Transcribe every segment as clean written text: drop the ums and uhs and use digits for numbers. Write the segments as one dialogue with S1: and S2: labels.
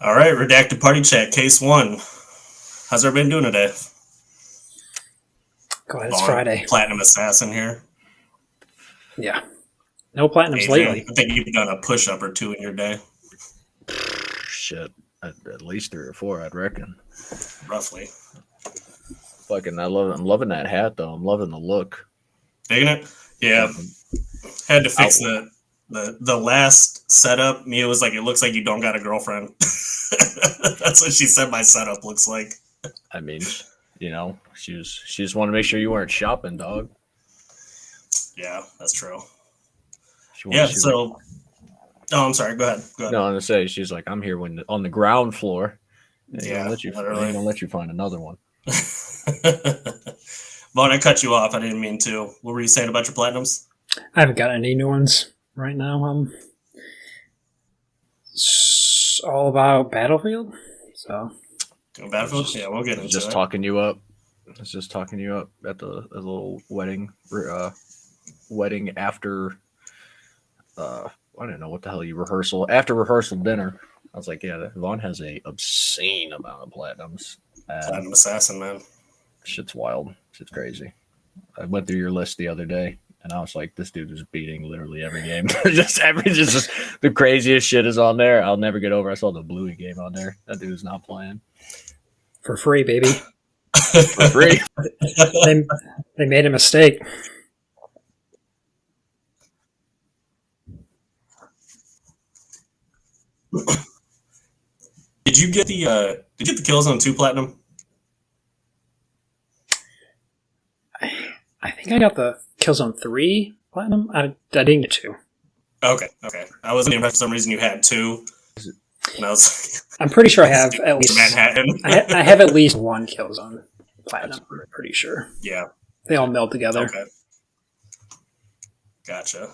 S1: All right, Redacted Party Chat, Case 1. How's everybody doing today?
S2: Go ahead, it's Friday.
S1: Platinum Assassin here.
S2: Yeah. No platinums
S1: Adrian,
S2: lately.
S1: I think you've done a push-up or two in your day.
S3: Shit. At least 3 or 4, I'd reckon.
S1: Roughly.
S3: Fucking, I'm loving that hat, though. I'm loving the look.
S1: Digging it? Yeah. Had to fix the last setup. Mia was like, it looks like you don't got a girlfriend. That's what she said my setup looks like.
S3: I mean, you know, she just wanted to make sure you weren't shopping, dog.
S1: Yeah, that's true.
S3: Oh,
S1: I'm sorry. Go ahead.
S3: No, I'm going to say, she's like, I'm here on the ground floor.
S1: Yeah,
S3: I'm going to let you find another one.
S1: Vaughn, I cut you off. I didn't mean to. What were you saying about your platinums?
S2: I haven't got any new ones right now. It's all about Battlefield. So
S1: Battlefield? Yeah, we'll get into it.
S3: Just talking you up. It's just talking you up at the little wedding after. I don't know what the hell after rehearsal dinner. I was like, yeah, Vaughn has a obscene amount of platinums.
S1: Platinum Assassin, man.
S3: Shit's wild. Shit's crazy. I went through your list the other day, and I was like, this dude is beating literally every game. just the craziest shit is on there. I'll never get over. I saw the Bluey game on there. That dude's not playing.
S2: For free, baby.
S3: For free.
S2: They made a mistake.
S1: Did you get the Killzone 2 platinum?
S2: I think I got the Killzone 3 platinum. I didn't get 2.
S1: Okay. I wasn't even for some reason you had 2. And I was
S2: I'm pretty sure I have at least
S1: Manhattan.
S2: I have at least 1 Killzone platinum. I'm pretty sure.
S1: Yeah.
S2: They all meld together.
S1: Okay. Gotcha.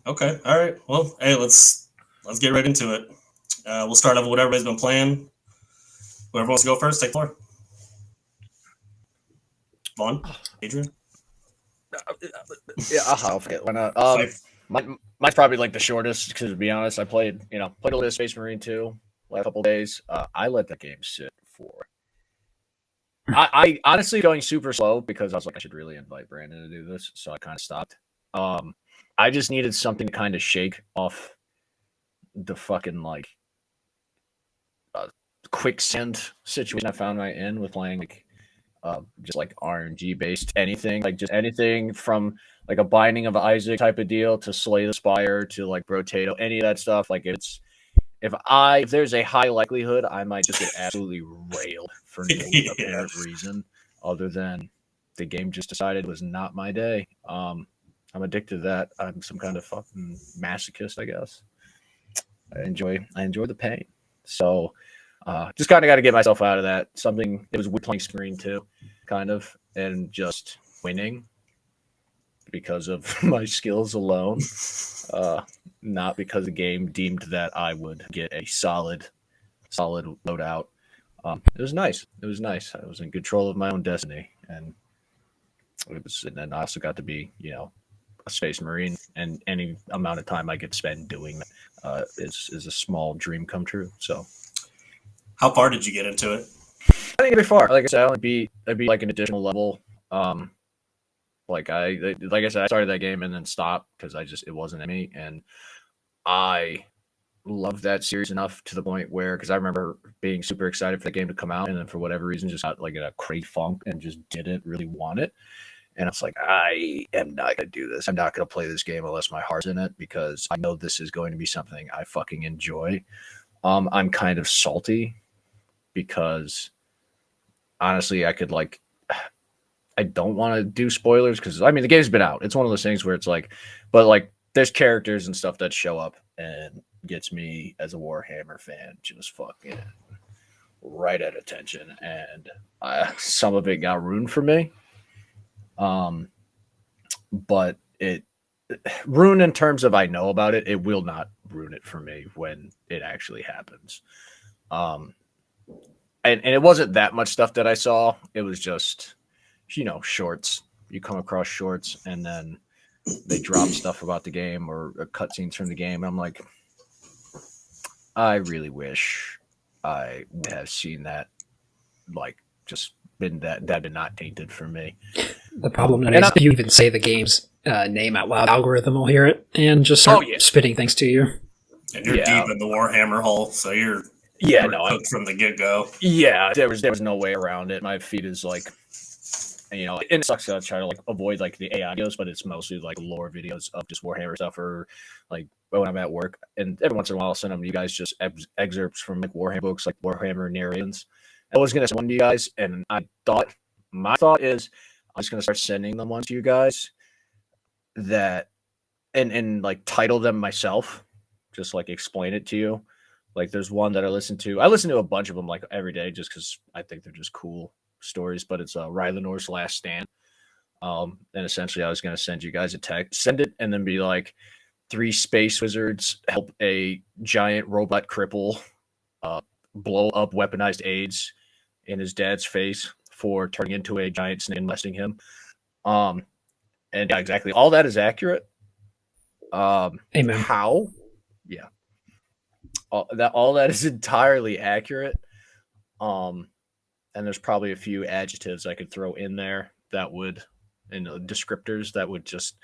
S1: Okay. All right. Well, hey, let's get right into it. We'll start off with what everybody's been playing. Whoever wants to go first, take the floor. Vaughn? Adrian?
S3: Yeah, I'll forget. Why not? Mine's probably like the shortest, because to be honest, I played a little bit of Space Marine 2 last couple days. I let that game sit for. I honestly going super slow because I was like, I should really invite Brandyn to do this, so I kind of stopped. I just needed something to kind of shake off the fucking quicksand situation I found right in with playing just like RNG based anything, like just anything from like a Binding of Isaac type of deal to Slay the Spire to like Brotato, any of that stuff. Like if there's a high likelihood I might just get absolutely railed for no apparent reason other than the game just decided was not my day. I'm addicted to that. I'm some kind of fucking masochist, I guess. I enjoy the pain. So just kind of got to get myself out of that. Something, it was playing Screen 2, kind of, and just winning because of my skills alone. Not because the game deemed that I would get a solid loadout. It was nice. I was in control of my own destiny, and then I also got to be, a Space Marine, and any amount of time I could spend doing that is a small dream come true. So,
S1: how far did you get into it?
S3: I think it'd be far. Like I said, I'd be like an additional level. Like I said, I started that game and then stopped because it wasn't in me, and I loved that series enough to the point where, because I remember being super excited for the game to come out, and then for whatever reason just got like in a crazy funk and just didn't really want it. And I was like, I am not going to do this. I'm not going to play this game unless my heart's in it, because I know this is going to be something I fucking enjoy. I'm kind of salty because honestly, I don't want to do spoilers because I mean the game's been out. It's one of those things where it's like, but like there's characters and stuff that show up and gets me as a Warhammer fan just fucking right at attention, and some of it got ruined for me. But it ruined in terms of I know about it. It will not ruin it for me when it actually happens. And it wasn't that much stuff that I saw. It was just, shorts. You come across shorts and then they drop stuff about the game or cutscenes from the game. And I'm like, I really wish I would have seen that, like, just been that did not tainted for me.
S2: The problem is you even say the game's name out loud, algorithm will hear it and just start spitting things to you.
S1: And you're deep in the Warhammer hole, so you're cooked from the get-go.
S3: Yeah, there was no way around it. My feed is like, and it sucks to try to like avoid like the AI videos, but it's mostly like lore videos of just Warhammer stuff, or like when I'm at work, and every once in a while I'll send them to you guys just excerpts from like Warhammer books, like Warhammer narrations. I was gonna send one to you guys, and my thought is I'm just gonna start sending them ones to you guys that and like title them myself, just like explain it to you. Like there's one that I listen to a bunch of them like every day just because I think they're just cool stories, but it's Rylanor's Last Stand. And essentially I was going to send you guys a text, send it, and then be like, 3 space wizards help a giant robot cripple blow up weaponized AIDS in his dad's face for turning into a giant snake and molesting him. And yeah, exactly. All that is accurate.
S2: Amen.
S3: How? Yeah. All that is entirely accurate. And there's probably a few adjectives I could throw in there that would, and descriptors that would just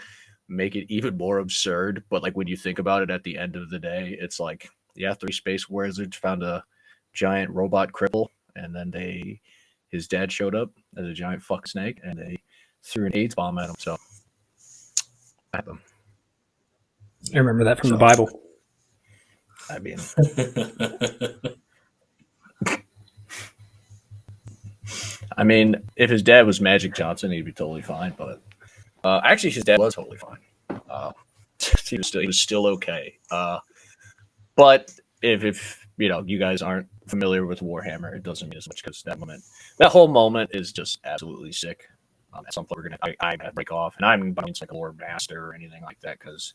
S3: make it even more absurd. But like when you think about it, at the end of the day, it's like, 3 space wizards found a giant robot cripple, and then his dad showed up as a giant fuck snake, and they threw an AIDS bomb at him. So I
S2: remember that from the Bible.
S3: I mean, if his dad was Magic Johnson, he'd be totally fine. But actually, his dad was totally fine. He was still okay. But if you guys aren't familiar with Warhammer, it doesn't mean as much because that whole moment is just absolutely sick. At some point, I gotta break off, and I'm not like a lore master or anything like that because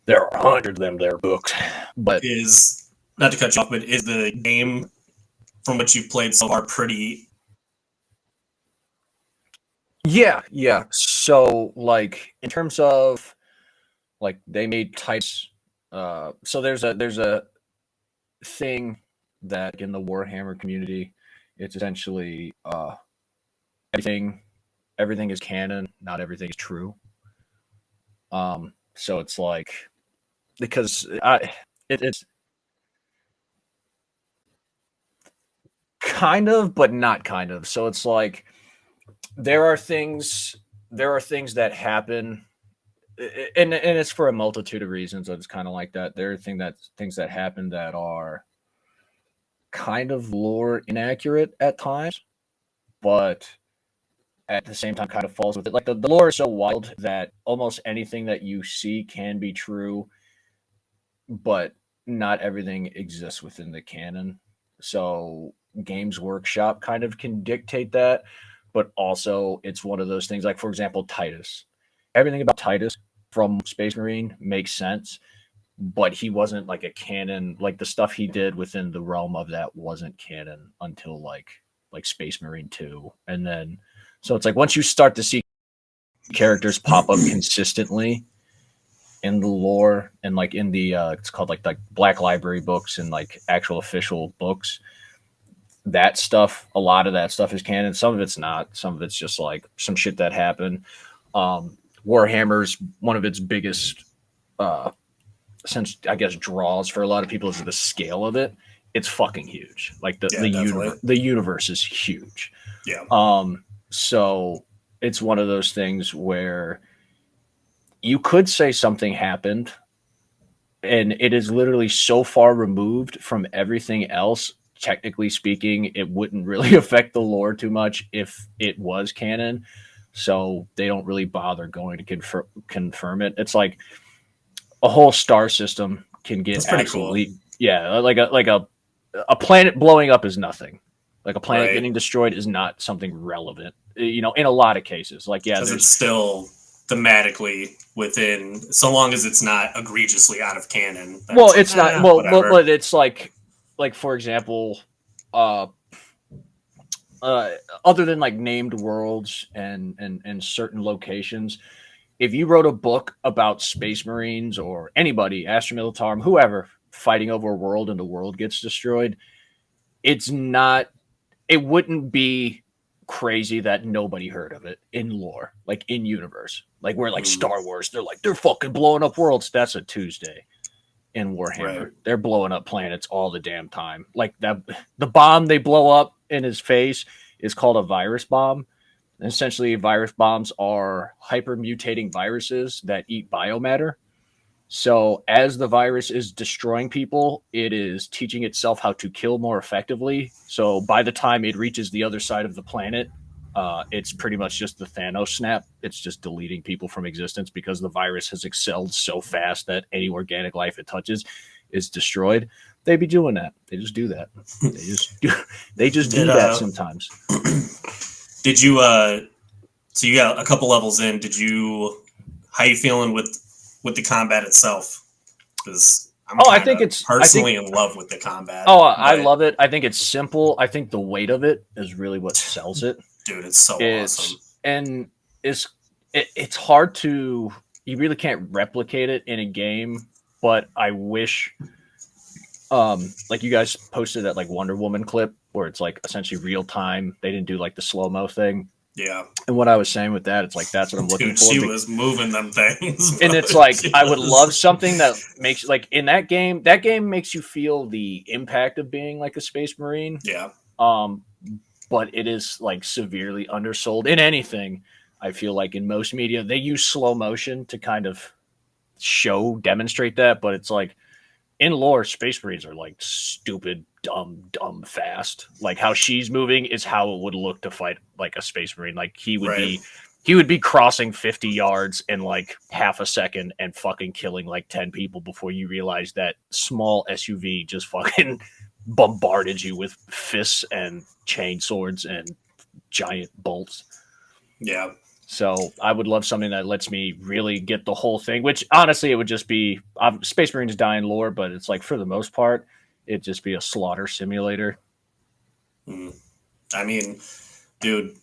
S3: there are 100 of them there books. But
S1: not to cut you off, but is the game from what you've played so far pretty?
S3: Yeah. So like in terms of like they made types. So there's a thing that in the Warhammer community, it's essentially everything is canon, not everything is true. So it's like because it's kind of, but not kind of. So it's like there are things that happen, and it's for a multitude of reasons. So it's kind of like that. There are things that happen that are kind of lore inaccurate at times, but at the same time kind of falls with it. Like the lore is so wild that almost anything that you see can be true, but not everything exists within the canon. So Games Workshop kind of can dictate that, but also it's one of those things like, for example, Titus. Everything about Titus from Space Marine makes sense, but he wasn't like a canon. Like the stuff he did within the realm of that wasn't canon until like Space Marine 2. And then, so it's like once you start to see characters pop up consistently in the lore and like in the it's called like Black Library books and like actual official books, that stuff, a lot of that stuff is canon. Some of it's not. Some of it's just like some shit that happened. Warhammer's one of its biggest since I guess draws for a lot of people is the scale of it. It's fucking huge. Like the universe is huge.
S1: Yeah.
S3: So it's one of those things where you could say something happened and it is literally so far removed from everything else. Technically speaking, it wouldn't really affect the lore too much if it was canon. So they don't really bother going to confirm it. It's like a whole star system can get absolutely cool. Yeah, like a planet blowing up is nothing. Like a planet getting destroyed is not something relevant. You know, in a lot of cases, like because
S1: it's still thematically within, so long as it's not egregiously out of canon.
S3: Well, it's not. Well, but it's like for example, other than like named worlds and certain locations, if you wrote a book about Space Marines or anybody, Astra Militarum, whoever, fighting over a world and the world gets destroyed, it wouldn't be crazy that nobody heard of it in lore, like in universe. Like where like Star Wars, they're fucking blowing up worlds. That's a Tuesday. In Warhammer, they're blowing up planets all the damn time. Like that, the bomb they blow up in his face is called a virus bomb. And essentially, virus bombs are hyper mutating viruses that eat biomatter. So as the virus is destroying people, it is teaching itself how to kill more effectively. So by the time it reaches the other side of the planet, it's pretty much just the Thanos snap. It's just deleting people from existence because the virus has excelled so fast that any organic life it touches is destroyed. They be doing that. They just do that. They just do that sometimes.
S1: Did you? So you got a couple levels in. How you feeling with the combat itself? Because I think it's personally in love with the combat.
S3: I love it. I think it's simple. I think the weight of it is really what sells it.
S1: Dude, it's so awesome.
S3: And it's hard to, you really can't replicate it in a game, but I wish, like you guys posted that like Wonder Woman clip where it's like essentially real time. They didn't do like the slow-mo thing.
S1: Yeah.
S3: And what I was saying with that, it's like, that's what I'm looking for.
S1: She was moving them things.
S3: And it's like, I would love something that makes, like in that game makes you feel the impact of being like a Space Marine.
S1: Yeah.
S3: But it is like severely undersold in anything. I feel like in most media, they use slow motion to kind of demonstrate that. But it's like in lore, Space Marines are like stupid, dumb fast. Like how she's moving is how it would look to fight like a Space Marine. Like he would be crossing 50 yards in like half a second and fucking killing like 10 people before you realize that small SUV just fucking bombarded you with fists and chain swords and giant bolts.
S1: Yeah.
S3: So I would love something that lets me really get the whole thing, which honestly it would just be Space Marines die in lore, but it's like for the most part, it'd just be a slaughter simulator.
S1: I mean, dude,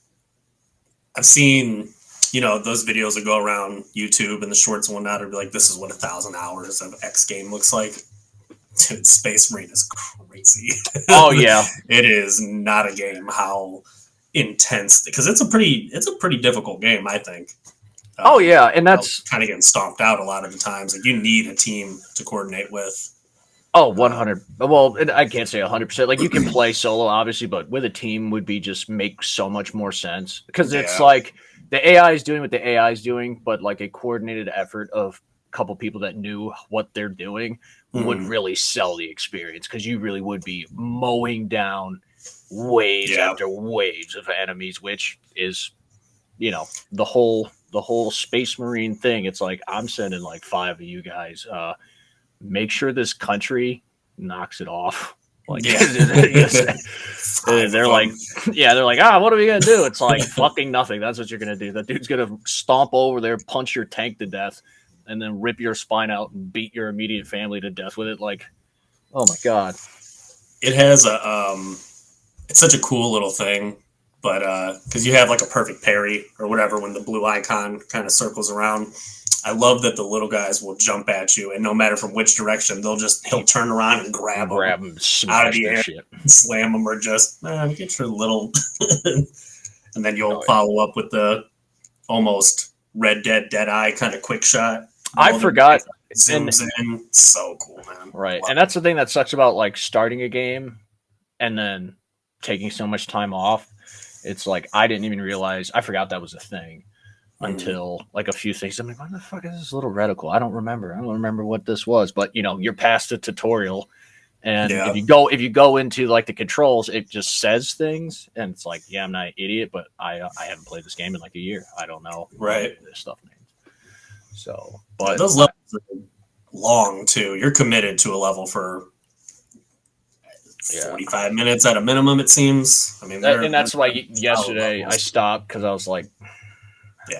S1: I've seen, those videos that go around YouTube and the shorts and whatnot are like, this is what 1,000 hours of X game looks like. Dude, Space Marine is crazy.
S3: Oh yeah.
S1: It is not a game how intense, because it's a pretty difficult game, I think.
S3: Oh yeah, and that's
S1: kind of getting stomped out a lot of the times. Like you need a team to coordinate with.
S3: Oh, 100. Well, I can't say 100%. Like you can play solo, obviously, but with a team would be just make so much more sense because it's like the AI is doing what the AI is doing, but like a coordinated effort of a couple people that knew what they're doing would really sell the experience because you really would be mowing down waves after waves of enemies, which is, the whole Space Marine thing. It's like I'm sending like 5 of you guys. Make sure this country knocks it off. Like they're like, what are we gonna do? It's like fucking nothing. That's what you're gonna do. That dude's gonna stomp over there, punch your tank to death, and then rip your spine out and beat your immediate family to death with it. Like, oh my god.
S1: It has it's such a cool little thing, but because you have like a perfect parry or whatever when the blue icon kind of circles around. I love that the little guys will jump at you, and no matter from which direction, he'll turn around and grab them out of the air, slam them, or just get your little, and then you'll follow up with the almost Red Dead Eye kind of quick shot.
S3: I forgot.
S1: Zooms in, so cool, man.
S3: Right, and that's the thing that sucks about like starting a game and then taking so much time off. It's like I didn't even realize. I forgot that was a thing. until like a few things. I'm like, what the fuck is this little reticle? I don't remember what this was. But you're past the tutorial, and if you go into like the controls, it just says things, and it's like, yeah, I'm not an idiot, but I haven't played this game in like a year. I don't know this stuff means. So, but
S1: those levels are long too. You're committed to a level for 45 minutes at a minimum, it seems. I mean,
S3: and that's why yesterday I stopped because I was like,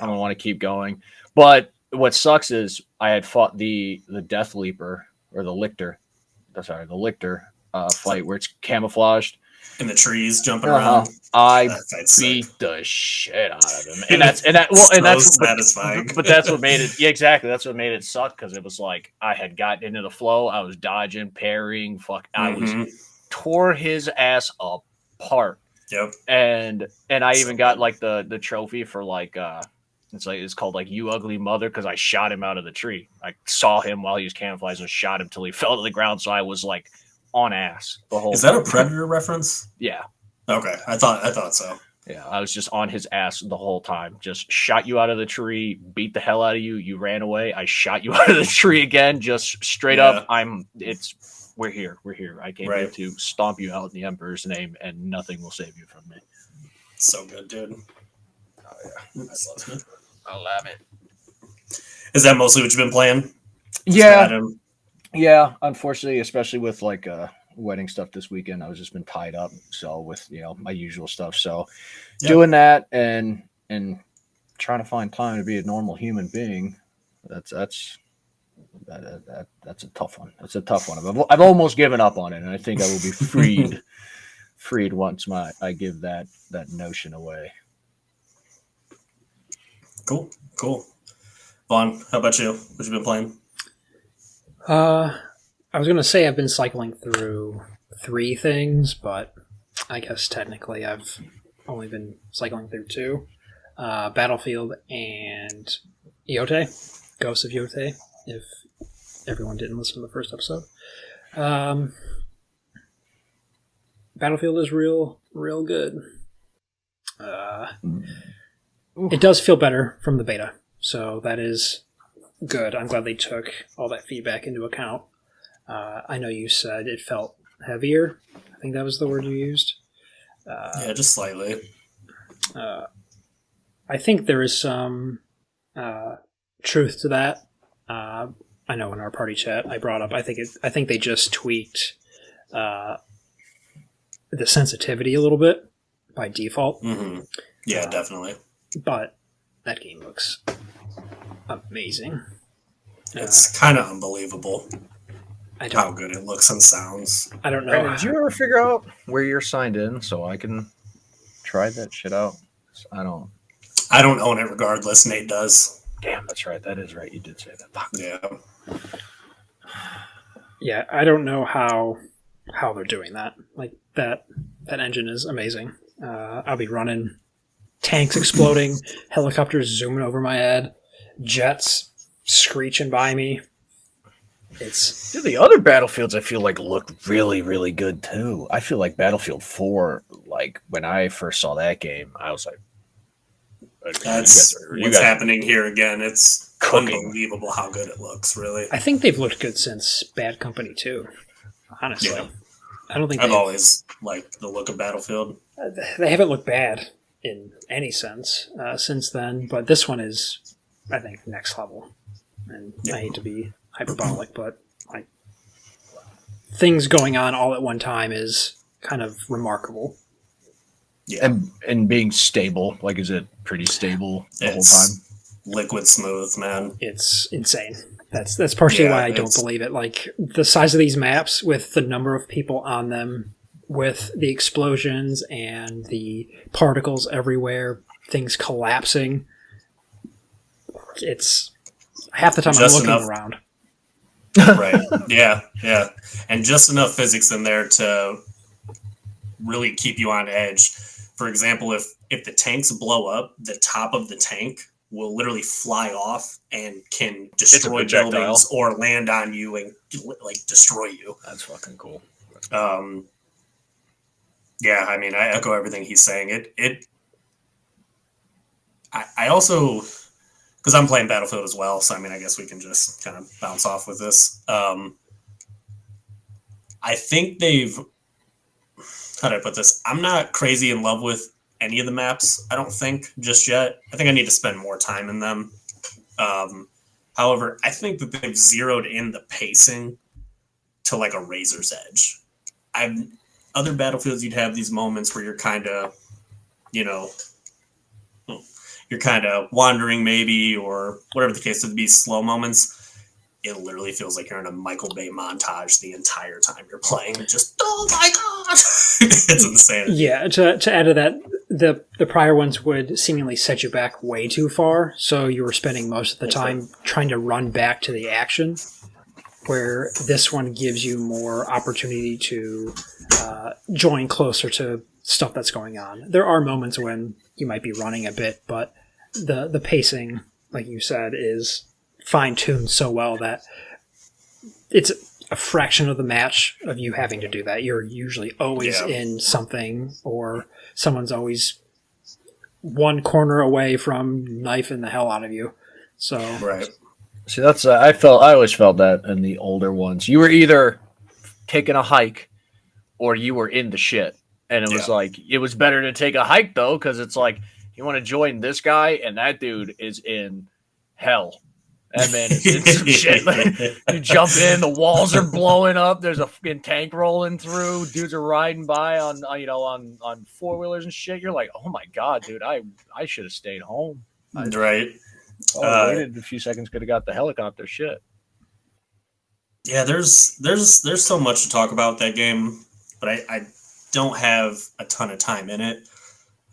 S3: I don't want to keep going. But what sucks is I had fought the Death Leaper or the Lictor. The Lictor fight where it's camouflaged
S1: in the trees jumping around.
S3: I beat the shit out of him, and that's
S1: satisfying.
S3: But that's what made it. Yeah, exactly. That's what made it suck because it was like I had gotten into the flow. I was dodging, parrying. I was tore his ass apart.
S1: Yep.
S3: And I even got like the trophy for like it's called like You Ugly Mother because I shot him out of the tree. I saw him while he was camouflaged and shot him till he fell to the ground. So I was like on ass the whole.
S1: Is that a Predator reference?
S3: Yeah.
S1: Okay, I thought so.
S3: Yeah, I was just on his ass the whole time. Just shot you out of the tree, beat the hell out of you. You ran away. I shot you out of the tree again. Just straight up. We're here. I came here to stomp you out in the Emperor's name, and nothing will save you from me.
S1: So good, dude.
S3: Oh yeah, I love it.
S1: Is that mostly what you've been playing?
S3: Yeah. Unfortunately, especially with like wedding stuff this weekend, I was just been tied up. So with my usual stuff. So doing that and trying to find time to be a normal human being. That's a tough one. That's a tough one. I've almost given up on it, and I think I will be freed once I give that notion away.
S1: Cool. Vaughn, how about you? What you been playing?
S2: I was going to say I've been cycling through 3 things, but I guess technically I've only been cycling through 2. Battlefield and Yotei. Ghosts of Yotei, if everyone didn't listen to the first episode. Battlefield is real good. It does feel better from the beta, so that is good. I'm glad they took all that feedback into account. I know you said it felt heavier. I think that was the word you used.
S1: Yeah, just slightly.
S2: I think there is some truth to that. I know in our party chat I brought up. I think they just tweaked the sensitivity a little bit by default.
S1: Mm-hmm. Yeah, definitely.
S2: But that game looks amazing.
S1: It's kind of unbelievable how good it looks and sounds.
S2: I don't know.
S3: Brandon, did you ever figure out where you're signed in so I can try that shit out? I don't
S1: own it regardless. Nate does.
S3: Damn, that's right. That is right. You did say that.
S1: Yeah.
S2: Yeah, I don't know how they're doing that. Like that engine is amazing. I'll be running tanks exploding, helicopters zooming over my head, jets screeching by me.
S3: Dude, the other Battlefields I feel like look really, really good too. I feel like Battlefield 4, like when I first saw that game, I was like,
S1: that's what's happening here again. It's unbelievable how good it looks, really.
S2: I think they've looked good since Bad Company 2, honestly. Yeah. I don't think
S1: I've always liked the look of Battlefield.
S2: They haven't looked bad in any sense since then, but this one is, I think, next level. And I hate to be hyperbolic, but things going on all at one time is kind of remarkable.
S1: Yeah.
S3: And being stable, like, is it pretty stable the whole time?
S1: Liquid smooth, man.
S2: It's insane. That's partially why I don't believe it. Like, the size of these maps with the number of people on them, with the explosions and the particles everywhere, things collapsing. It's half the time I'm looking around.
S1: Right. Yeah. And just enough physics in there to really keep you on edge. For example, if the tanks blow up, the top of the tank will literally fly off and can destroy buildings or land on you and destroy you.
S3: That's fucking cool.
S1: Yeah, I mean, I echo everything he's saying. I also because I'm playing Battlefield as well. So I mean, I guess we can just kind of bounce off with this. I think they've. How do I put this? I'm not crazy in love with any of the maps. I don't think just yet. I think I need to spend more time in them. However, I think that they've zeroed in the pacing to like a razor's edge. Other Battlefields, you'd have these moments where you're kind of, you're kind of wandering maybe, or whatever the case would be, slow moments. It literally feels like you're in a Michael Bay montage the entire time you're playing. Just, oh my god! It's insane.
S2: Yeah, to add to that, the prior ones would seemingly set you back way too far, so you were spending most of the time trying to run back to the action, where this one gives you more opportunity to join closer to stuff that's going on. There are moments when you might be running a bit, but the pacing, like you said, is fine-tuned so well that it's a fraction of the match of you having to do that. You're usually always in something, or someone's always one corner away from knifing the hell out of you. So
S1: right.
S3: See, that's I always felt that in the older ones. You were either taking a hike or you were in the shit. And it was like, it was better to take a hike though, because it's like, you want to join this guy and that dude is in hell. And then it's some shit. Like, you jump in, the walls are blowing up. There's a fucking tank rolling through. Dudes are riding by on four wheelers and shit. You're like, oh my god, dude, I should have stayed home.
S1: Right.
S3: Waited a few seconds. Could have got the helicopter. Shit.
S1: Yeah, there's so much to talk about that game, but I don't have a ton of time in it.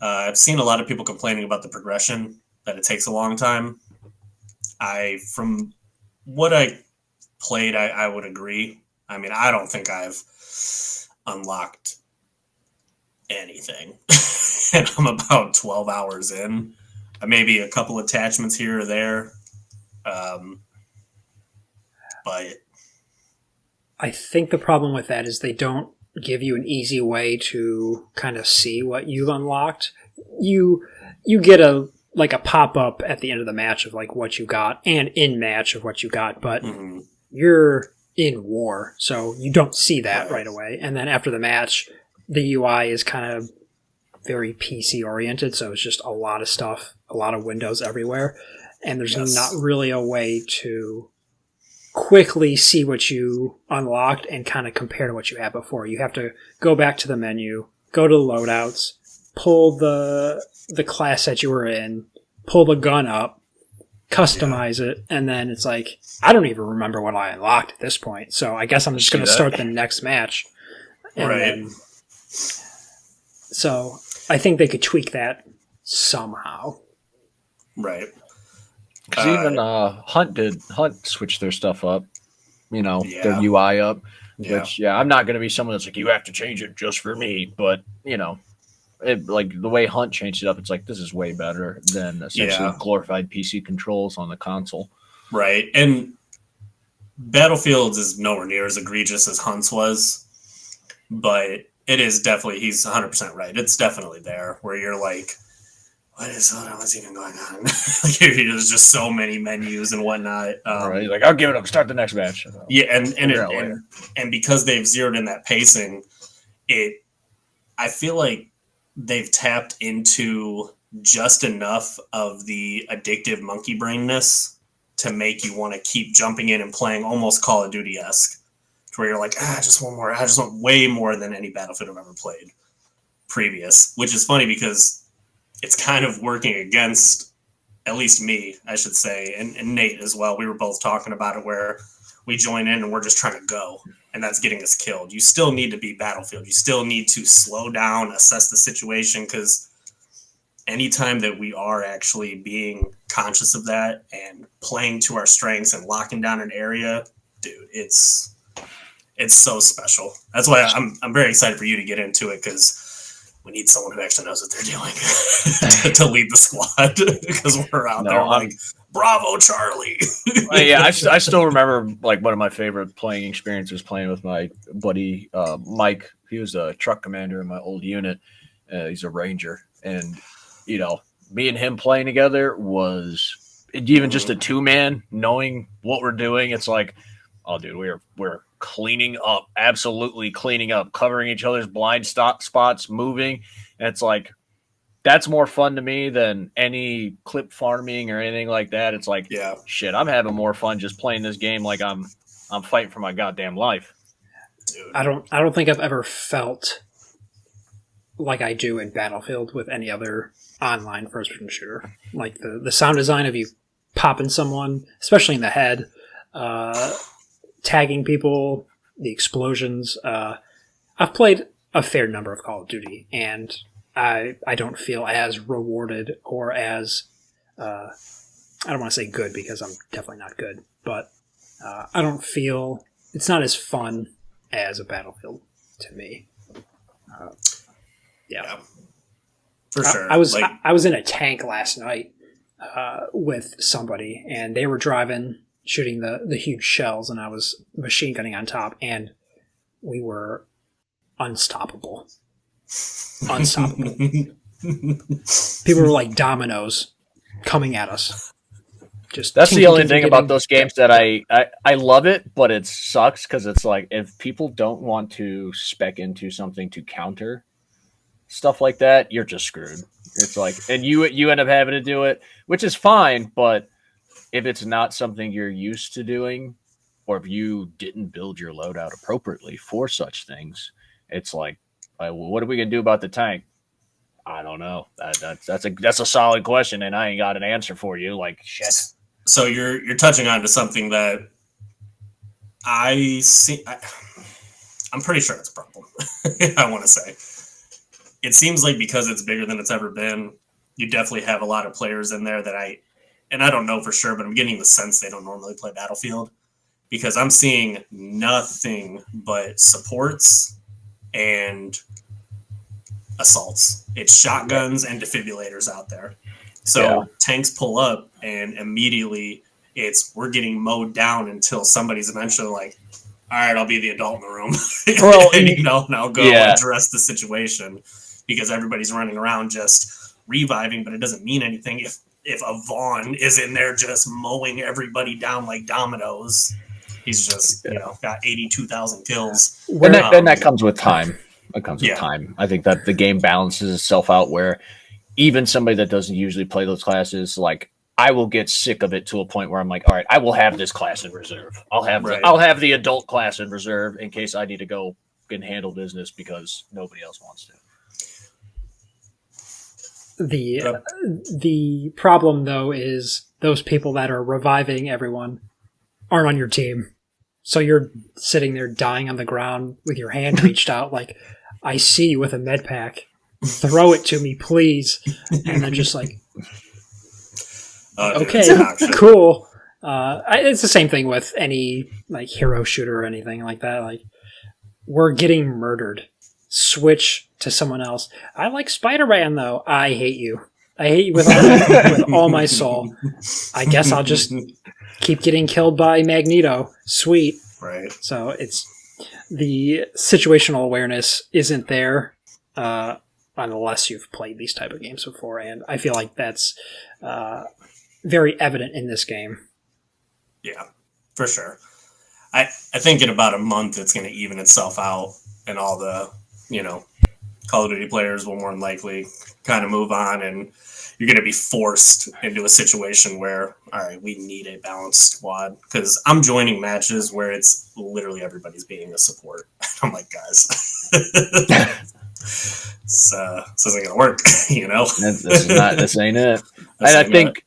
S1: I've seen a lot of people complaining about the progression, that it takes a long time. From what I played, I would agree. I mean, I don't think I've unlocked anything. And I'm about 12 hours in. Maybe a couple attachments here or there. But
S2: I think the problem with that is they don't give you an easy way to kind of see what you've unlocked. You get a pop-up at the end of the match of like what you got, and in match of what you got, but you're in war, so you don't see that right away. And then after the match, the UI is kind of very PC oriented, so it's just a lot of stuff, a lot of windows everywhere, and there's not really a way to quickly see what you unlocked and kind of compare to what you had before. You have to go back to the menu, go to the loadouts, pull the class that you were in, pull the gun up, customize it, and then it's like, I don't even remember what I unlocked at this point, so I guess I'm just going to start the next match. And so I think they could tweak that somehow.
S1: Right.
S3: Because even Hunt switched their stuff up, their UI up, which, I'm not going to be someone that's like, you have to change it just for me, but, like the way Hunt changed it up, it's like, this is way better than essentially glorified PC controls on the console.
S1: Right. And Battlefields is nowhere near as egregious as Hunt's was, but it is definitely, he's 100% right. It's definitely there where you're like, what's even going on? There's just so many menus and whatnot.
S3: Right. Like, I'll give it up. Start the next match.
S1: Yeah. And because they've zeroed in that pacing, I feel like they've tapped into just enough of the addictive monkey brainness to make you want to keep jumping in and playing almost Call of Duty-esque, to where you're like, just one more. I just want way more than any Battlefield I've ever played previous, which is funny because it's kind of working against, at least me, I should say, and Nate as well. We were both talking about it where we join in and we're just trying to go, and that's getting us killed. You still need to be Battlefield. You still need to slow down, assess the situation, because anytime that we are actually being conscious of that and playing to our strengths and locking down an area, dude, it's so special. That's why I'm very excited for you to get into it, because we need someone who actually knows what they're doing to lead the squad, because we're out there like, bravo, Charlie.
S3: I still remember like one of my favorite playing experiences playing with my buddy Mike. He was a truck commander in my old unit. He's a ranger, and me and him playing together was even just a 2-man, knowing what we're doing, it's like, oh, dude, we're cleaning up, absolutely cleaning up, covering each other's blind spots, moving. And it's like, that's more fun to me than any clip farming or anything like that. It's like, shit, I'm having more fun just playing this game like I'm fighting for my goddamn life.
S2: Dude. I don't think I've ever felt like I do in Battlefield with any other online first-person shooter. Like the sound design of you popping someone, especially in the head, tagging people, the explosions. I've played a fair number of Call of Duty, and I don't feel as rewarded or as I don't want to say good because I'm definitely not good, but I don't feel it's not as fun as a Battlefield to me. Yeah.
S1: For sure.
S2: I was in a tank last night with somebody, and they were driving, shooting the huge shells, and I was machine gunning on top, and we were unstoppable. Unstoppable. People were like dominoes coming at us.
S3: That's the only thing about those games that I love it, but it sucks because it's like if people don't want to spec into something to counter stuff like that, you're just screwed. It's like, and you end up having to do it, which is fine, but if it's not something you're used to doing, or if you didn't build your loadout appropriately for such things, it's like, what are we gonna do about the tank? I don't know. That's a solid question, and I ain't got an answer for you. Like, shit.
S1: So you're touching on to something that I see. I'm pretty sure it's a problem. I want to say. It seems like because it's bigger than it's ever been, you definitely have a lot of players in there that I don't know for sure, but I'm getting the sense they don't normally play Battlefield because I'm seeing nothing but supports and assaults. It's shotguns and defibrillators out there. So tanks pull up and immediately we're getting mowed down until somebody's eventually like, all right, I'll be the adult in the room.
S3: Well,
S1: and I'll go address the situation because everybody's running around just reviving, but it doesn't mean anything if a Vaughn is in there just mowing everybody down like dominoes. He's just, got 82,000 kills.
S3: And that comes with time. It comes with time. I think that the game balances itself out where even somebody that doesn't usually play those classes, like I will get sick of it to a point where I'm like, all right, I will have this class in reserve. I'll have the adult class in reserve in case I need to go and handle business because nobody else wants to.
S2: The problem though is those people that are reviving everyone aren't on your team. So you're sitting there dying on the ground with your hand reached out like, I see you with a med pack. Throw it to me, please. And I'm just like, okay, cool. It's the same thing with any like hero shooter or anything like that. Like, we're getting murdered. Switch to someone else. I like Spider-Man though. I hate you. I hate you with all my soul. I guess I'll just keep getting killed by Magneto. Sweet.
S1: Right.
S2: So it's the situational awareness isn't there unless you've played these type of games before, and I feel like that's very evident in this game.
S1: Yeah, for sure. I think in about a month it's going to even itself out, and all the Call of Duty players will more than likely kind of move on, and you're going to be forced into a situation where, all right, we need a balanced squad. Because I'm joining matches where it's literally everybody's being a support. I'm like, guys, this isn't going to work,
S3: This ain't it. And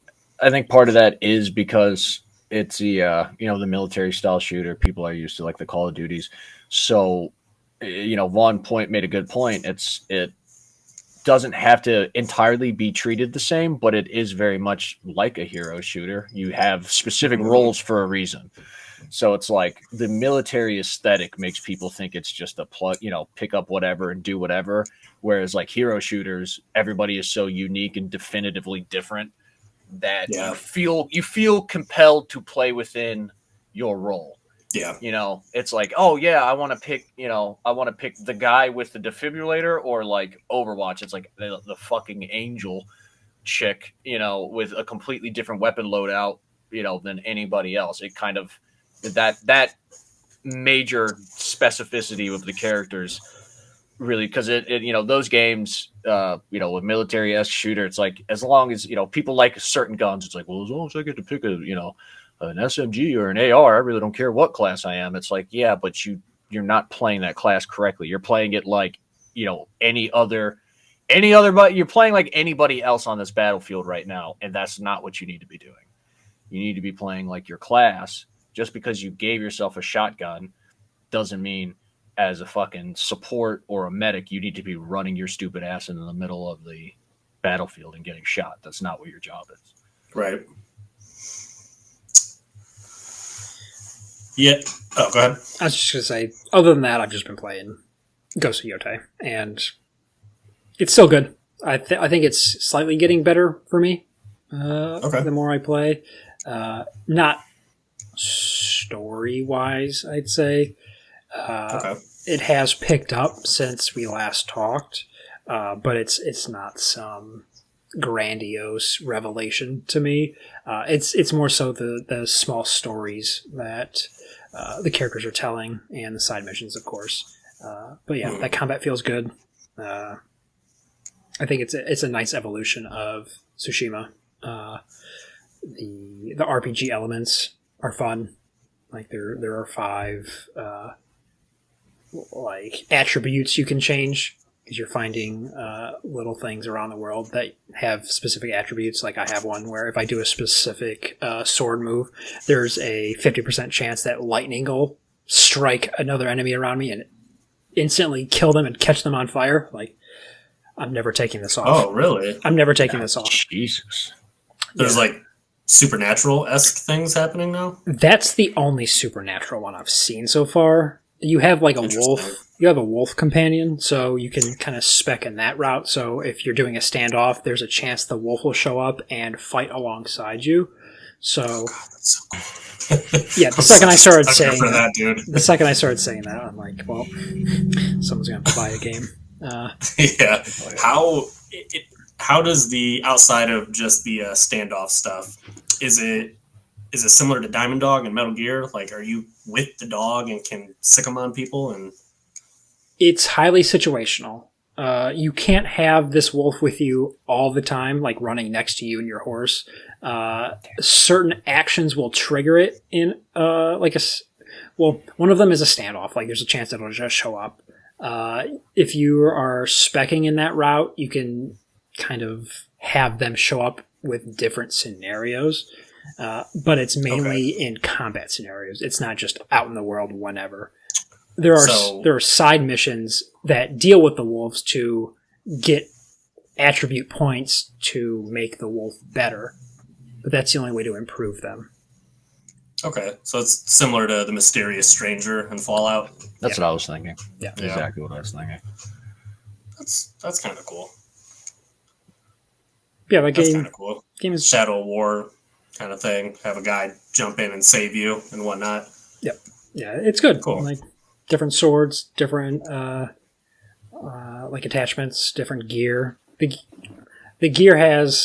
S3: I think part of that is because it's the military style shooter. People are used to like the Call of Duties. So, Vaughn made a good point. It doesn't have to entirely be treated the same, but it is very much like a hero shooter. You have specific roles for a reason. So it's like the military aesthetic makes people think it's just a plug, pick up whatever and do whatever. Whereas like hero shooters, everybody is so unique and definitively different that you feel compelled to play within your role.
S1: Yeah.
S3: It's like, oh yeah, I want to pick the guy with the defibrillator or like Overwatch. It's like the fucking angel chick, with a completely different weapon loadout, than anybody else. It kind of that major specificity of the characters really, because it those games, with military-esque shooter, it's like, as long as people like certain guns, it's like, well, as long as I get to pick an SMG or an AR, I really don't care what class I am. It's like, yeah, but you're not playing that class correctly. You're playing it like any other, but you're playing like anybody else on this battlefield right now, and that's not what you need to be doing. You need to be playing like your class. Just because you gave yourself a shotgun doesn't mean, as a fucking support or a medic, you need to be running your stupid ass into the middle of the battlefield and getting shot. That's not what your job is.
S1: Right. Yeah. Oh, go ahead.
S2: I was just going to say, other than that, I've just been playing Ghost of Yotei, and it's still good. I think it's slightly getting better for me the more I play. Not story-wise, I'd say. It has picked up since we last talked, but it's not some grandiose revelation to me. It's more so the small stories that the characters are telling, and the side missions, of course. But yeah, that combat feels good. I think it's a nice evolution of Tsushima. The RPG elements are fun. Like there are 5 like attributes you can change, because you're finding little things around the world that have specific attributes. Like I have one where if I do a specific sword move, there's a 50% chance that lightning will strike another enemy around me and instantly kill them and catch them on fire. Like, I'm never taking this off.
S1: Oh, really?
S2: I'm never taking this off.
S3: Jesus.
S1: There's like supernatural-esque things happening now?
S2: That's the only supernatural one I've seen so far. You have like a wolf. You have a wolf companion, so you can kind of spec in that route. So if you're doing a standoff, there's a chance the wolf will show up and fight alongside you. So,
S1: God, that's so cool.
S2: Yeah, the second I started saying
S1: that, dude.
S2: The second I started saying that, I'm like, well, someone's gonna have to buy a game.
S1: Yeah. How does the outside of just the standoff stuff? Is it similar to Diamond Dog and Metal Gear? Like, are you with the dog and can sick them on people? And
S2: it's highly situational. You can't have this wolf with you all the time, like running next to you and your horse. Certain actions will trigger it in one of them is a standoff. Like, there's a chance that it'll just show up. If you are speccing in that route, you can kind of have them show up with different scenarios. But it's mainly in combat scenarios. It's not just out in the world whenever. There are side missions that deal with the wolves to get attribute points to make the wolf better, but that's the only way to improve them. Okay,
S1: so it's similar to the mysterious stranger in Fallout.
S3: That's what I was thinking.
S2: Yeah,
S3: exactly what I was thinking.
S1: That's kind of cool.
S2: Yeah, that
S1: that's kind of cool.
S2: Game is
S1: Shadow of War kind of thing. Have a guy jump in and save you and whatnot.
S2: Yep. Yeah, it's good.
S1: Cool.
S2: Like different swords, different like attachments, different gear. The gear has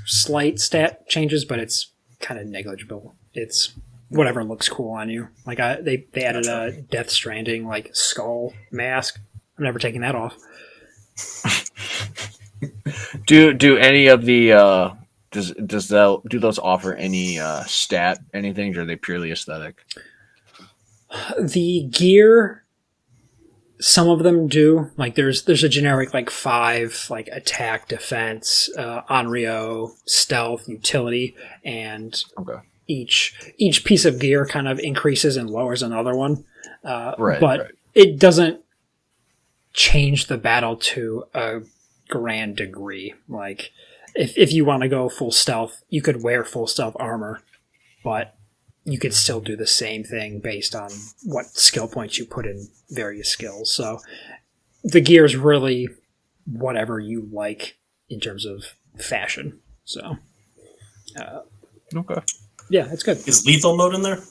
S2: slight stat changes, but it's kind of negligible. It's whatever looks cool on you. Like they added a Death Stranding like skull mask. I'm never taking that off.
S3: Do any of the do those offer any stat anything, or are they purely aesthetic?
S2: The gear, some of them do. Like there's a generic like 5 like attack, defense, onryo, stealth, utility, and each piece of gear kind of increases and lowers another one. But it doesn't change the battle to a grand degree. Like if you want to go full stealth, you could wear full stealth armor, but you could still do the same thing based on what skill points you put in various skills. So the gear is really whatever you like in terms of fashion. So, yeah, it's good.
S1: Is lethal mode in there?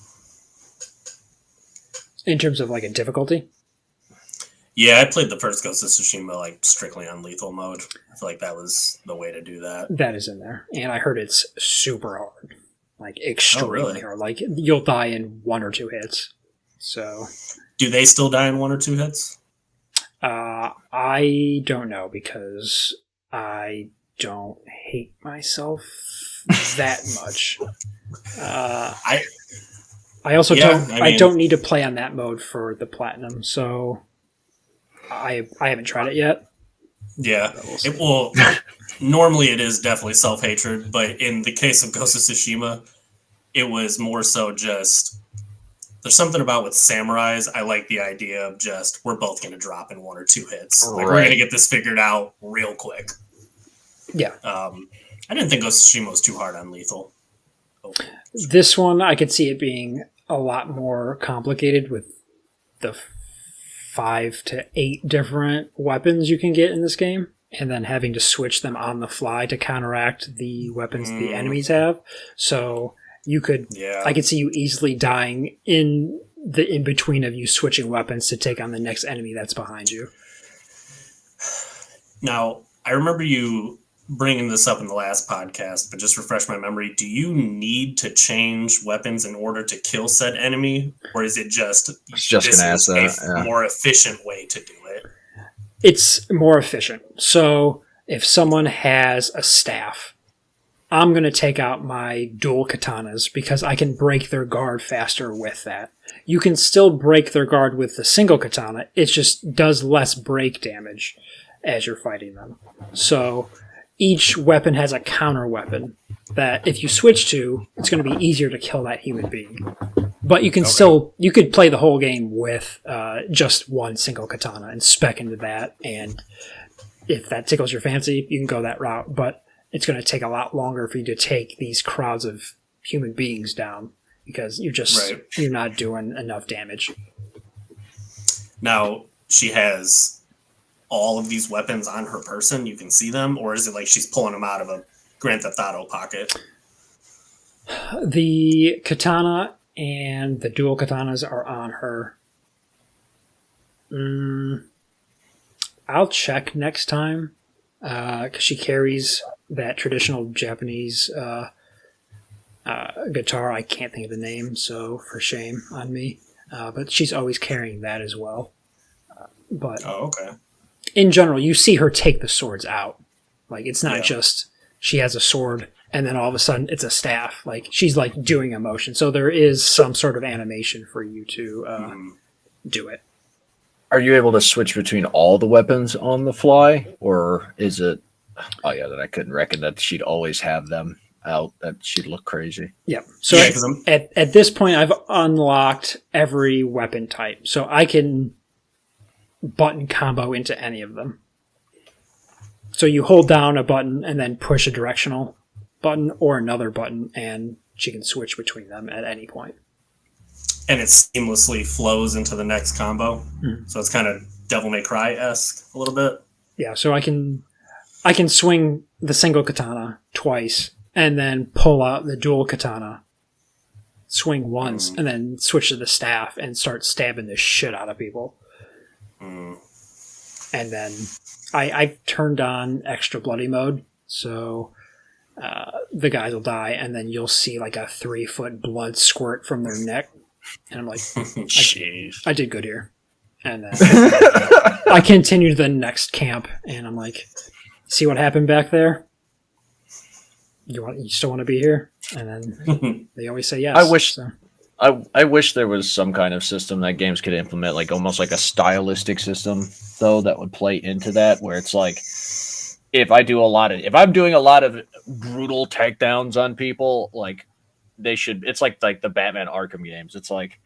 S2: In terms of like a difficulty?
S1: Yeah, I played the first Ghost of Tsushima like strictly on lethal mode. I feel like that was the way to do that.
S2: That is in there, and I heard it's super hard, like
S1: Oh,
S2: extremely
S1: really?
S2: hard. Like you'll die in 1 or 2 hits. So,
S1: Do they still die in 1 or 2 hits?
S2: I don't know because I don't hate myself that much. I also I don't need to play on that mode for the platinum, so I haven't tried it yet.
S1: Yeah, normally it is definitely self-hatred, but in the case of Ghost of Tsushima, it was more so just there's something about with samurais. I like the idea of just we're both going to drop in 1 or 2 hits. Like we're going to get this figured out real quick.
S2: Yeah.
S1: I didn't think Ghost of Tsushima was too hard on lethal.
S2: This one, I could see it being a lot more complicated with the 5 to 8 different weapons you can get in this game, and then having to switch them on the fly to counteract the weapons the enemies have. So you could, I could see you easily dying in the in between of you switching weapons to take on the next enemy that's behind you.
S1: Now, I remember you bringing this up in the last podcast, but just refresh my memory. Do you need to change weapons in order to kill said enemy, or is it just a more efficient way to do it?
S2: It's more efficient. So if someone has a staff, I'm going to take out my dual katanas because I can break their guard faster with that. You can still break their guard with the single katana. It just does less break damage as you're fighting them. So each weapon has a counter weapon that if you switch to, it's going to be easier to kill that human being. But you can you could play the whole game with just one single katana and spec into that. And if that tickles your fancy, you can go that route. But it's going to take a lot longer for you to take these crowds of human beings down because you're not doing enough damage.
S1: Now, she has all of these weapons on her person. You can see them, or is it like she's pulling them out of a Grand Theft Auto pocket?
S2: The katana and the dual katanas are on her. I'll check next time because she carries that traditional Japanese guitar. I can't think of the name, so for shame on me. But she's always carrying that as well. In general, you see her take the swords out. Like, it's not just she has a sword and then all of a sudden it's a staff. Like, she's like doing a motion. So there is some sort of animation for you to do it.
S3: Are you able to switch between all the weapons on the fly? Or is it... Oh, yeah, then I couldn't reckon that she'd always have them out. That she'd look crazy.
S2: Yeah. So at this point, I've unlocked every weapon type. So I can button combo into any of them. So you hold down a button and then push a directional button or another button, and she can switch between them at any point.
S1: And it seamlessly flows into the next combo. Mm-hmm. So it's kind of Devil May Cry-esque a little bit.
S2: Yeah, so I can swing the single katana twice and then pull out the dual katana, swing once, and then switch to the staff and start stabbing the shit out of people. And then I've turned on extra bloody mode, so the guys will die, and then you'll see like a 3-foot blood squirt from their neck, and I'm like, I did good here. And then I continue to the next camp, and I'm like, see what happened back there? You still want to be here? And then they always say yes.
S3: I wish there was some kind of system that games could implement, like almost like a stylistic system, though, that would play into that, where it's like, if I'm doing a lot of brutal takedowns on people, like it's like the Batman Arkham games. It's like,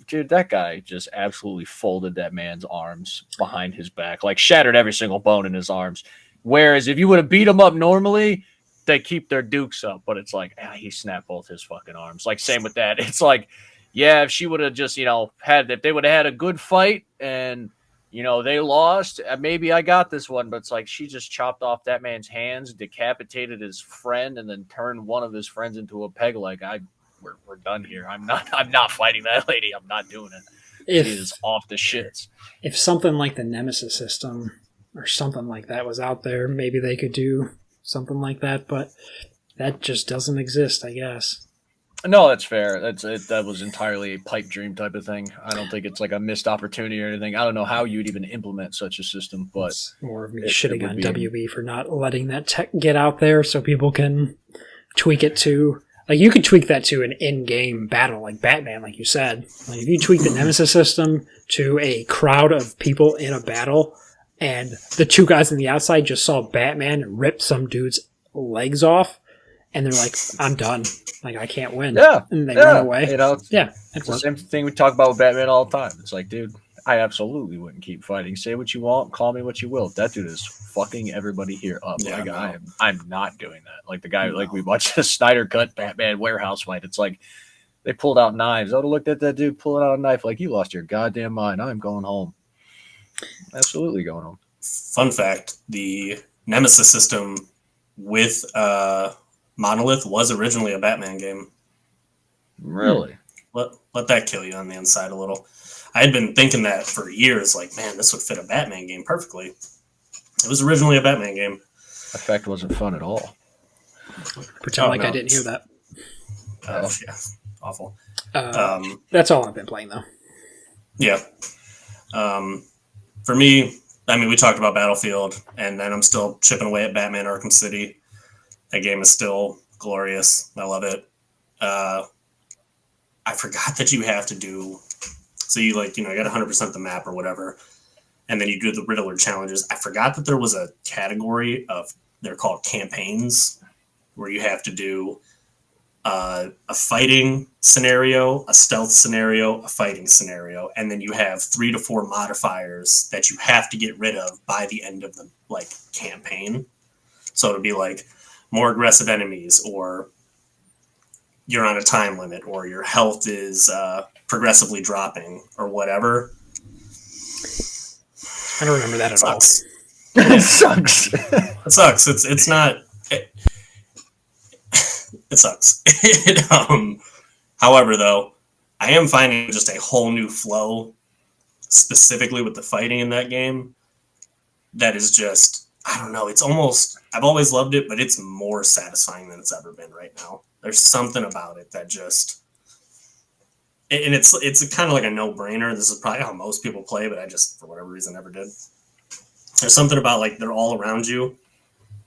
S3: dude, that guy just absolutely folded that man's arms behind his back, like shattered every single bone in his arms. Whereas if you would have beat him up normally, they keep their dukes up, but it's like, he snapped both his fucking arms. Like, same with that. It's like, yeah, if she would have just, if they would have had a good fight and, they lost, maybe I got this one, but it's like, she just chopped off that man's hands, decapitated his friend, and then turned one of his friends into a peg leg. we're done here. I'm not fighting that lady. I'm not doing it. She is off the shits.
S2: If something like the Nemesis system or something like that was out there, maybe they could do something like that, but that just doesn't exist, I guess.
S3: No, that's fair. That was entirely a pipe dream type of thing. I don't think it's like a missed opportunity or anything. I don't know how you'd even implement such a system, but
S2: it's more of me shitting on WB for not letting that tech get out there so people can tweak it to. Like, you could tweak that to an in-game battle, like Batman, like you said. Like, if you tweak the Nemesis system to a crowd of people in a battle, and the two guys on the outside just saw Batman rip some dude's legs off, and they're like, I'm done. Like, I can't win.
S3: Yeah.
S2: And they run away.
S3: You know,
S2: it's
S3: the same thing we talk about with Batman all the time. It's like, dude, I absolutely wouldn't keep fighting. Say what you want, call me what you will. That dude is fucking everybody here up.
S1: Yeah,
S3: like, I'm not doing that. Like the guy, like we watched the Snyder Cut Batman warehouse fight. It's like they pulled out knives. I would have looked at that dude pulling out a knife like, you lost your goddamn mind. I'm going home. Absolutely going home.
S1: Fun fact, the Nemesis system with Monolith was originally a Batman game.
S3: Really?
S1: Let that kill you on the inside a little. I had been thinking that for years, like, man, this would fit a Batman game perfectly. It was originally a Batman game.
S3: Effect wasn't fun at all.
S2: Pretend I didn't hear that.
S1: Yeah, awful.
S2: That's all I've been playing, though.
S1: Yeah. For me, I mean, we talked about Battlefield, and then I'm still chipping away at Batman Arkham City. That game is still glorious. I love it. I forgot that you have to do... So you you got 100% the map or whatever, and then you do the Riddler challenges. I forgot that there was a category of, they're called campaigns, where you have to do a fighting scenario, a stealth scenario, a fighting scenario, and then you have 3 to 4 modifiers that you have to get rid of by the end of the campaign. So it'll be like more aggressive enemies, or you're on a time limit, or your health is progressively dropping, or whatever.
S2: I don't remember that at all.
S3: It sucks.
S1: It sucks. It's not. It sucks. However, though, I am finding just a whole new flow, specifically with the fighting in that game. That is just, I don't know. It's almost, I've always loved it, but it's more satisfying than it's ever been right now. There's something about it that just, and it's kind of like a no-brainer. This is probably how most people play, but I just, for whatever reason, never did. There's something about they're all around you,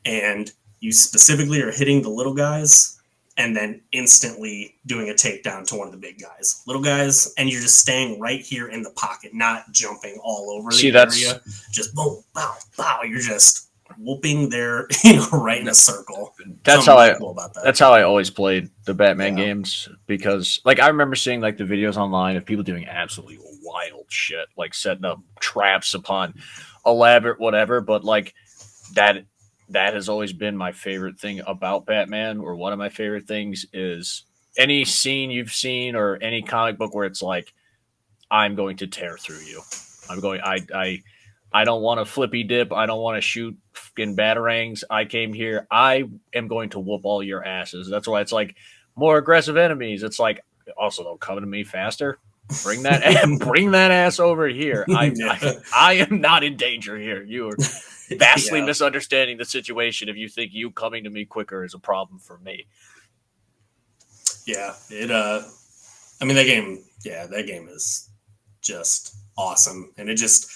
S1: and you specifically are hitting the little guys, and then instantly doing a takedown to one of the big guys. Little guys, and you're just staying right here in the pocket, not jumping all over the area. Just boom, bow, bow. You're just whooping there, right in a circle.
S3: That's how That's how I always played the Batman games, because I remember seeing the videos online of people doing absolutely wild shit, setting up traps upon elaborate whatever, but that has always been my favorite thing about Batman, or one of my favorite things is any scene you've seen or any comic book where it's I'm going to tear through you. I don't want to flippy dip. I don't want to shoot fucking batarangs. I came here. I am going to whoop all your asses. That's why it's more aggressive enemies. It's also don't come to me faster. Bring that ass over here. I am not in danger here. You are vastly misunderstanding the situation if you think you coming to me quicker is a problem for me.
S1: Yeah, I mean, that game is just awesome, and it just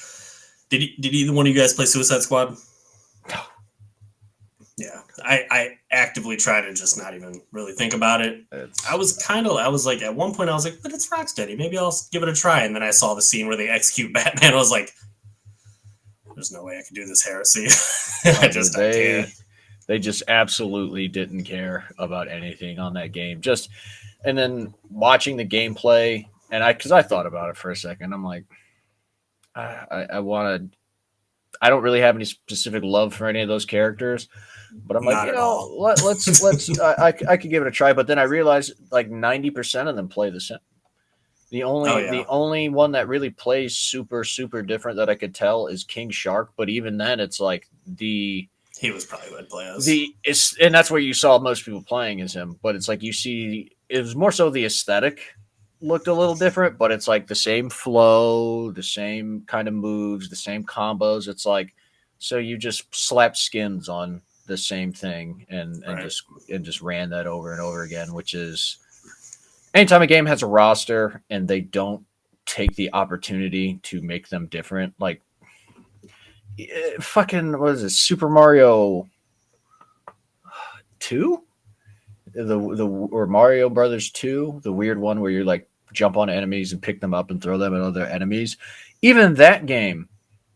S1: did either one of you guys play Suicide Squad?
S3: No.
S1: Yeah, I actively try to just not even really think about it. I was at one point I was but it's Rocksteady, maybe I'll give it a try, and then I saw the scene where they execute Batman. I was like, there's no way I could do this heresy. I can't.
S3: They just absolutely didn't care about anything on that game. And then watching the gameplay, and because I thought about it for a second, I'm like, I don't really have any specific love for any of those characters, but I'm let's I could give it a try. But then I realized 90% of them play the same. The only one that really plays super, super different that I could tell is King Shark. But even then, it's
S1: he was probably what I'd play as.
S3: And that's where you saw most people playing as him. But it's you see it was more so the aesthetic looked a little different, but it's like the same flow, the same kind of moves, the same combos. It's like, so you just slap skins on the same thing and just ran that over and over again, which is anytime a game has a roster and they don't take the opportunity to make them different, like fucking, what is it, Super Mario 2? Or Mario Brothers 2, the weird one where you like jump on enemies and pick them up and throw them at other enemies. Even that game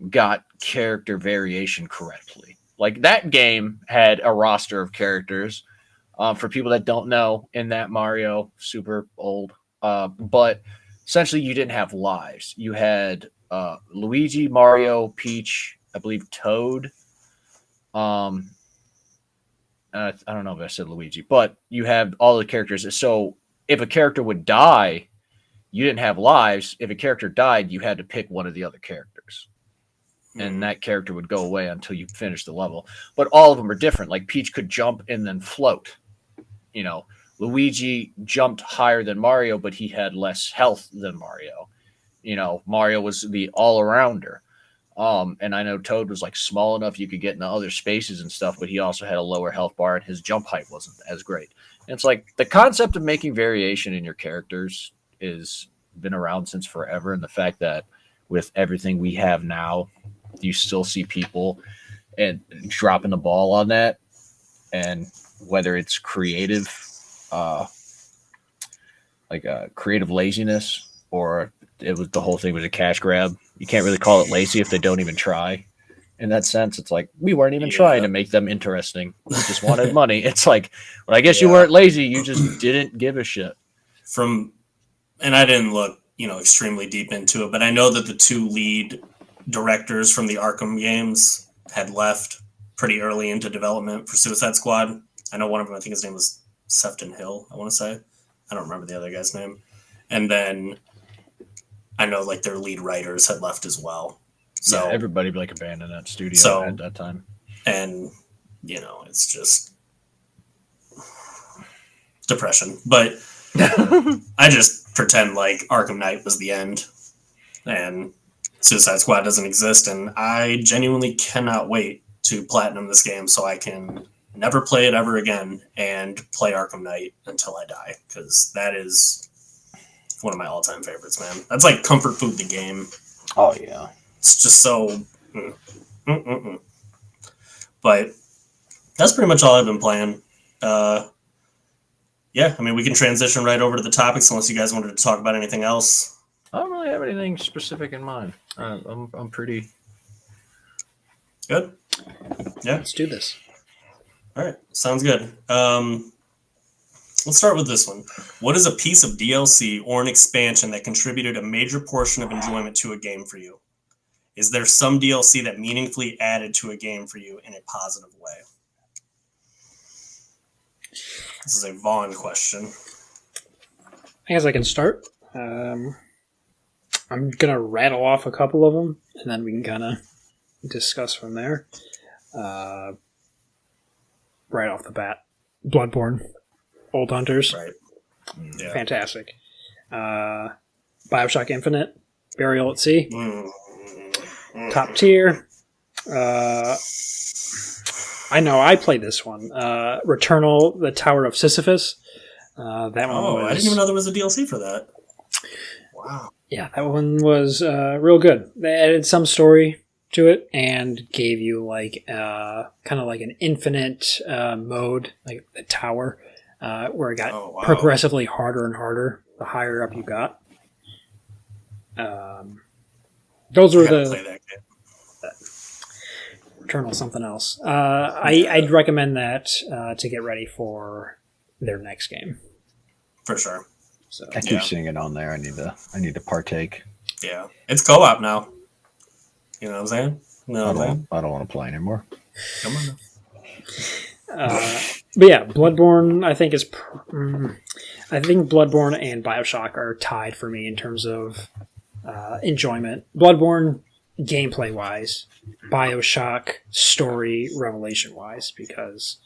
S3: got character variation correctly. Like that game had a roster of characters. For people that don't know, in that Mario, super old, but essentially you didn't have lives. You had Luigi, Mario, Peach, I believe Toad. I don't know if I said Luigi, but you have all the characters. So if a character would die, you didn't have lives. If a character died, you had to pick one of the other characters. And that character would go away until you finish the level. But all of them are different. Like Peach could jump and then float. You know, Luigi jumped higher than Mario, but he had less health than Mario. You know, Mario was the all-arounder. And I know Toad was like small enough you could get into other spaces and stuff, but he also had a lower health bar and his jump height wasn't as great. And it's like the concept of making variation in your characters is been around since forever. And the fact that with everything we have now, you still see people and dropping the ball on that. And whether it's creative, creative laziness, or it was the whole thing was a cash grab. You can't really call it lazy if they don't even try. In that sense, it's like we weren't even trying to make them interesting. We just wanted money. It's like, well, I guess you weren't lazy. You just didn't give a shit.
S1: And I didn't look, extremely deep into it, but I know that the two lead directors from the Arkham games had left pretty early into development for Suicide Squad. I know one of them, I think his name was Sefton Hill, I want to say. I don't remember the other guy's name. And then I know like their lead writers had left as well. So
S3: everybody like abandoned that studio at that time.
S1: And it's just depression. But I just pretend like Arkham Knight was the end and Suicide Squad doesn't exist, and I genuinely cannot wait to platinum this game so I can never play it ever again and play Arkham Knight until I die, because that is one of my all-time favorites, man. That's like comfort food the game.
S3: Oh, yeah.
S1: It's just so... But that's pretty much all I've been playing. We can transition right over to the topics unless you guys wanted to talk about anything else.
S3: I don't really have anything specific in mind. I'm pretty...
S1: Good? Yeah?
S2: Let's do this.
S1: All right. Sounds good. Let's start with this one. What is a piece of DLC or an expansion that contributed a major portion of enjoyment to a game for you? Is there some DLC that meaningfully added to a game for you in a positive way? This is a Vaughn question.
S2: I guess I can start. I'm going to rattle off a couple of them, and then we can kind of discuss from there. Right off the bat, Bloodborne, Old Hunters.
S1: Right. Yeah.
S2: Fantastic. Bioshock Infinite, Burial at Sea. Top tier. I know, I played this one. Returnal, the Tower of Sisyphus. That one
S1: I didn't even know there was a DLC for that. Wow.
S2: Yeah, that one was real good. They added some story to it and gave you like kind of like an infinite mode, like the tower, where it got progressively harder and harder the higher up you got. Those were the
S1: play that game.
S2: Returnal something else. I'd recommend that to get ready for their next game.
S1: For sure.
S2: So,
S3: I keep seeing it on there. I need to partake.
S1: Yeah, it's co-op now. You know what I'm saying?
S3: I don't want to play anymore.
S1: Come on.
S2: But yeah, Bloodborne. I think Bloodborne and Bioshock are tied for me in terms of enjoyment. Bloodborne, gameplay wise, Bioshock, story revelation wise, because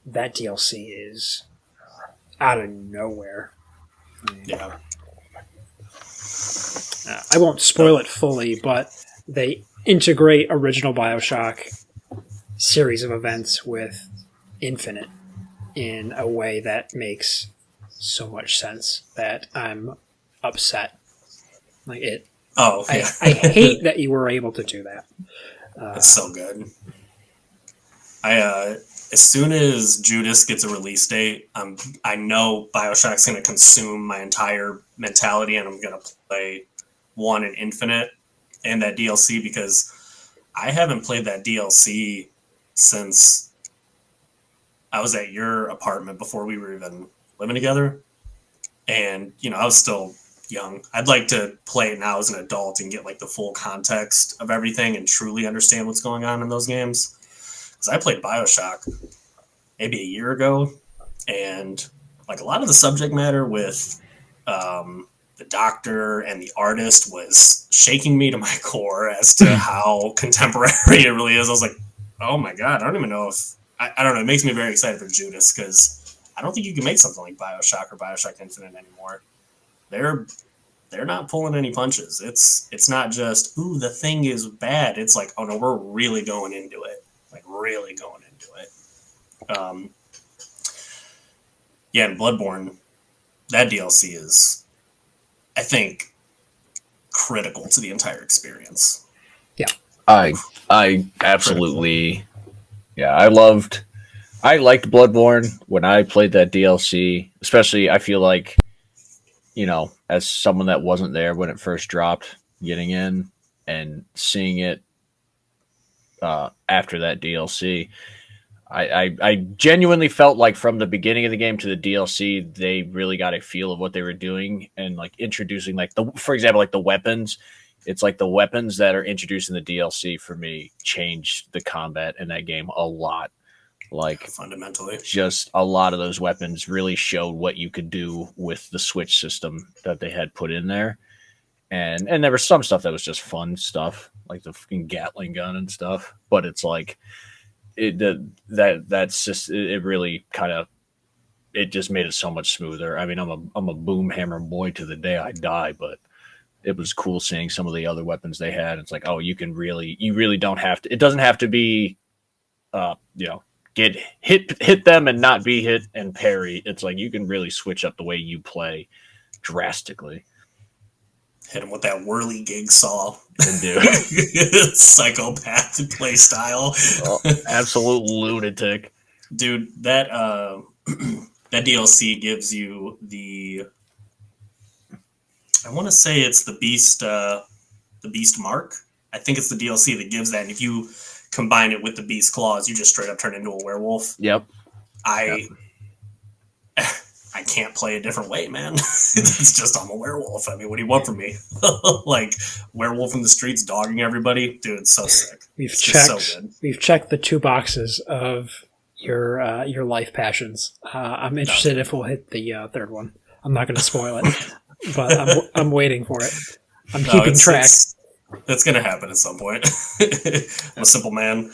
S2: that DLC is out of nowhere. I mean,
S1: Yeah.
S2: I won't spoil it fully, but they integrate original Bioshock series of events with Infinite in a way that makes so much sense that I'm upset. Like it.
S1: Oh, yeah.
S2: I hate that you were able to do that.
S1: It's so good. As soon as Judas gets a release date, I know Bioshock's going to consume my entire mentality, and I'm going to play 1 and Infinite and that DLC, because I haven't played that DLC since I was at your apartment before we were even living together. And, I was still young. I'd like to play it now as an adult and get like the full context of everything and truly understand what's going on in those games. Because I played Bioshock maybe a year ago, and like a lot of the subject matter with the doctor and the artist was shaking me to my core as to how contemporary it really is. I was like, oh my God, I don't even know if, I don't know. It makes me very excited for Judas, because I don't think you can make something like Bioshock or Bioshock Infinite anymore. They're not pulling any punches. It's not just, ooh, the thing is bad. It's like, oh no, we're really going into it. Like really going into it. Yeah, and Bloodborne, that DLC is, I think, critical to the entire experience.
S2: Yeah.
S3: I absolutely, yeah, I liked Bloodborne when I played that DLC, especially I feel like, as someone that wasn't there when it first dropped, getting in and seeing it after that DLC, I genuinely felt like from the beginning of the game to the DLC, they really got a feel of what they were doing, and like introducing for example, like the weapons. It's like the weapons that are introduced in the DLC for me changed the combat in that game a lot. Like
S1: fundamentally,
S3: just a lot of those weapons really showed what you could do with the switch system that they had put in there. And there was some stuff that was just fun stuff, like the fucking Gatling gun and stuff. But it's like that's just it really kind of it just made it so much smoother. I mean, I'm a boom hammer boy to the day I die, but it was cool seeing some of the other weapons they had. It's like, oh, you really don't have to. It doesn't have to be, get hit them and not be hit and parry. It's like you can really switch up the way you play drastically.
S1: Hit him with that whirly gig saw.
S3: Dude.
S1: Psychopath play style.
S3: Absolute lunatic.
S1: Dude, that that DLC gives you I want to say it's the Beast Mark. I think it's the DLC that gives that. And if you combine it with the Beast Claws, you just straight up turn into a werewolf.
S3: Yep.
S1: I can't play a different way, man. It's just I'm a werewolf. I mean, what do you want from me? Like werewolf in the streets, dogging everybody, dude. It's so sick.
S2: We've checked the 2 boxes of your life passions. I'm interested if we'll hit the 3rd one. I'm not going to spoil it, but I'm waiting for it. I'm keeping track.
S1: It's going to happen at some point. I'm a simple man.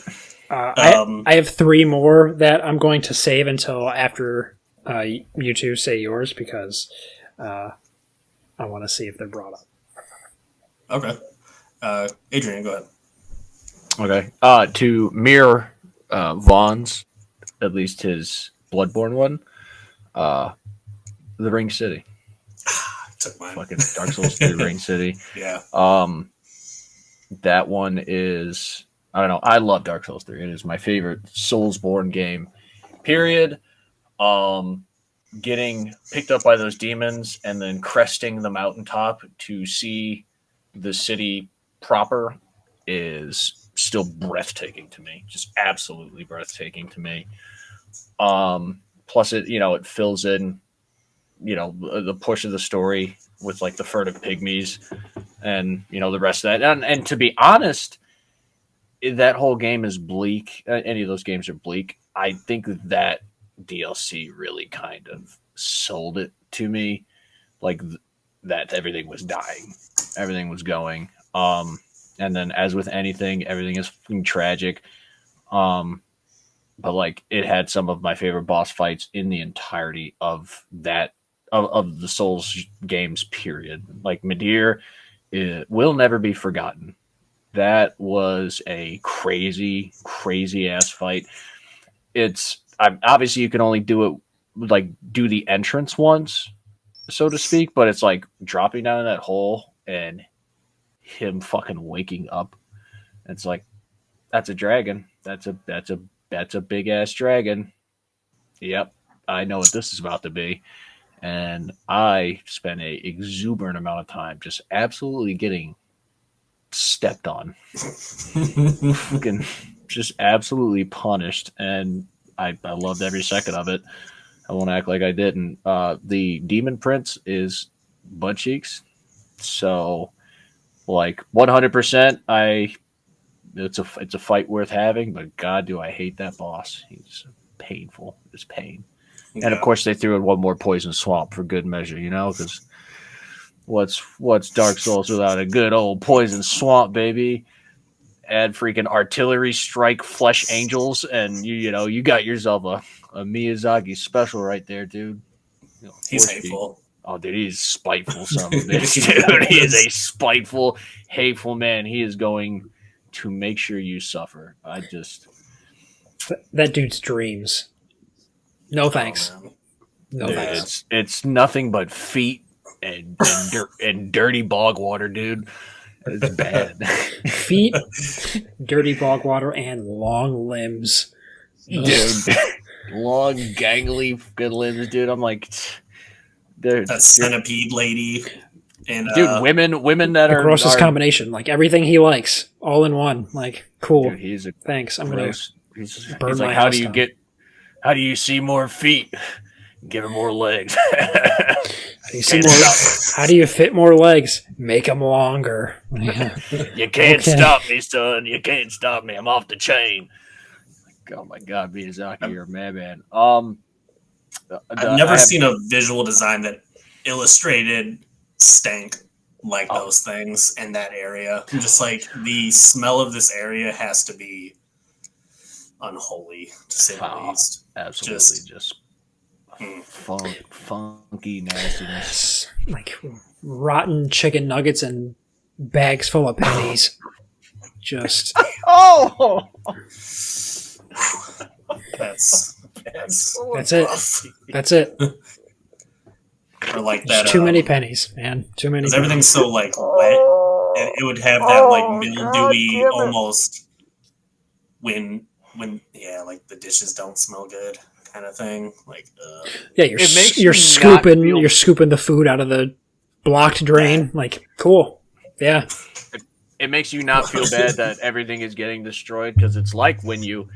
S2: I have 3 more that I'm going to save until after you two say yours, because I want to see if they're brought up.
S1: Okay. Adrian, go
S3: Okay.
S1: ahead.
S3: To mirror Vaughns, at least his Bloodborne one, the Ring City.
S1: Took mine.
S3: Fucking Dark Souls 3 Ring City.
S1: Yeah.
S3: That one is, I don't know, I love Dark Souls 3. It is my favorite Soulsborne game, period. Getting picked up by those demons and then cresting the mountaintop to see the city proper is still breathtaking to me. Just absolutely breathtaking to me. Plus it fills in, the push of the story with like the furtive pygmies and, the rest of that. And to be honest, that whole game is bleak. Any of those games are bleak. I think that DLC really kind of sold it to me, like that everything was dying, everything was going. And then as with anything, everything is fucking tragic. but like it had some of my favorite boss fights in the entirety of that of the Souls games. Period. Like Midir, it will never be forgotten. That was a crazy, crazy ass fight. Obviously you can only do it like do the entrance once, so to speak, but it's like dropping down in that hole and him fucking waking up. It's like that's a dragon. That's a big ass dragon. Yep, I know what this is about to be. And I spent a exuberant amount of time just absolutely getting stepped on. Fucking just absolutely punished. And I loved every second of it. I won't act like I didn't. The Demon Prince is butt cheeks. So like 100% it's a fight worth having, but God do I hate that boss. He's painful. It's pain. Yeah. And of course they threw in one more poison swamp for good measure, you know, because what's Dark Souls without a good old poison swamp, baby? Add freaking artillery strike flesh angels, and you got yourself a Miyazaki special right there, dude.
S1: He's hateful.
S3: Oh, dude, he's spiteful, son of a bitch, dude. He is a spiteful, hateful man. He is going to make sure you suffer.
S2: That dude's dreams. No thanks. No
S3: dude,
S2: thanks.
S3: It's nothing but feet and dirty bog water, dude. It's bad.
S2: Feet, dirty bog water, and long limbs.
S3: Dude. Long, gangly good limbs, dude. I'm like,
S1: that centipede lady. And
S3: dude, women that are
S2: grossest combination, like everything he likes, all in one. Like, cool.
S3: Dude,
S2: thanks. I'm
S3: gross.
S2: gonna
S3: burn my house down. How do you see more feet? Give him more legs.
S2: How do you fit more legs? Make them longer.
S3: You can't stop me, son. You can't stop me. I'm off the chain. Oh my God, Miyazaki, you're a madman.
S1: I've never seen a visual design that illustrated stank like those things in that area. Just like the smell of this area has to be unholy, to say the least.
S3: Absolutely, just funky nastiness.
S2: Like rotten chicken nuggets and bags full of pennies. Just
S1: That's
S2: it. That's it.
S1: Or like that.
S2: Too many pennies, man. Too many.
S1: Everything's so like wet. It would have that like mildewy almost when like the dishes don't smell good kind of thing. Like
S2: yeah, you're scooping the food out of the blocked drain. Like cool. Yeah.
S3: It makes you not feel bad that everything is getting destroyed, because it's like when you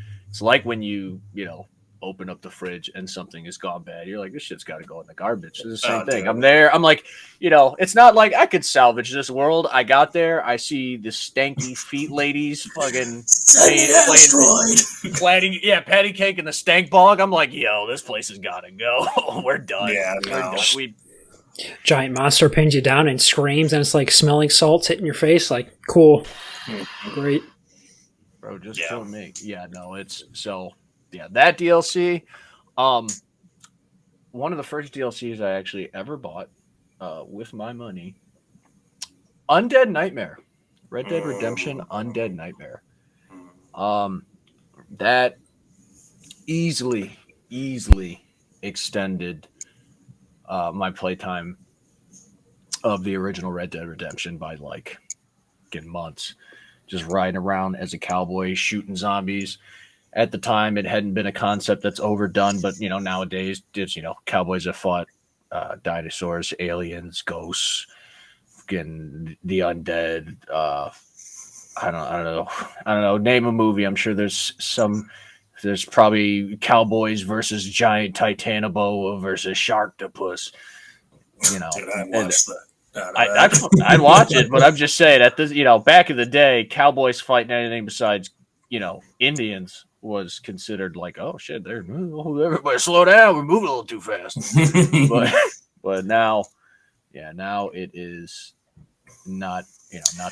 S3: open up the fridge and something has gone bad. You're like, this shit's got to go in the garbage. It's the same thing. Dude. I'm there. I'm like, it's not like I could salvage this world. I got there. I see the stanky feet ladies fucking patty cake in the stank bog. I'm like, yo, this place has got to go. We're done.
S1: Yeah,
S3: We're done.
S2: Giant monster pins you down and screams, and it's like smelling salts hitting your face. Like, cool. Great.
S3: Bro, just kill me. Yeah, no, it's so... Yeah, that DLC, one of the first DLCs I actually ever bought with my money, Undead Nightmare, Red Dead Redemption Undead Nightmare. That easily extended my playtime of the original Red Dead Redemption by like months, just riding around as a cowboy shooting zombies. At the time, it hadn't been a concept that's overdone, but nowadays, it's cowboys have fought dinosaurs, aliens, ghosts, fucking the undead. I don't know. Name a movie. I'm sure there's probably cowboys versus giant titanoboa versus sharktopus.
S1: Dude, I'd watch that.
S3: I'd watch it, but I'm just saying at this, back in the day, cowboys fighting anything besides Indians was considered like, oh shit, everybody slow down, we're moving a little too fast. but now it is not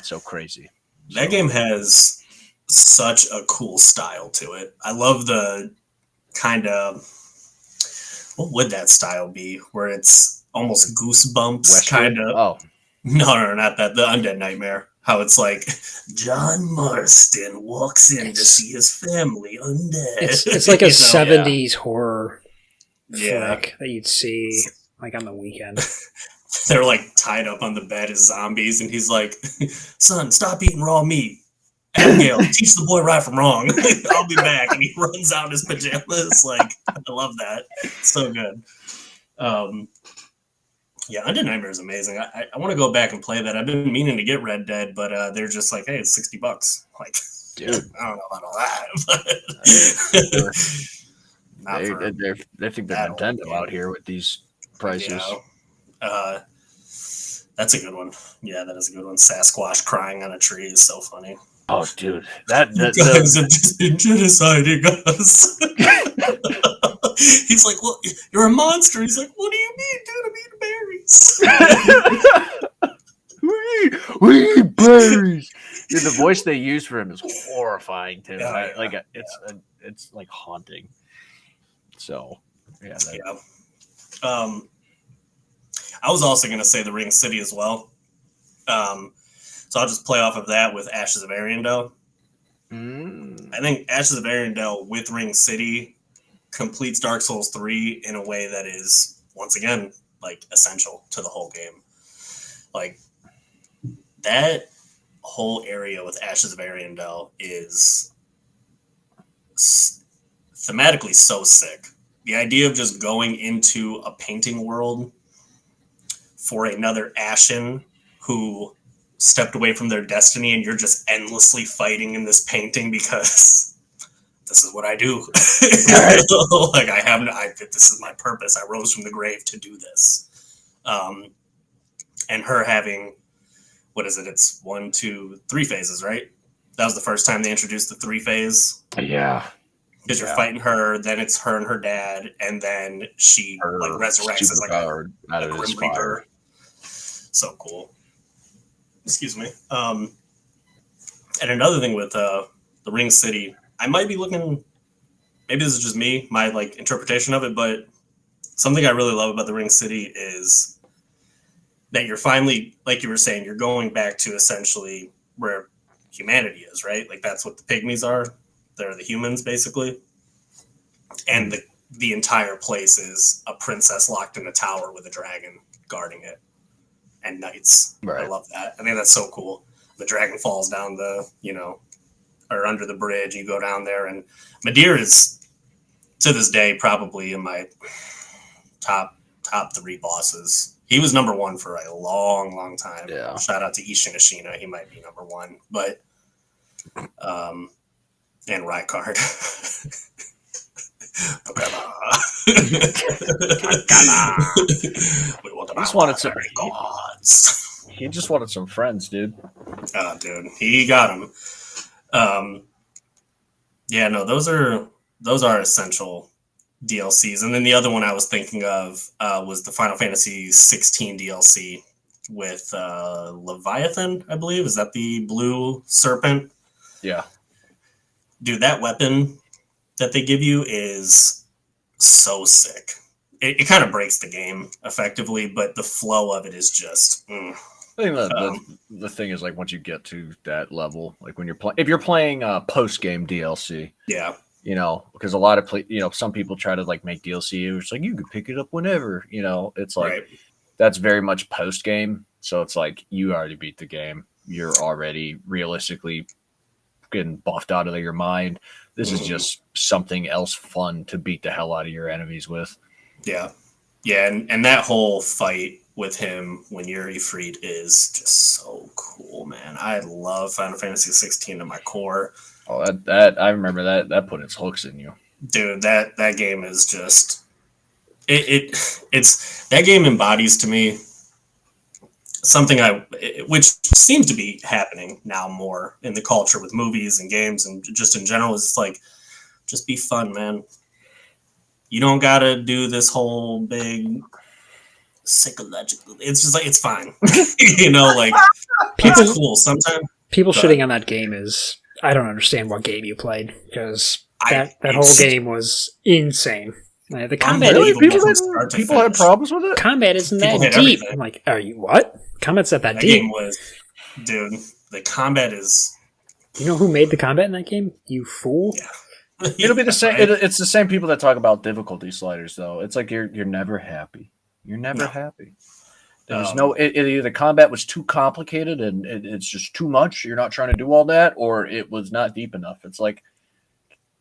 S3: so crazy.
S1: That game has such a cool style to it. I love the kind of, what would that style be? Where it's almost Goosebumps kind of.
S3: Oh,
S1: No, not that. The Undead Nightmare. How it's like John Marston walks in to see his family undead.
S2: It's like a 70s horror
S1: Yeah.
S2: flick that you'd see like on the weekend.
S1: They're like tied up on the bed as zombies, and he's like, "Son, stop eating raw meat. Abigail, teach the boy right from wrong. I'll be back." And he runs out in his pajamas. Like, I love that. So good. Yeah, Undead Nightmare is amazing. I want to go back and play that. I've been meaning to get Red Dead, but they're just like, hey, it's $60. Like,
S3: dude,
S1: I don't know about all that. But
S3: they think they're Nintendo out here with these prices.
S1: Yeah. That's a good one. Yeah, that is a good one. Sasquatch crying on a tree is so funny.
S3: Oh, dude,
S1: You guys have just been genociding us. He's like, "Well, you're a monster." He's like, "What do you mean, dude? I'm eating berries."
S3: we eat berries. Dude, the voice they use for him is horrifying too. It's like haunting. So yeah.
S1: I was also going to say the Ring City as well. So I'll just play off of that with Ashes of Ariandel. I think Ashes of Ariandel with Ring City completes Dark Souls 3 in a way that is, once again, like essential to the whole game. Like, that whole area with Ashes of Ariandel is thematically so sick. The idea of just going into a painting world for another Ashen who stepped away from their destiny, and you're just endlessly fighting in this painting because this is what I do. Like, this is my purpose. I rose from the grave to do this. And her having, what is it? It's 1, 2, 3 phases, right? That was the first time they introduced the 3 phase.
S3: Yeah.
S1: Because you're fighting her, then it's her and her dad, and then she like resurrects as like a Grim Reaper. So cool. Excuse me. And another thing with the Ring City, I might be looking. Maybe this is just me, my like interpretation of it, but something I really love about the Ring City is that you're finally, like you were saying, you're going back to essentially where humanity is, right? Like that's what the pygmies are. They're the humans, basically. And the entire place is a princess locked in a tower with a dragon guarding it. And knights. Right. I love that. I think that's so cool. The dragon falls down or under the bridge. You go down there, and Madeir is, to this day, probably in my top 3 bosses. He was number 1 for a long, long time. Yeah. Shout out to Ishin Ashina. He might be number 1. But, and Rykard.
S3: He just wanted some friends, dude.
S1: Oh, dude, he got them. Yeah, no, those are essential DLCs. And then the other one I was thinking of was the Final Fantasy 16 DLC with Leviathan, I believe. Is that the blue serpent?
S3: Yeah.
S1: Dude, that weapon that they give you is so sick. It kind of breaks the game effectively, but the flow of it is just.
S3: I think the thing is, like, once you get to that level, like when if you're playing post game DLC,
S1: yeah,
S3: because a lot of some people try to like make DLC, it's like you could pick it up whenever, it's like that's very much post game. So it's like you already beat the game, you're already realistically getting buffed out of your mind. This is just something else fun to beat the hell out of your enemies with.
S1: Yeah. Yeah, and that whole fight with him when you're Ifrit is just so cool, man. I love Final Fantasy 16 to my core.
S3: Oh, that I remember that put its hooks in you.
S1: Dude, that game is just it's that game embodies to me something which seems to be happening now more in the culture with movies and games and just in general, is like, just be fun, man. You don't gotta do this whole big psychological. It's just like, it's fine. Like it's cool. Sometimes
S2: people shitting on that game is, I don't understand what game you played, because That whole game was insane. The combat,
S3: really?
S1: People
S3: People had problems with it?
S2: Combat isn't
S1: People
S2: that
S1: hit
S2: deep.
S1: everything.
S2: I'm like, are you what? Combat's not that
S1: That
S2: deep.
S1: game was, dude. The combat is.
S2: You know who made the combat in that game? You fool.
S1: Yeah.
S3: It'll be the same.
S1: Right?
S3: It's the same people that talk about difficulty sliders, though. It's like you're never happy. You're never happy. There's either the combat was too complicated and it's just too much. You're not trying to do all that, or it was not deep enough. It's like,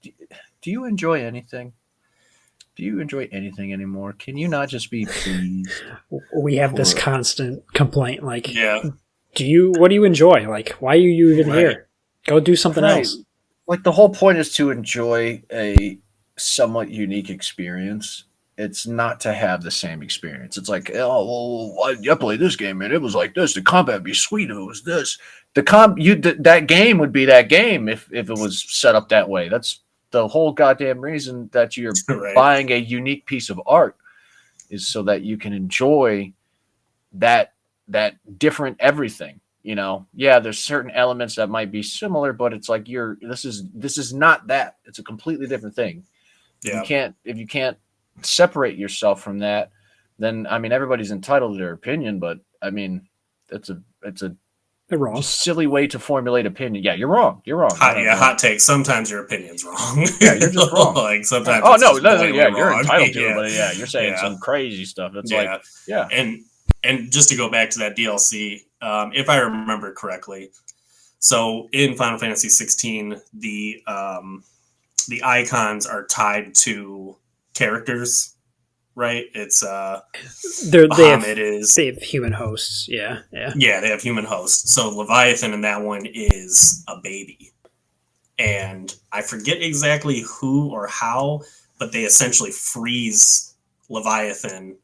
S3: do you enjoy anything? Do you enjoy anything anymore? Can you not just be pleased?
S2: We have this constant complaint. Like,
S1: Yeah.
S2: what do you enjoy? Like, why are you even here? Go do something
S3: Right.
S2: else.
S3: Like the whole point is to enjoy a somewhat unique experience. It's not to have the same experience. It's like, oh, well, I played this game and it was like this. The combat would be sweet if it was this. That game would be that game if it was set up that way. That's the whole goddamn reason that you're
S1: Right.
S3: buying a unique piece of art, is so that you can enjoy that different everything. You know, yeah, there's certain elements that might be similar, but it's like this is not that. It's a completely different thing.
S1: Yeah.
S3: If you can't separate yourself from that, then I mean everybody's entitled to their opinion, but I mean it's a
S2: They're wrong.
S3: silly way to formulate opinion. Yeah, you're wrong. You're wrong.
S1: Hot take. Sometimes your opinion's wrong.
S3: Yeah, you're just wrong.
S1: Like sometimes.
S3: Oh
S1: it's
S3: no,
S1: just blatantly
S3: you're
S1: wrong.
S3: entitled to
S1: Yeah.
S3: it, but yeah, you're saying
S1: Yeah.
S3: some crazy stuff. It's
S1: Yeah.
S3: like, yeah,
S1: And just to go back to that DLC, if I remember correctly, so in Final Fantasy 16, the icons are tied to characters, right? It's
S2: They
S1: Bahamut is
S2: have human hosts. Yeah.
S1: yeah, they have human hosts. So Leviathan in that one is a baby, and I forget exactly who or how, but they essentially freeze Leviathan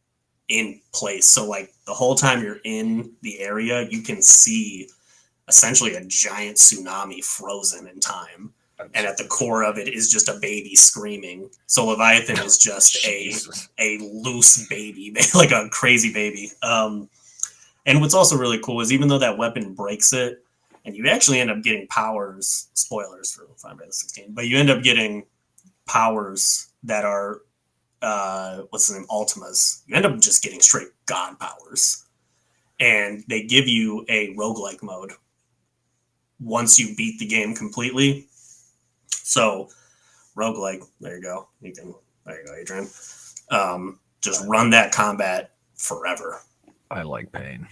S1: in place. So like the whole time you're in the area, you can see essentially a giant tsunami frozen in time. And at the core of it is just a baby screaming. So Leviathan is just a loose baby, like a crazy baby. And what's also really cool is even though that weapon breaks it, and you actually end up getting powers, spoilers for Final Fantasy 16, but you end up getting powers that are what's the name? Ultimas. You end up just getting straight god powers. And they give you a roguelike mode once you beat the game completely. So, roguelike, there you go. There you go, Adrian. Just run that combat forever.
S3: I like pain.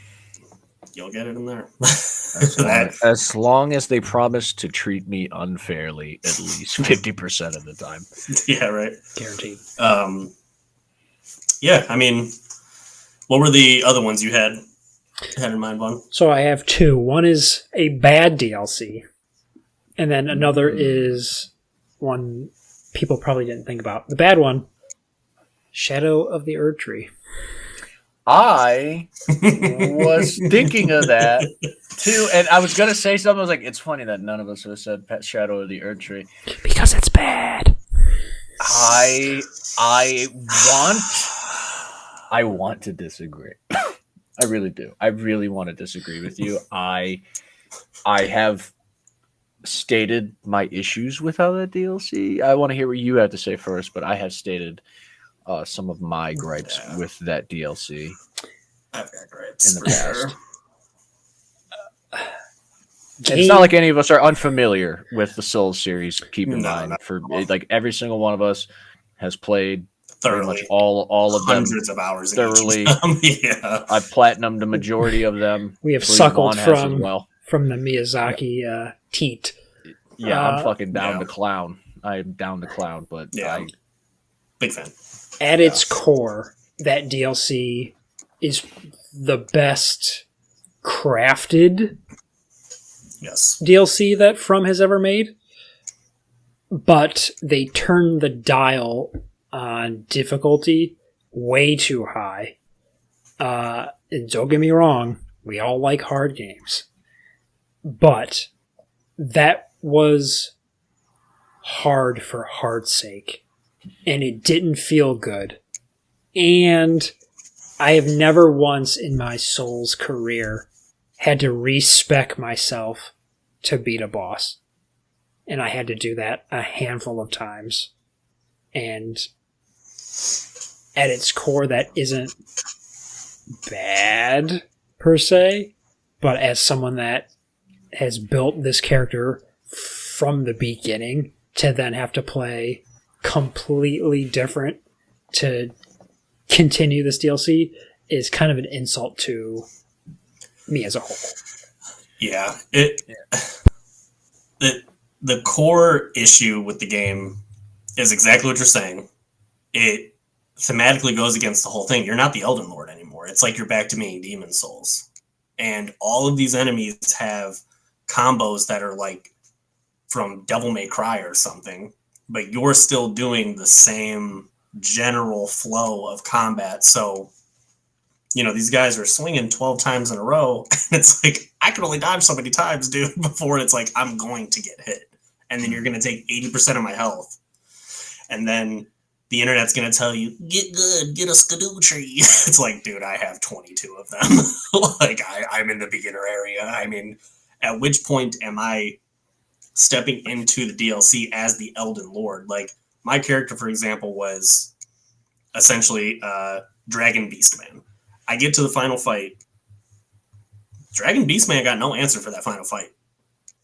S1: You'll get it in there.
S3: As long as they promise to treat me unfairly at least 50% of the time.
S1: Yeah, right.
S2: Guaranteed.
S1: Yeah, I mean, what were the other ones you had in mind, Vaughn?
S2: So I have two. One is a bad DLC, and then another is one people probably didn't think about. The bad one, Shadow of the Erd Tree.
S3: I was thinking of that too, and I was gonna say something. I was like, "It's funny that none of us would have said Pet Shadow of the Erd Tree."
S2: Because it's bad.
S3: I want to disagree. I really do. I really want to disagree with you. I have stated my issues with how that DLC. I want to hear what you have to say first, but I have stated some of my gripes with that DLC.
S1: I've got gripes
S3: in the past.
S1: Sure.
S3: And it's not like any of us are unfamiliar with the Souls series. Keep in mind,
S1: not
S3: for
S1: at all.
S3: like every single one of us has played pretty
S1: Thoroughly.
S3: much all of them.
S1: Hundreds of hours
S3: thoroughly.
S1: Yeah.
S3: I've platinumed the majority of them.
S2: We have
S3: Believe
S2: suckled
S3: Vaughn has as
S2: from
S3: well.
S2: the Miyazaki teat.
S3: Yeah, I'm fucking down
S1: yeah.
S3: to clown. I am down to clown, but
S1: Yeah. Big fan.
S2: At its core, that DLC is the best crafted
S1: Yes.
S2: DLC that From has ever made. But they turn the dial on difficulty way too high. And don't get me wrong, we all like hard games. But that was hard for hard's sake. And it didn't feel good. And I have never once in my Souls career had to respec myself to beat a boss. and I had to do that a handful of times. And at its core, that isn't bad per se, but as someone that has built this character from the beginning to then have to play completely different to continue this DLC is kind of an insult to me as a whole.
S1: Yeah, the core issue with the game is exactly what you're saying. It thematically goes against the whole thing. You're not the Elden Lord anymore. It's like you're back to being Demon Souls. And all of these enemies have combos that are like from Devil May Cry or something, but you're still doing the same general flow of combat. So, these guys are swinging 12 times in a row, and it's like, I can only dodge so many times, dude, before it's like, I'm going to get hit. And then you're going to take 80% of my health. And then the internet's going to tell you, get good, get a skidoo tree. It's like, dude, I have 22 of them. Like, I'm in the beginner area. I mean, at which point am I stepping into the DLC as the Elden Lord? Like, my character, for example, was essentially Dragon Beastman. I get to the final fight. Dragon Beastman got no answer for that final fight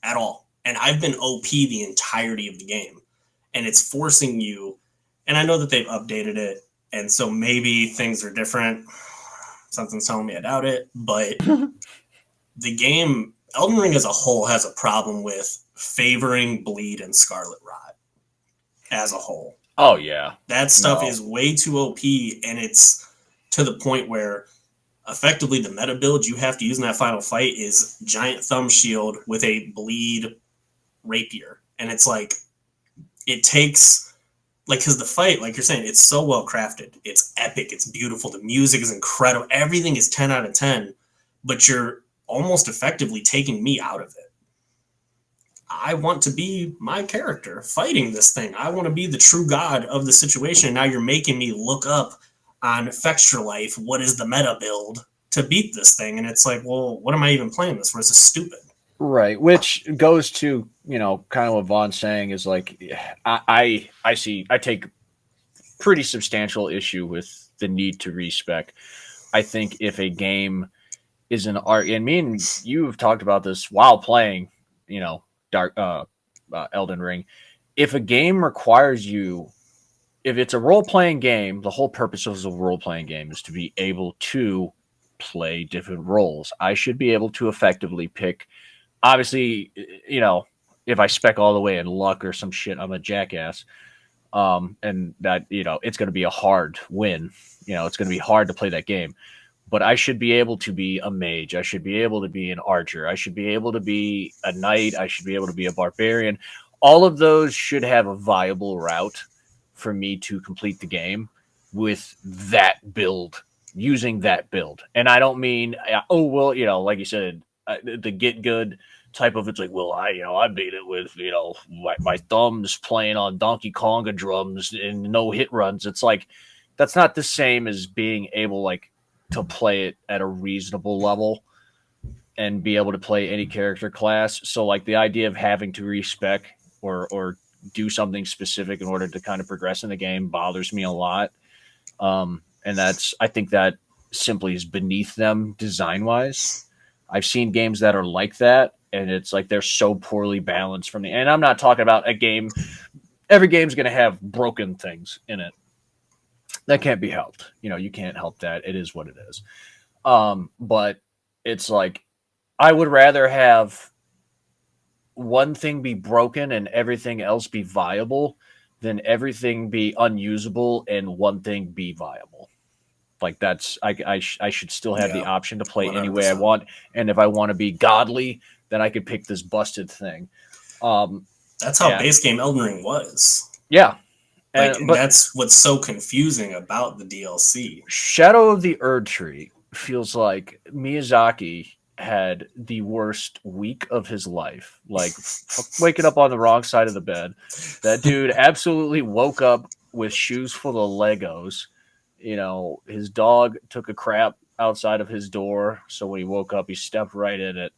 S1: at all. And I've been OP the entirety of the game. And it's forcing you, and I know that they've updated it, and so maybe things are different. Something's telling me I doubt it, but the game, Elden Ring as a whole, has a problem with favoring Bleed and Scarlet Rot as a whole.
S3: Oh, yeah.
S1: That stuff is way too OP, and it's to the point where effectively the meta build you have to use in that final fight is Giant Thumb Shield with a Bleed Rapier. And it's like, it takes, like, because the fight, like you're saying, it's so well crafted. It's epic. It's beautiful. The music is incredible. Everything is 10 out of 10, but you're almost effectively taking me out of it. I want to be my character fighting this thing. I want to be the true god of the situation. Now you're making me look up on Fextra Life what is the meta build to beat this thing. And it's like, well, what am I even playing this for? This is stupid.
S3: Right, which goes to, kind of what Vaughn's saying is like, I take pretty substantial issue with the need to respec. I think if a game is an art, and me and you have talked about this while playing, Elden Ring. If a game requires you, if it's a role-playing game, the whole purpose of a role-playing game is to be able to play different roles. I should be able to effectively pick. Obviously, if I spec all the way in luck or some shit, I'm a jackass. And that, it's going to be a hard win. It's going to be hard to play that game. But I should be able to be a mage. I should be able to be an archer. I should be able to be a knight. I should be able to be a barbarian. All of those should have a viable route for me to complete the game with that build, using that build. And I don't mean, like you said, the get good type of, it's like, well, I beat it with, my thumbs playing on Donkey Konga drums and no hit runs. It's like, that's not the same as being able, like, to play it at a reasonable level and be able to play any character class. So, like, the idea of having to respec or do something specific in order to kind of progress in the game bothers me a lot. And I think that simply is beneath them design-wise. I've seen games that are like that, and it's like they're so poorly balanced from and I'm not talking about a game. Every game's going to have broken things in it. That can't be helped. You can't help that. It is what it is. But it's like, I would rather have one thing be broken and everything else be viable than everything be unusable and one thing be viable. Like, that's, I should still have the option to play 100%. Any way I want. And if I want to be godly, then I could pick this busted thing.
S1: That's how base game Elden Ring was.
S3: Yeah.
S1: But that's what's so confusing about the DLC.
S3: Shadow of the Erd Tree feels like Miyazaki had the worst week of his life. Like, waking up on the wrong side of the bed. That dude absolutely woke up with shoes full of Legos. His dog took a crap outside of his door, so when he woke up, he stepped right in it.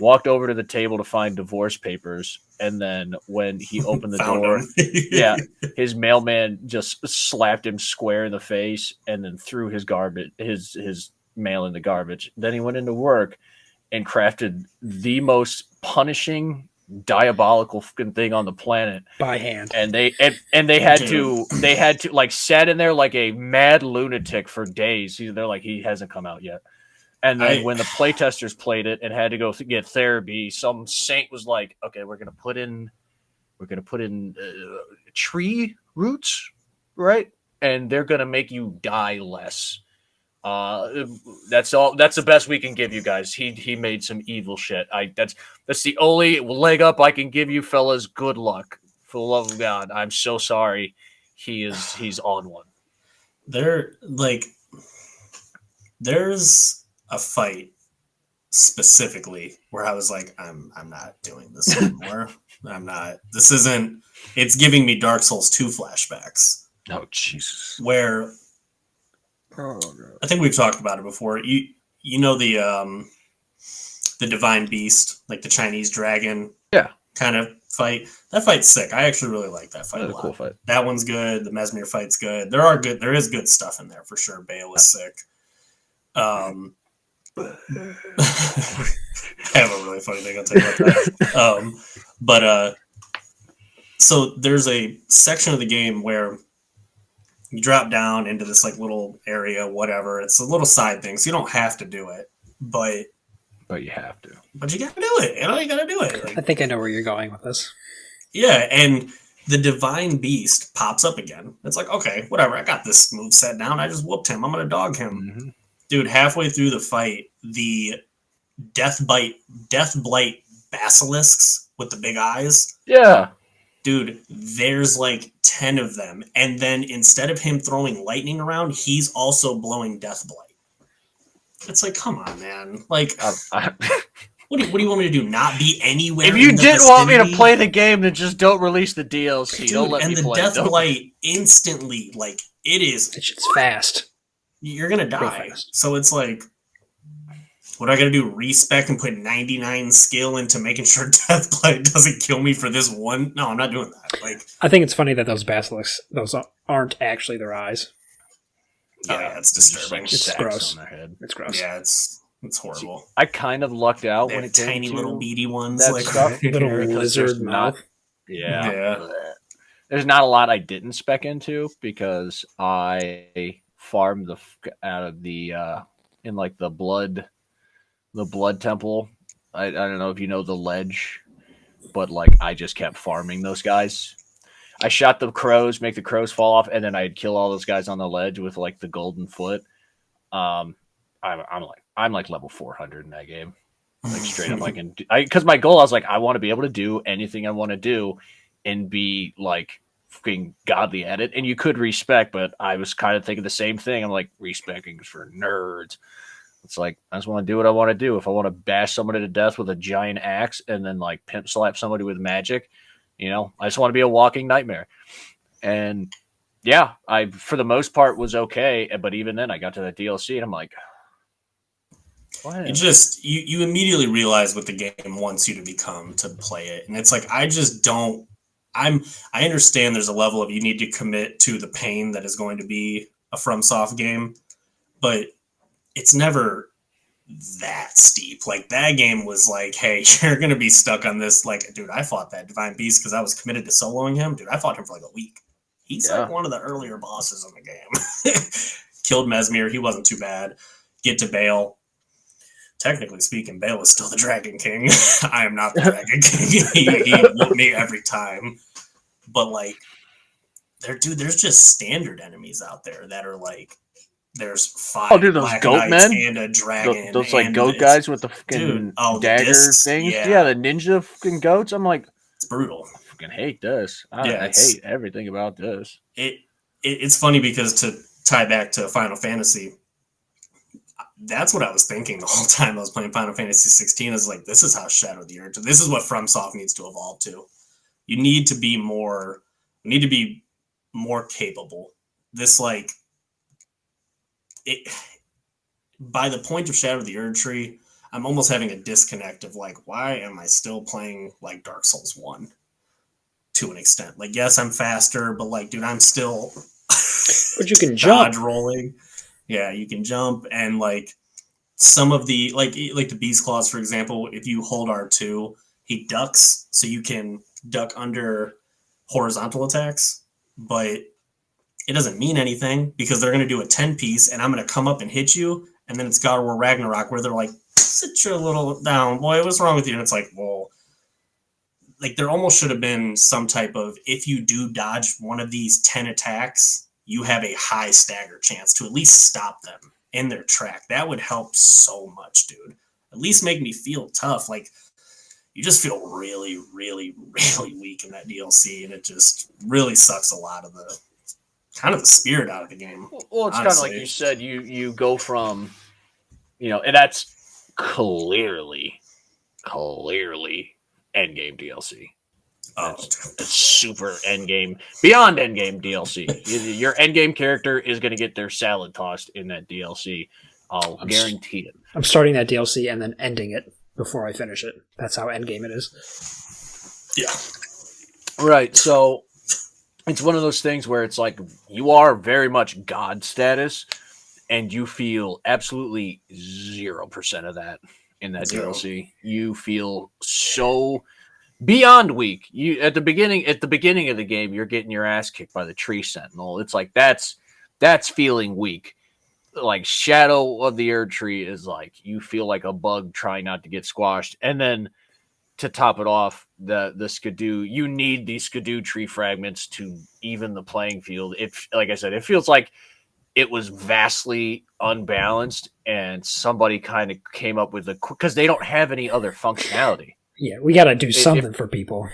S3: walked over to the table to find divorce papers, and then when he opened the
S1: Found
S3: door,
S1: him.
S3: yeah, his mailman just slapped him square in the face and then threw his garbage, his mail in the garbage. Then he went into work and crafted the most punishing, diabolical fucking thing on the planet
S2: by hand.
S3: and they had to like sat in there like a mad lunatic for days. They're like, he hasn't come out yet. And then when the playtesters played it and had to go get therapy, some saint was like, okay, we're gonna put in tree roots, right, and they're gonna make you die less. That's all. That's the best we can give you guys. He made some evil shit. That's the only leg up I can give you, fellas. Good luck. For the love of God, I'm so sorry. He's on one.
S1: There's a fight specifically where I was like, I'm not doing this anymore. I'm not. This isn't. It's giving me Dark Souls 2 flashbacks.
S3: Oh Jesus!
S1: Where I think we've talked about it before. You know the divine beast, like the Chinese dragon, kind of fight. That fight's sick. I actually really like that fight a lot.
S3: Cool fight.
S1: That one's good. The Mesmer fight's good. There is good stuff in there for sure. Bale is sick. I have a really funny thing I'll tell you about that. So there's a section of the game where you drop down into this like little area, whatever. It's a little side thing, so you don't have to do it, but
S3: you have to.
S1: But you gotta do it. You gotta do it. Like,
S2: I think I know where you're going with this.
S1: Yeah, and the divine beast pops up again. It's like, okay, whatever. I got this move set down. I just whooped him. I'm gonna dog him.
S3: Mm-hmm.
S1: Dude, halfway through the fight, the death blight basilisks with the big eyes.
S3: Yeah.
S1: Dude, there's like 10 of them. And then instead of him throwing lightning around, he's also blowing death blight. It's like, come on, man. Like, what do you want me to do? Not be anywhere?
S3: If you didn't want me to play the game, then just don't release the DLC.
S1: Dude,
S3: don't let
S1: and
S3: me
S1: the
S3: play.
S1: death blight instantly, like, it's
S2: fast.
S1: You're going to die. So it's like, what do I got to do? Respec and put 99 skill into making sure death blight doesn't kill me for this one? No, I'm not doing that. Like,
S2: I think it's funny that those basilisks, those aren't actually their eyes.
S1: Yeah, it's disturbing.
S2: It's gross.
S3: On their head.
S2: It's gross.
S1: Yeah, it's horrible.
S3: I kind of lucked out
S1: They
S3: when
S1: have
S3: it came
S1: tiny
S3: to
S1: little beady ones,
S3: that
S1: like
S3: stuff.
S2: Little
S3: Because
S2: lizard
S3: there's
S2: mouth.
S3: Yeah. There's not a lot I didn't spec into because I farmed the out of the in like the blood temple. I don't know if you know the ledge, but like I just kept farming those guys. I shot the crows, make the crows fall off, and then I'd kill all those guys on the ledge with like the golden foot. I'm like level 400 in that game, like straight up. Because my goal, I was like, I want to be able to do anything I want to do and be like fucking godly at it. And you could respec, but I was kind of thinking the same thing. I'm like, respecing is for nerds. It's like, I just want to do what I want to do. If I want to bash somebody to death with a giant axe and then like pimp slap somebody with magic, I just want to be a walking nightmare. And yeah, I, for the most part, was okay. But even then I got to that DLC and I'm like, what?
S1: You immediately realize what the game wants you to become to play it. And it's like, I understand there's a level of you need to commit to the pain that is going to be a FromSoft game, but it's never that steep. Like, that game was like, hey, you're going to be stuck on this. Like, dude, I fought that Divine Beast because I was committed to soloing him. Dude, I fought him for like a week. He's like one of the earlier bosses in the game. Killed Mesmer. He wasn't too bad. Get to Bale. Technically speaking, Bale is still the Dragon King. I am not the Dragon King. He whooped me every time. But like, there's just standard enemies out there that are like, there's 5
S3: those
S1: Black
S3: goat
S1: Knights
S3: men
S1: and a dragon.
S3: Those like goat guys with the fucking dagger
S1: discs,
S3: things.
S1: Yeah.
S3: The ninja fucking goats. I'm like,
S1: it's brutal.
S3: I fucking hate this. I hate everything about this.
S1: It's funny because to tie back to Final Fantasy, that's what I was thinking the whole time I was playing Final Fantasy 16. Is like, this is how Shadow of the Earth. This is what FromSoft needs to evolve to. You need to be more. You need to be more capable. This by the point of Shadow of the Erd Tree, I'm almost having a disconnect of like, why am I still playing like Dark Souls 1 to an extent? Like, yes, I'm faster, but like, dude, I'm still
S2: But you can
S1: dodge
S2: jump.
S1: rolling. Yeah, you can jump, and like some of the like the Beast Claws, for example, if you hold R2, he ducks, so you can duck under horizontal attacks, but it doesn't mean anything because they're going to do a 10 piece and I'm going to come up and hit you. And then it's God of War Ragnarok where they're like, sit your little down, boy, what's wrong with you? And it's like, well, like there almost should have been some type of, if you do dodge one of these 10 attacks, you have a high stagger chance to at least stop them in their track. That would help so much, dude. At least make me feel tough. Like, you just feel really, really, really weak in that DLC, and it just really sucks a lot of the kind of the spirit out of the game.
S3: Well, it's kind of like you said, you go from, and that's clearly endgame DLC. It's super endgame, beyond endgame DLC. Your endgame character is going to get their salad tossed in that DLC. I'll guarantee it.
S2: I'm starting that DLC and then ending it before I finish it. That's how endgame it is.
S1: Yeah.
S3: Right. So it's one of those things where it's like you are very much God status, and you feel absolutely 0% of that in that DLC. You feel so beyond weak. You at the beginning of the game, you're getting your ass kicked by the tree sentinel. It's like that's feeling weak. Like Shadow of the Erd Tree is like you feel like a bug trying not to get squashed, and then to top it off, the skidoo, you need these skidoo tree fragments to even the playing field. Like I said, it feels like it was vastly unbalanced, and somebody kind of came up with because they don't have any other functionality.
S2: Yeah, we got to do something for people.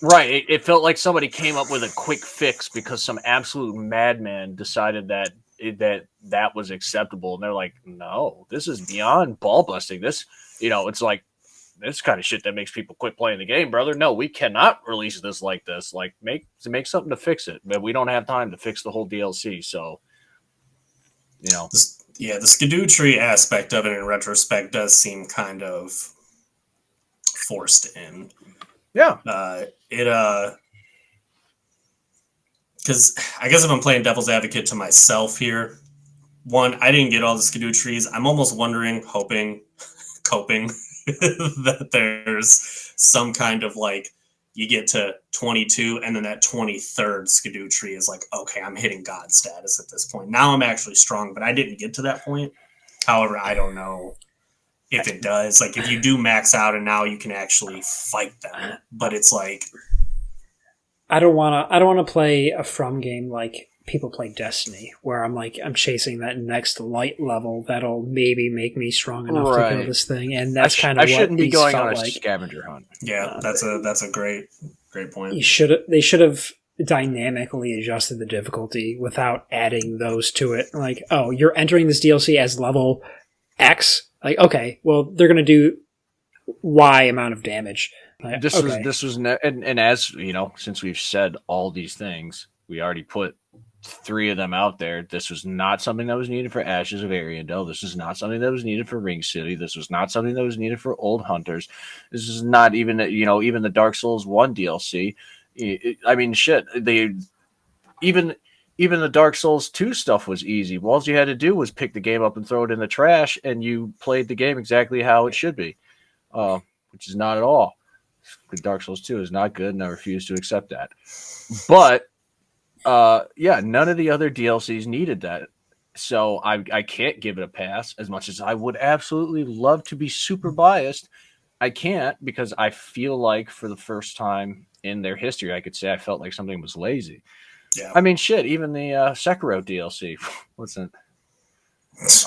S3: Right. It felt like somebody came up with a quick fix because some absolute madman decided that was acceptable. And they're like, no, this is beyond ball busting. This, it's like this kind of shit that makes people quit playing the game, brother. No, we cannot release this like this. Like make something to fix it. But we don't have time to fix the whole DLC. So,
S1: Yeah, the skidoo tree aspect of it in retrospect does seem kind of forced in.
S3: Yeah.
S1: Because I guess if I'm playing devil's advocate to myself here, one, I didn't get all the skidoo trees. I'm almost wondering, hoping, coping that there's some kind of like you get to 22 and then that 23rd skidoo tree is like, okay, I'm hitting God status at this point. Now I'm actually strong, but I didn't get to that point. However, I don't know if it does. Like if you do max out and now you can actually fight them, but it's like
S2: I don't want to play a From game like people play Destiny, where I'm chasing that next light level that'll maybe make me strong enough to kill this thing, and that's kind of what I
S3: shouldn't be going on a scavenger hunt.
S1: Yeah, that's a great point.
S2: They should have dynamically adjusted the difficulty without adding those to it. Like, oh, you're entering this DLC as level X. Like, okay, well, they're gonna do Y amount of damage. Like,
S3: this was and as since we've said all these things, we already put 3 of them out there. This was not something that was needed for Ashes of Ariandel. This is not something that was needed for Ring City. This was not something that was needed for Old Hunters. This is not even even the Dark Souls 1 DLC. I mean, shit. Even the Dark Souls 2 stuff was easy. All you had to do was pick the game up and throw it in the trash, and you played the game exactly how it should be, which is not at all. The Dark Souls 2 is not good, and I refuse to accept that. But none of the other DLCs needed that. So I can't give it a pass as much as I would absolutely love to be super biased. I can't because I feel like for the first time in their history, I could say I felt like something was lazy.
S1: Yeah.
S3: I mean, shit, even the Sekiro DLC. What's it?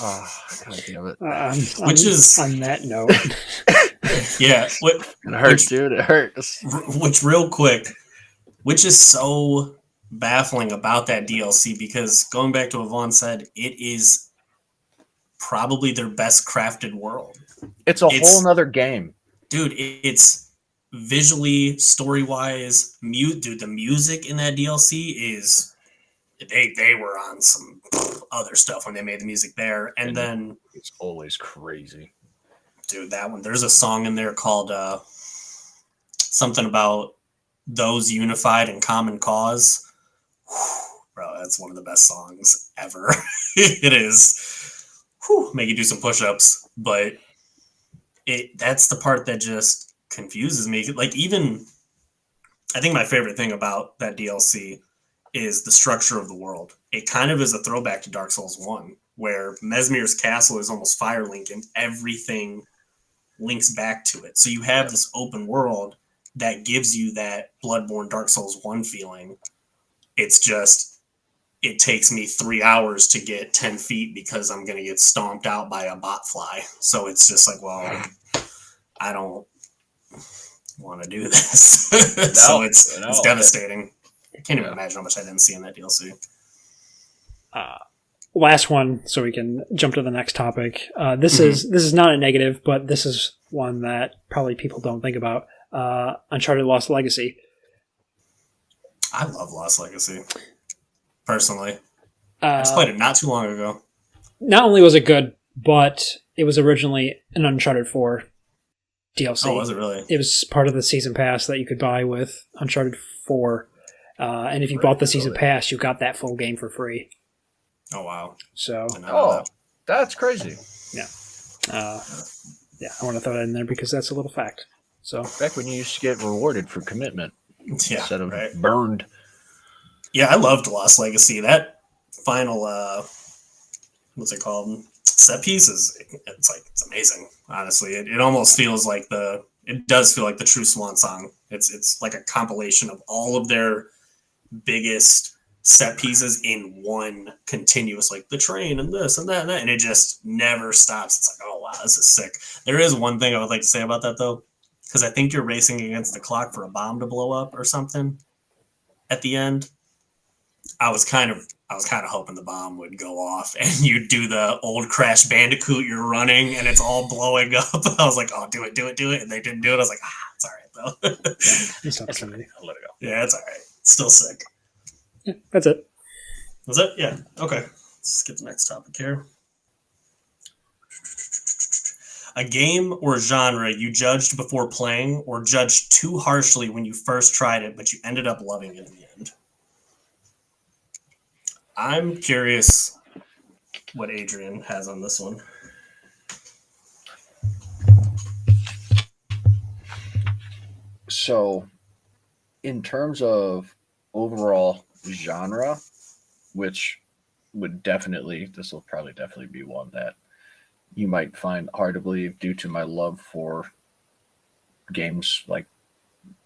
S3: Oh, God damn it.
S2: On that note.
S1: Yeah.
S3: It hurts, dude. It hurts.
S1: Which, real quick, which is so baffling about that DLC, because going back to what Vaughn said, it is probably their best crafted world.
S3: It's whole nother game.
S1: Dude, it's visually, story-wise, dude, the music in that DLC is... They were on some other stuff when they made the music there. And then...
S3: It's always crazy.
S1: Dude, that one. There's a song in there called something about those unified in common cause. Whew, bro, that's one of the best songs ever. It is. Whew, make you do some push-ups, but that's the part that just confuses me. Like, even I think my favorite thing about that DLC is the structure of the world. It kind of is a throwback to Dark Souls 1, where Mesmir's castle is almost Fire Link and everything links back to it. So you have this open world that gives you that Bloodborne Dark Souls 1 feeling. It's just, it takes me 3 hours to get 10 feet because I'm going to get stomped out by a bot fly. So it's just like, well, I don't want to do this. So it's devastating. I can't even imagine how much I didn't see in that DLC.
S2: Last one, so we can jump to the next topic. This is not a negative, but this is one that probably people don't think about. Uncharted Lost Legacy.
S1: I love Lost Legacy, personally. I just played it not too long ago.
S2: Not only was it good, but it was originally an Uncharted 4 DLC.
S1: Oh, was it really?
S2: It was part of the season pass that you could buy with Uncharted 4. And if you bought the season pass, you got that full game for free.
S1: Oh, wow.
S2: So,
S3: that's crazy.
S2: Yeah. I want to throw that in there because that's a little fact. So
S3: back when you used to get rewarded for commitment instead of burned.
S1: Yeah, I loved Lost Legacy. That final, what's it called? Set piece it's amazing. Honestly, it almost feels like it does feel like the true swan song. It's like a compilation of all of their biggest set pieces in one continuous, like the train and this and that, and it just never stops. It's like, oh wow, this is sick. There is one thing I would like to say about that though, because I think you're racing against the clock for a bomb to blow up or something at the end. I was kind of hoping the bomb would go off and you do the old Crash Bandicoot, you're running and it's all blowing up. I was like, oh, do it. And they didn't do it. I was like, it's all right though.
S2: I'll
S1: let it go. Yeah, it's all right. Still sick.
S2: Yeah, that's it.
S1: Was it? Yeah. Okay. Let's get the next topic here. A game or genre you judged before playing or judged too harshly when you first tried it, but you ended up loving it in the end. I'm curious what Adrian has on this one.
S3: So, in terms of overall genre, which this will probably definitely be one that you might find hard to believe due to my love for games like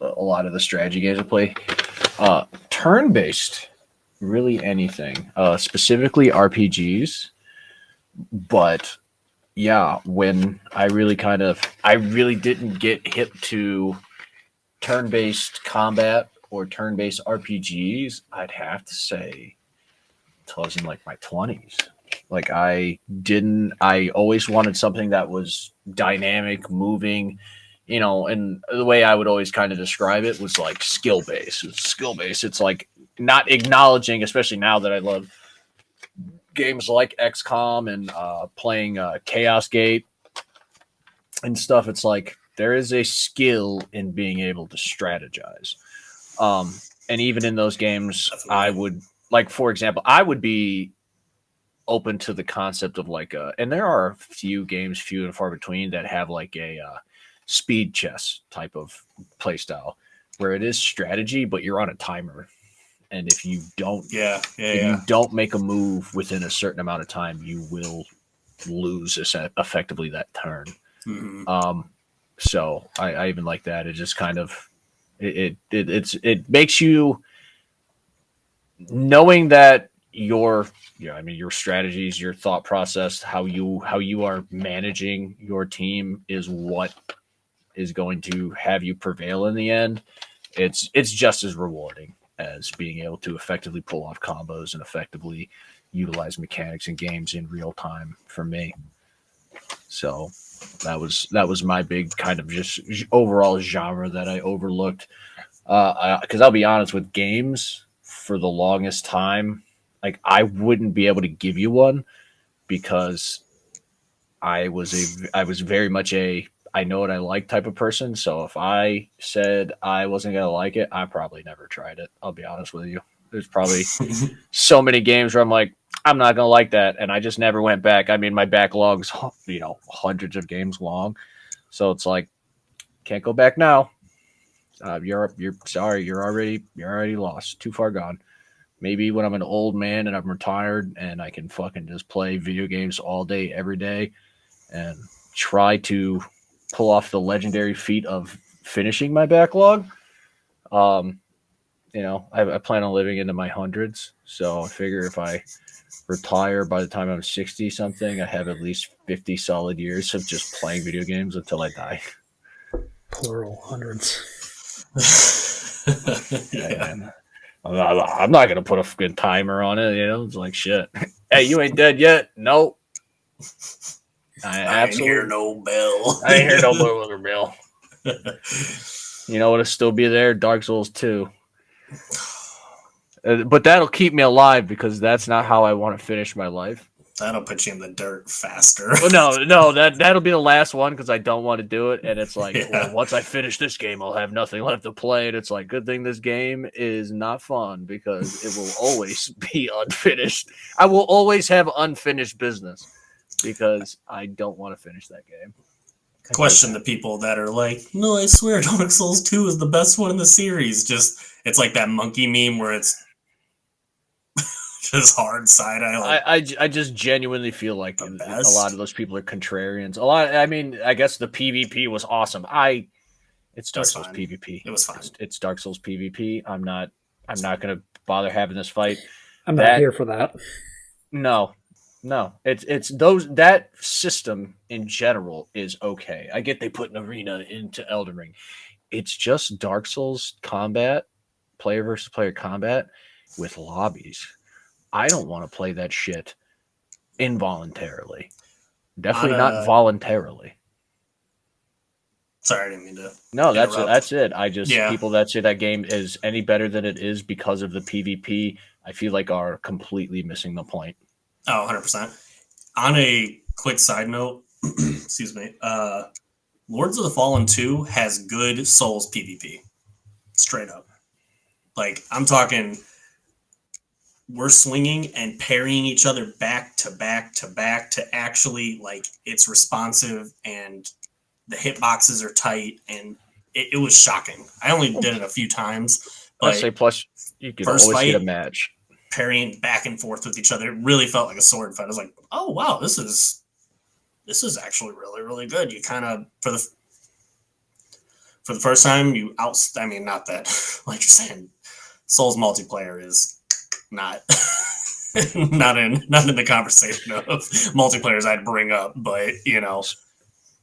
S3: a lot of the strategy games I play. Turn-based, really anything, specifically RPGs. But yeah, when I really didn't get hip to turn-based combat or turn-based RPGs, I'd have to say it was in like my 20s. Like I always wanted something that was dynamic, moving, and the way I would always kind of describe it was like skill-based. It's like not acknowledging, especially now that I love games like XCOM and playing Chaos Gate and stuff. It's like there is a skill in being able to strategize. And even in those games, I would, like, for example, I would be open to the concept of like and there are a few games, few and far between, that have like a speed chess type of play style where it is strategy, but you're on a timer. And if you don't, you don't make a move within a certain amount of time, you will lose effectively that turn.
S1: Mm-hmm.
S3: So I even like that. It just kind of it makes you knowing that your strategies, your thought process, how you are managing your team is what is going to have you prevail in the end. It's just as rewarding as being able to effectively pull off combos and effectively utilize mechanics and games in real time for me. So that was my big kind of just overall genre that I overlooked. Because I'll be honest, with games for the longest time, like I wouldn't be able to give you one because I was very much a I know what I like type of person. So if I said I wasn't gonna like it, I probably never tried it. I'll be honest with you. There's probably so many games where I'm like, I'm not gonna like that, and I just never went back. I mean, my backlog's hundreds of games long, so it's like can't go back now. You're sorry. You're already lost. Too far gone. Maybe when I'm an old man and I'm retired and I can fucking just play video games all day, every day, and try to pull off the legendary feat of finishing my backlog. Um, I plan on living into my hundreds, so I figure if I retire by the time I'm 60 something, I have at least 50 solid years of just playing video games until I die.
S2: Plural, hundreds.
S3: Yeah. Man. I'm not gonna put a fucking timer on it. It's like shit. Hey, you ain't dead yet? Nope.
S1: I ain't hear no bell.
S3: I ain't hear no bell. You know what'll still be there? Dark Souls 2. But that'll keep me alive because that's not how I want to finish my life.
S1: That'll put you in the dirt faster.
S3: Well, no, that'll be the last one because I don't want to do it. And it's like, well, once I finish this game, I'll have nothing left to play. And it's like, good thing this game is not fun because it will always be unfinished. I will always have unfinished business because I don't want to finish that game.
S1: Question the people that are like, no, I swear Dark Souls 2 is the best one in the series. It's like that monkey meme where it's just hard side eye.
S3: I just genuinely feel like a lot of those people are contrarians. I guess the PvP was awesome. It's Dark Souls PvP.
S1: It was fine.
S3: It's Dark Souls PvP. I'm not gonna bother having this fight.
S2: I'm not here for that.
S3: No. It's that system in general is okay. I get they put an arena into Elden Ring. It's just Dark Souls combat, player versus player combat with lobbies. I don't want to play that shit involuntarily. Definitely not voluntarily.
S1: Sorry, I didn't mean to.
S3: No, that's it. People that say that game is any better than it is because of the PvP, I feel like are completely missing the point.
S1: Oh, 100%. On a quick side note, excuse me, Lords of the Fallen 2 has good Souls PvP. Straight up. Like, I'm talking, we're swinging and parrying each other back to back to back to actually, like, it's responsive and the hitboxes are tight, and it was shocking. I only did it a few times. But
S3: I say, plus, you could always get a match.
S1: Parrying back and forth with each other, it really felt like a sword fight. I was like, oh wow, this is actually really, really good. You kind of for the first time not that like you're saying, Souls multiplayer is not not in the conversation of multiplayers I'd bring up, but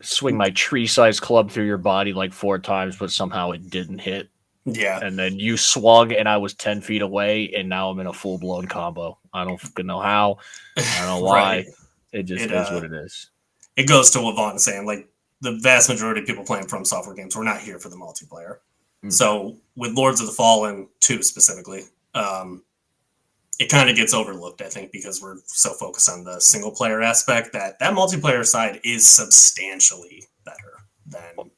S3: swing my tree-sized club through your body like 4 times, but somehow it didn't hit.
S1: Yeah.
S3: And then you swung and I was 10 feet away and now I'm in a full-blown combo. I don't fucking know how. I don't know why. Right. It just is what it is.
S1: It goes to what Vaughn is saying. Like, the vast majority of people playing From Software games, we're not here for the multiplayer. So with Lords of the Fallen 2 specifically, it kind of gets overlooked, I think, because we're so focused on the single-player aspect that multiplayer side is substantially better than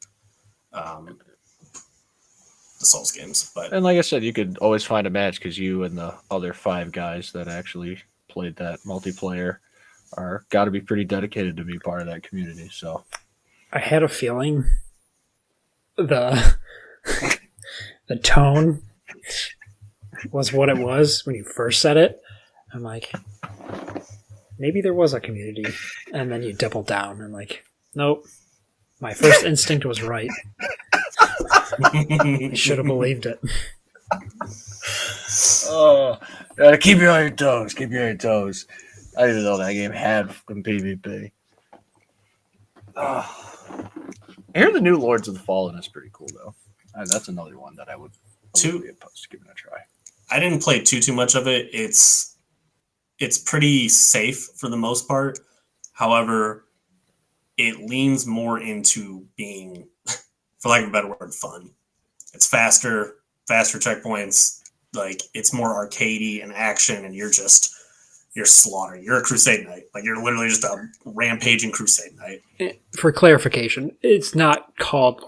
S1: the Souls games. And
S3: like I said, you could always find a match because you and the other 5 guys that actually played that multiplayer are got to be pretty dedicated to be part of that community. So
S2: I had a feeling the tone was what it was when you first said it. I'm like, maybe there was a community, and then you double down and like, nope. My first instinct was right. I should have believed it.
S3: Oh, gotta keep you on your toes. Keep you on your toes. I didn't know that game had fucking PvP. I hear the new Lords of the Fallen is pretty cool, though. That's another one that I would be opposed to giving a try.
S1: I didn't play too much of it. It's pretty safe for the most part. However, it leans more into being, for lack of a better word, fun. It's faster checkpoints. Like, it's more arcadey and action, and you're just you're slaughtering. You're a crusade knight. Like you're literally just a rampaging crusade knight.
S2: For clarification, it's not called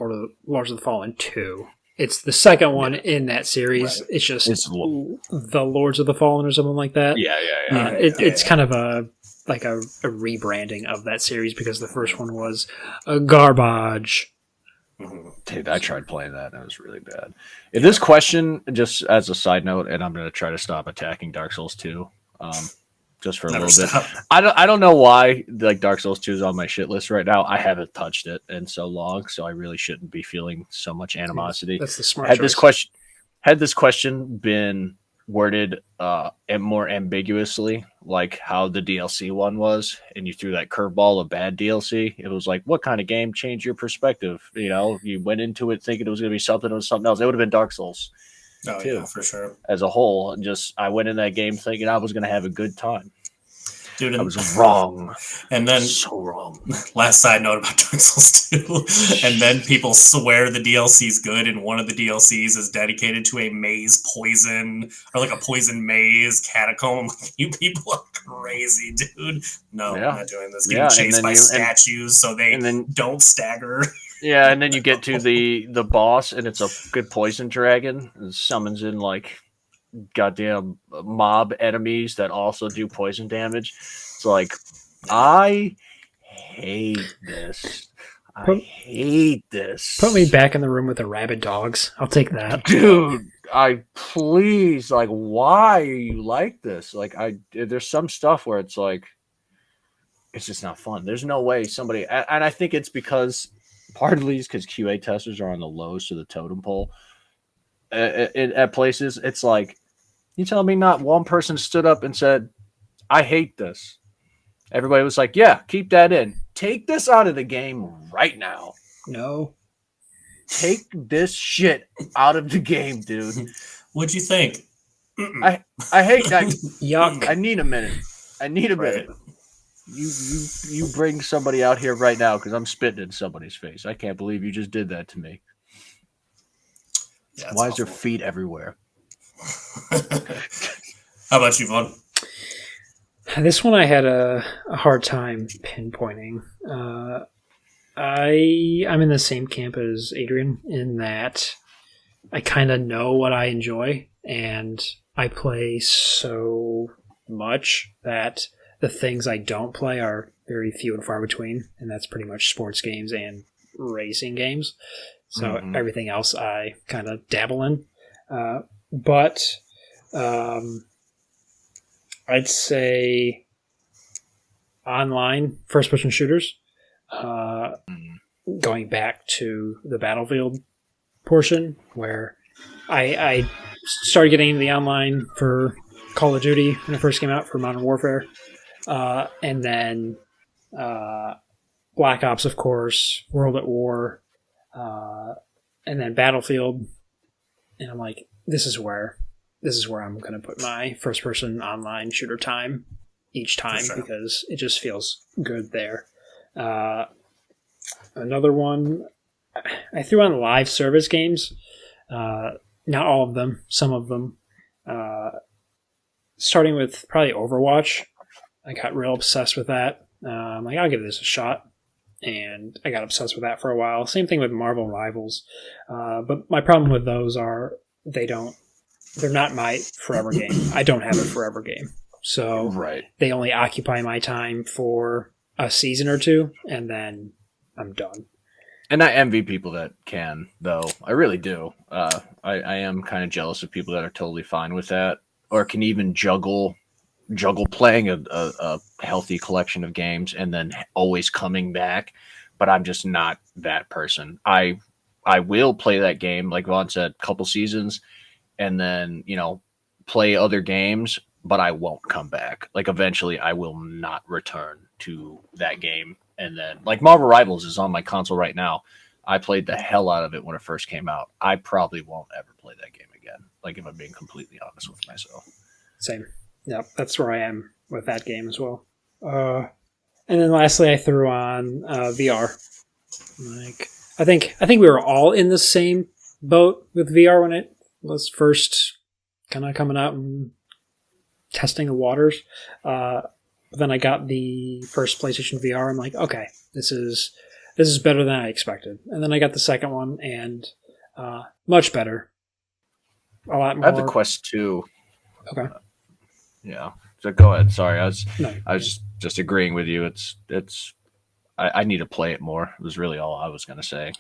S2: Lords of the Fallen 2. It's the second one in that series. Right. It's just the Lords of the Fallen or something like that.
S3: Yeah.
S2: It's kind of a rebranding of that series because the first one was a garbage.
S3: Dude, I tried playing that and it was really bad. In this question, just as a side note, and I'm going to try to stop attacking Dark Souls 2, just for a little bit. I don't know why like Dark Souls 2 is on my shit list right now. I haven't touched it in so long, so I really shouldn't be feeling so much animosity.
S2: That's the smart choice.
S3: Had this question been worded and more ambiguously, like how the DLC one was, and you threw that curveball of bad DLC, it was like, what kind of game changed your perspective? You know, you went into it thinking it was going to be something, it was something else. It would have been Dark Souls.
S1: Oh, too, yeah, for sure.
S3: As a whole, I went in that game thinking I was going to have a good time.
S1: Dude,
S3: I was wrong.
S1: And then,
S3: so wrong.
S1: Last side note about Dark Souls 2. And then people swear the DLC is good, and one of the DLCs is dedicated to a maze poison, or like a poison maze catacomb. You people are crazy, dude. No, I'm not doing this. Getting chased by statues so they don't stagger.
S3: Yeah, and then you get to the boss, and it's a good poison dragon. It summons in like goddamn mob enemies that also do poison damage. It's like, I hate this. I hate this.
S2: Put me back in the room with the rabid dogs. I'll take that.
S3: Dude, please, like, why are you like this? Like, there's some stuff where it's like, it's just not fun. There's no way somebody, and I think it's because, partly because QA testers are on the lows to the totem pole. At places, it's like, you tell me not one person stood up and said, I hate this. Everybody was like, yeah, keep that in. Take this out of the game right now.
S2: No.
S3: Take this shit out of the game, dude.
S1: What'd you think?
S3: I hate that.
S2: Yuck.
S3: I need a minute. Minute. You bring somebody out here right now because I'm spitting in somebody's face. I can't believe you just did that to me.
S1: Yeah,
S3: why is there feet everywhere?
S1: How about you, Vaughn?
S2: This one I had a hard time pinpointing. I'm in the same camp as Adrian in that I kind of know what I enjoy, and I play so much that the things I don't play are very few and far between, and that's pretty much sports games and racing games. So everything else I kind of dabble in. But I'd say online first-person shooters, going back to the Battlefield portion, where I started getting into the online for Call of Duty when it first came out for Modern Warfare, and then Black Ops, of course, World at War, and then Battlefield, and I'm like, this is where I'm going to put my first-person online shooter time each time, because it just feels good there. Another one, I threw on live service games. Not all of them, some of them. Starting with probably Overwatch. I got real obsessed with that. I'm like, I'll give this a shot. And I got obsessed with that for a while. Same thing with Marvel Rivals. But my problem with those are they're not my forever game. I don't have a forever game. So they only occupy my time for a season or two, and then I'm done.
S3: And I envy people that can, though. I really do. I am kind of jealous of people that are totally fine with that, or can even juggle playing a healthy collection of games and then always coming back. But I'm just not that person. I will play that game, like Vaughn said, a couple seasons, and then, play other games, but I won't come back. Like, eventually I will not return to that game. And then, like, Marvel Rivals is on my console right now. I played the hell out of it when it first came out. I probably won't ever play that game again, like, if I'm being completely honest with myself.
S2: Same. Yeah, that's where I am with that game as well. And then lastly, I threw on VR. Like, I think we were all in the same boat with VR when it was first kind of coming out in testing the waters. Then I got the first PlayStation VR. I'm like, okay, this is better than I expected. And then I got the second one, and much better. A lot more.
S3: I have the Quest 2.
S2: Okay.
S3: Yeah. So go ahead. Sorry, I was
S2: No.
S3: just agreeing with you. I need to play it more. It was really all I was gonna say.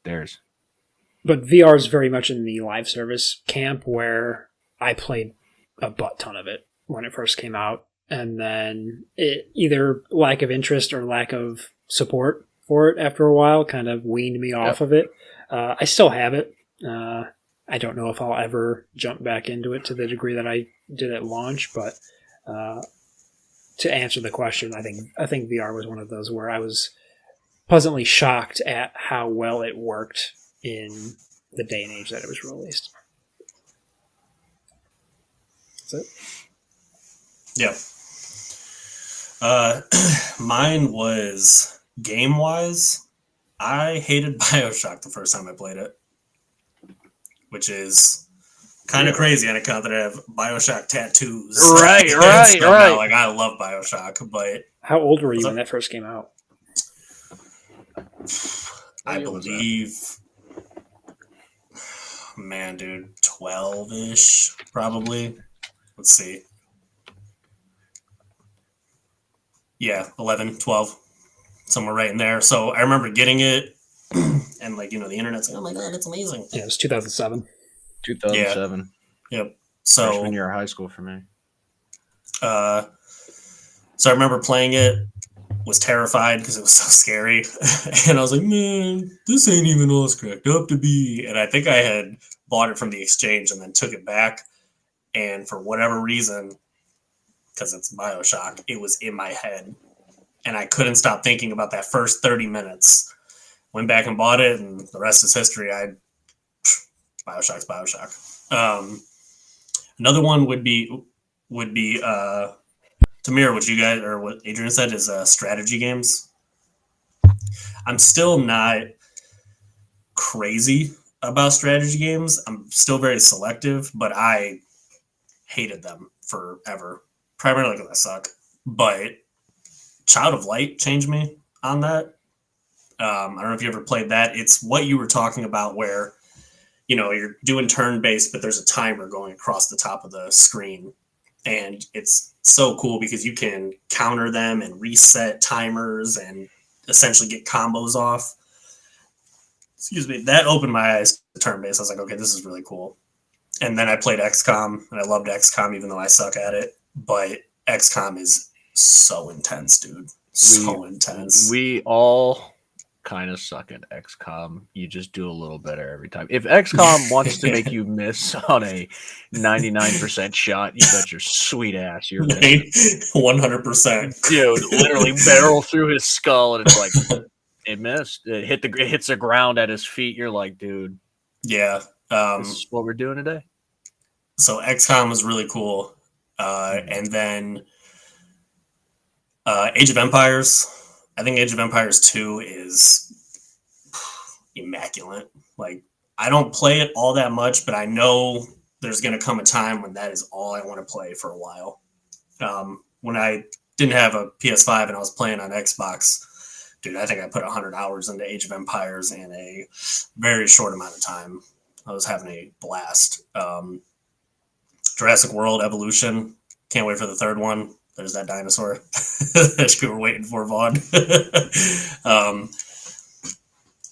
S2: But VR is very much in the live service camp, where I played a butt ton of it when it first came out, and then either lack of interest or lack of support for it after a while kind of weaned me off of it. I still have it. I don't know if I'll ever jump back into it to the degree that I did at launch, but to answer the question, I think VR was one of those where I was pleasantly shocked at how well it worked in the day and age that it was released. That's
S1: Yeah. Mine was game-wise. I hated BioShock the first time I played it, which is kind of crazy on account that I have BioShock tattoos.
S3: Right.
S1: Now, like, I love BioShock, but...
S2: How old were you when that first came out?
S1: I believe... Man, dude, 12-ish, probably. Let's see. Yeah, 11, 12, somewhere right in there. So I remember getting it, and, like, the internet's like, oh my god, it's amazing.
S2: Yeah, it was 2007.
S3: 2007.
S1: Yeah. Yep. So
S3: freshman year of high school for me.
S1: So I remember playing it, was terrified because it was so scary, and I was like, man, this ain't even all it's cracked up to be. And I think I had bought it from the exchange and then took it back, and for whatever reason, because it's BioShock, it was in my head, and I couldn't stop thinking about that first 30 minutes. Went back and bought it, and the rest is history. BioShock's BioShock. Another one would be to mirror what you guys, or what Adrian said, is strategy games. I'm still not crazy about strategy games. I'm still very selective, but I hated them forever, primarily because I suck. But Child of Light changed me on that. I don't know if you ever played that. It's what you were talking about, where you're doing turn-based, but there's a timer going across the top of the screen. And it's so cool because you can counter them and reset timers and essentially get combos off. Excuse me. That opened my eyes to turn-based. I was like, okay, this is really cool. And then I played XCOM, and I loved XCOM even though I suck at it. But XCOM is so intense, dude. So intense.
S3: We all kind of suck at XCOM. You just do a little better every time. If XCOM wants to make you miss on a 99% shot, you bet your sweet ass you're missing.
S1: 100%.
S3: Dude, literally barrel through his skull, and it's like, it missed. It hits the ground at his feet. You're like, dude.
S1: Yeah.
S3: This is what we're doing today.
S1: So XCOM was really cool. And then Age of Empires. I think Age of Empires 2 is immaculate. Like, I don't play it all that much, but I know there's going to come a time when that is all I want to play for a while. When I didn't have a PS5 and I was playing on Xbox, dude, I think I put 100 hours into Age of Empires in a very short amount of time. I was having a blast. Jurassic World Evolution. Can't wait for the third one. There's that dinosaur that you were waiting for, Vaughn.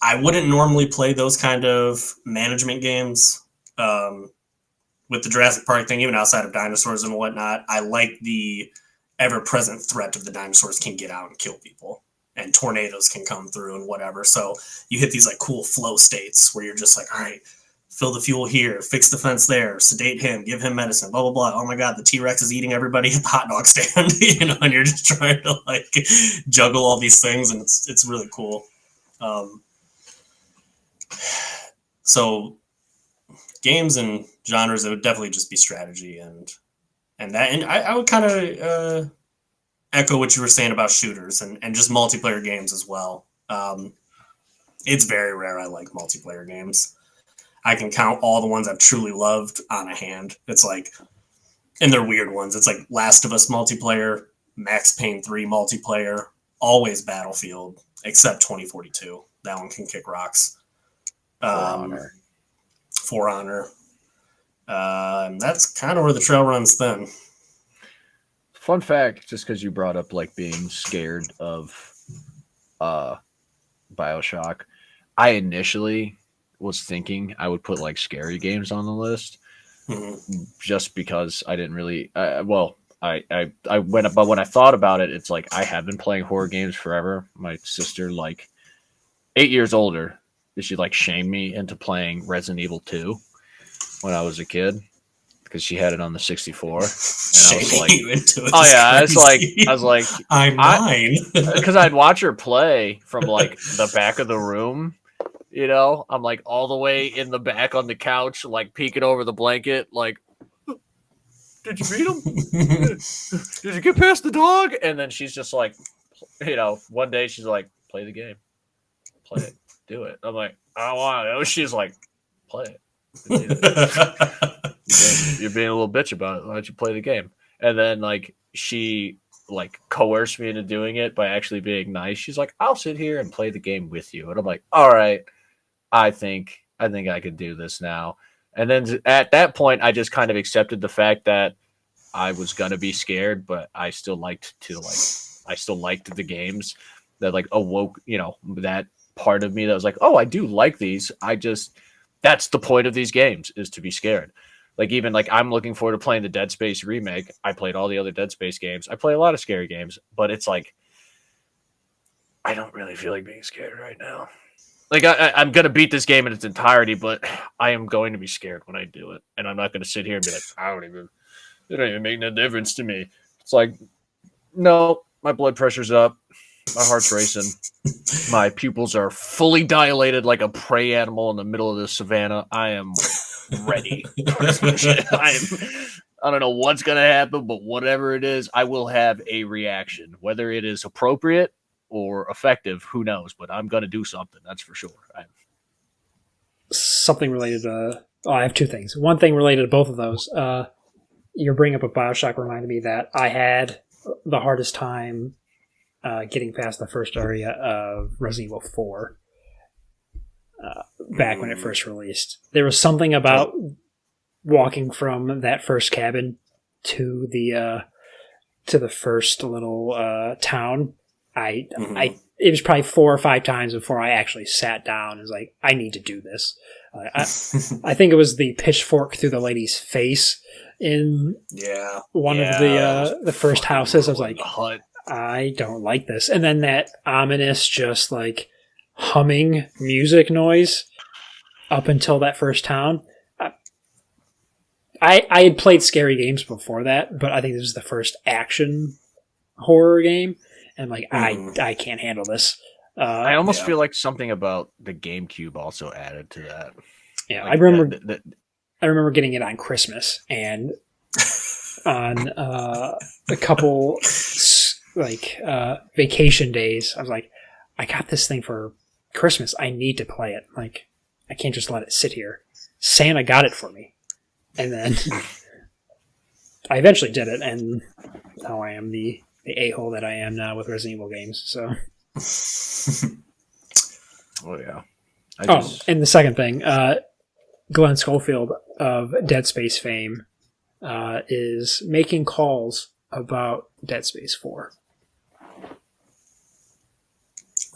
S1: I wouldn't normally play those kind of management games with the Jurassic Park thing, even outside of dinosaurs and whatnot. I like the ever-present threat of the dinosaurs can get out and kill people, and tornadoes can come through and whatever. So you hit these like cool flow states where you're just like, all right, fill the fuel here, fix the fence there, sedate him, give him medicine, blah, blah, blah. Oh my God, the T-Rex is eating everybody at the hot dog stand, and you're just trying to like juggle all these things, and it's really cool. So games and genres, it would definitely just be strategy and I would kind of echo what you were saying about shooters and just multiplayer games as well. It's very rare I like multiplayer games. I can count all the ones I've truly loved on a hand. It's like and they're weird ones. It's like Last of Us multiplayer, Max Payne 3 multiplayer, always Battlefield, except 2042. That one can kick rocks. For Honor. And that's kind of where the trail runs thin.
S3: Fun fact, just because you brought up like being scared of BioShock, I initially was thinking I would put like scary games on the list, just because I didn't really. I went, but when I thought about it, it's like I have been playing horror games forever. My sister, like 8 years older, she like shamed me into playing Resident Evil 2 when I was a kid because she had it on the 64. And I was like, oh yeah, I was like,
S1: I'm 9.
S3: Because I'd watch her play from like the back of the room. You know, I'm like all the way in the back on the couch, like peeking over the blanket, like, did you beat him? Did you get past the dog? And then she's just like, you know, one day she's like, play the game. Play it. Do it. I'm like, I don't want to. She's like, play it. You're being a little bitch about it. Why don't you play the game? And then like she like coerced me into doing it by actually being nice. She's like, I'll sit here and play the game with you. And I'm like, all right, I think I could do this now. And then at that point, I just kind of accepted the fact that I was gonna be scared, but I still liked the games that like awoke, you know, that part of me that was like, oh, I do like these. That's the point of these games, is to be scared. Like even like I'm looking forward to playing the Dead Space remake. I played all the other Dead Space games. I play a lot of scary games, but it's like I don't really feel like being scared right now. Like I'm gonna beat this game in its entirety, but I am going to be scared when I do it, and I'm not gonna sit here and be like, it don't even make no difference to me. It's like, no, my blood pressure's up, my heart's racing, my pupils are fully dilated like a prey animal in the middle of the savannah. I am ready. I don't know what's gonna happen, but whatever it is, I will have a reaction, whether it is appropriate or effective, who knows? But I'm gonna do something. That's for sure.
S2: Something related to. Oh, I have two things. One thing related to both of those. Your bring up of BioShock reminded me that I had the hardest time getting past the first area of Resident Evil 4 back when it first released. There was something about walking from that first cabin to the first little town. It was probably 4 or 5 times before I actually sat down and was like, I need to do this. I think it was the pitchfork through the lady's face in one of the first houses. I was like, I don't like this. And then that ominous, just like humming music noise up until that first town. I had played scary games before that, but I think this was the first action horror game. And like, I can't handle this.
S3: I almost feel like something about the GameCube also added to that.
S2: Yeah,
S3: like
S2: I remember getting it on Christmas, and on a couple vacation days, I was like, I got this thing for Christmas. I need to play it. Like, I can't just let it sit here. Santa got it for me, and then I eventually did it, and now I am the a-hole that I am now with Resident Evil games. So,
S3: oh yeah.
S2: And the second thing, Glenn Schofield of Dead Space fame is making calls about Dead Space 4.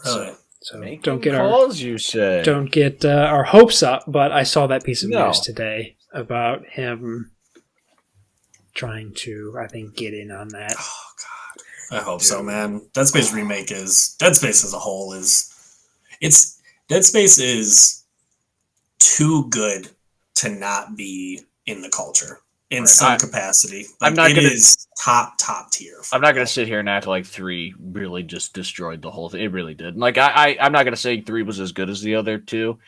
S1: Really?
S2: So
S3: making
S2: don't get
S3: calls, you say?
S2: Don't get our hopes up. But I saw that piece of news today about him trying to, I think, get in on that.
S1: Oh God, I hope so, man. Dead Space remake Dead Space as a whole Dead Space is too good to not be in the culture in some capacity. Like, it is top tier.
S3: I'm not going to sit here and act like 3 really just destroyed the whole thing. It really did. Like I'm not going to say 3 was as good as the other 2,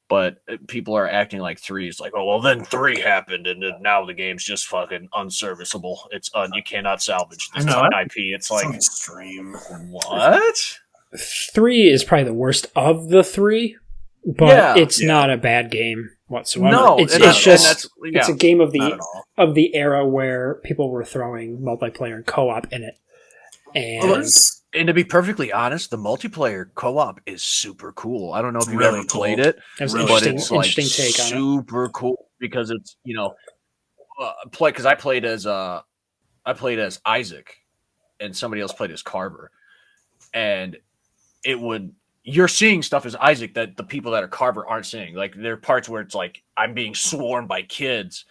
S3: but people are acting like 3 is like, oh well, then 3 happened, and then now the game's just fucking unserviceable. It's you cannot salvage this IP. It's like
S1: extreme.
S3: What?
S2: 3 is probably the worst of the 3, but it's not a bad game. whatsoever.
S3: No,
S2: it's
S3: and
S2: just
S3: yeah,
S2: it's a game of
S1: not at all.
S2: the era where people were throwing multiplayer and co-op in it. And
S3: and to be perfectly honest, the multiplayer co-op is super cool. I don't know if you've
S1: really
S3: ever played it,
S2: That's
S1: Really
S3: but
S2: interesting,
S3: it's like
S2: interesting take on it.
S3: super cool because it's because I played as Isaac, and somebody else played as Carver, and you're seeing stuff as Isaac that the people that are Carver aren't seeing. Like there are parts where it's like I'm being swarmed by kids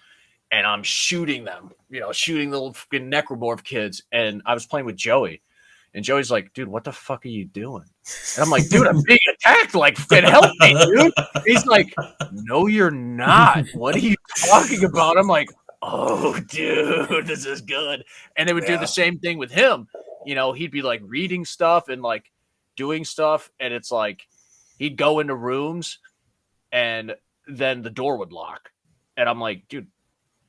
S3: and I'm shooting them, shooting the little fucking necromorph kids. And I was playing with Joey, and Joey's like, dude, what the fuck are you doing? And I'm like, dude, I'm being attacked. Like, fucking help me, dude. He's like, no, you're not. What are you talking about? I'm like, oh, dude, this is good. And they would do the same thing with him. He'd be like reading stuff and like doing stuff. And it's like, he'd go into rooms and then the door would lock. And I'm like, dude,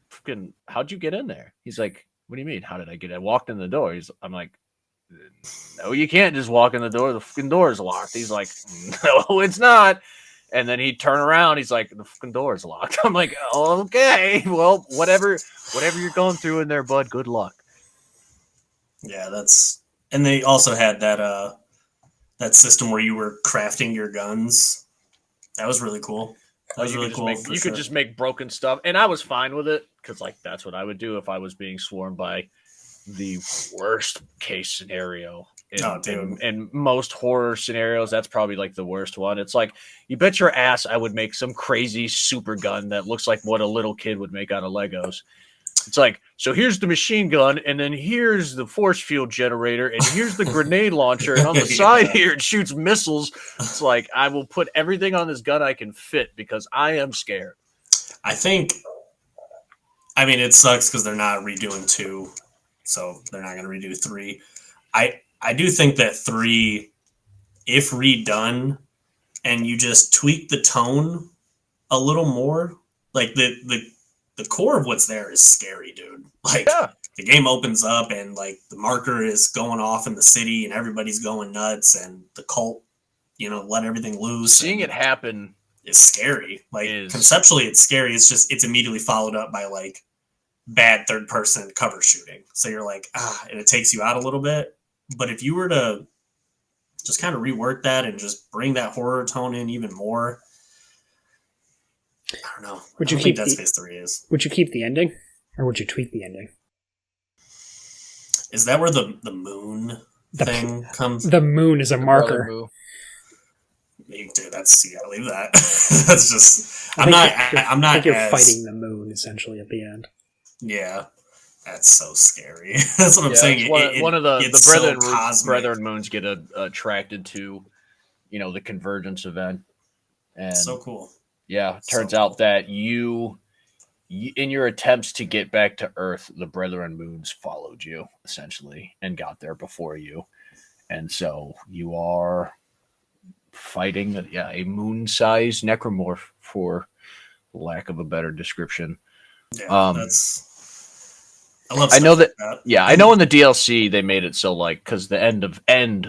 S3: fucking, how'd you get in there? He's like, what do you mean? How did I get in? I walked in the door. I'm like, no, you can't just walk in the door. The fucking door is locked. He's like, no, it's not. And then he'd turn around. He's like, the fucking door is locked. I'm like, okay, well, whatever you're going through in there, bud, good luck.
S1: Yeah, and they also had that system where you were crafting your guns. That was really cool. That was really cool.
S3: You could just make broken stuff, and I was fine with it because like that's what I would do if I was being swarmed by the worst case scenario. In most horror scenarios, that's probably like the worst one. It's like, you bet your ass I would make some crazy super gun that looks like what a little kid would make out of Legos. It's like, so here's the machine gun, and then here's the force field generator, and here's the grenade launcher, and on the side here it shoots missiles. It's like, I will put everything on this gun I can fit because I am scared.
S1: I mean, it sucks because they're not redoing 2, so they're not going to redo 3. I do think that 3, if redone, and you just tweak the tone a little more, like the core of what's there is scary, dude. Like, the game opens up and like the marker is going off in the city and everybody's going nuts and the cult, let everything loose.
S3: Seeing it happen
S1: is scary. Like, conceptually it's scary. It's just, it's immediately followed up by like bad third person cover shooting. So you're like, and it takes you out a little bit. But if you were to just kind of rework that and just bring that horror tone in even more, I don't know.
S2: Would you keep
S1: Dead Space 3 is?
S2: Would you keep the ending, or would you tweak the ending?
S1: Is that where the moon thing comes?
S2: The moon is a marker.
S1: Dude, you gotta leave that. That's just. I'm not.
S2: I think you're fighting the moon essentially at the end.
S1: Yeah. That's so scary. That's what I'm saying.
S3: One of the brethren moons get attracted to, the convergence event, and
S1: so cool.
S3: Yeah, turns out that you, in your attempts to get back to Earth, the brethren moons followed you essentially and got there before you, and so you are fighting a moon-sized necromorph, for lack of a better description.
S1: Yeah, I love.
S3: I know that. Yeah, I know in the DLC they made it so like, because the end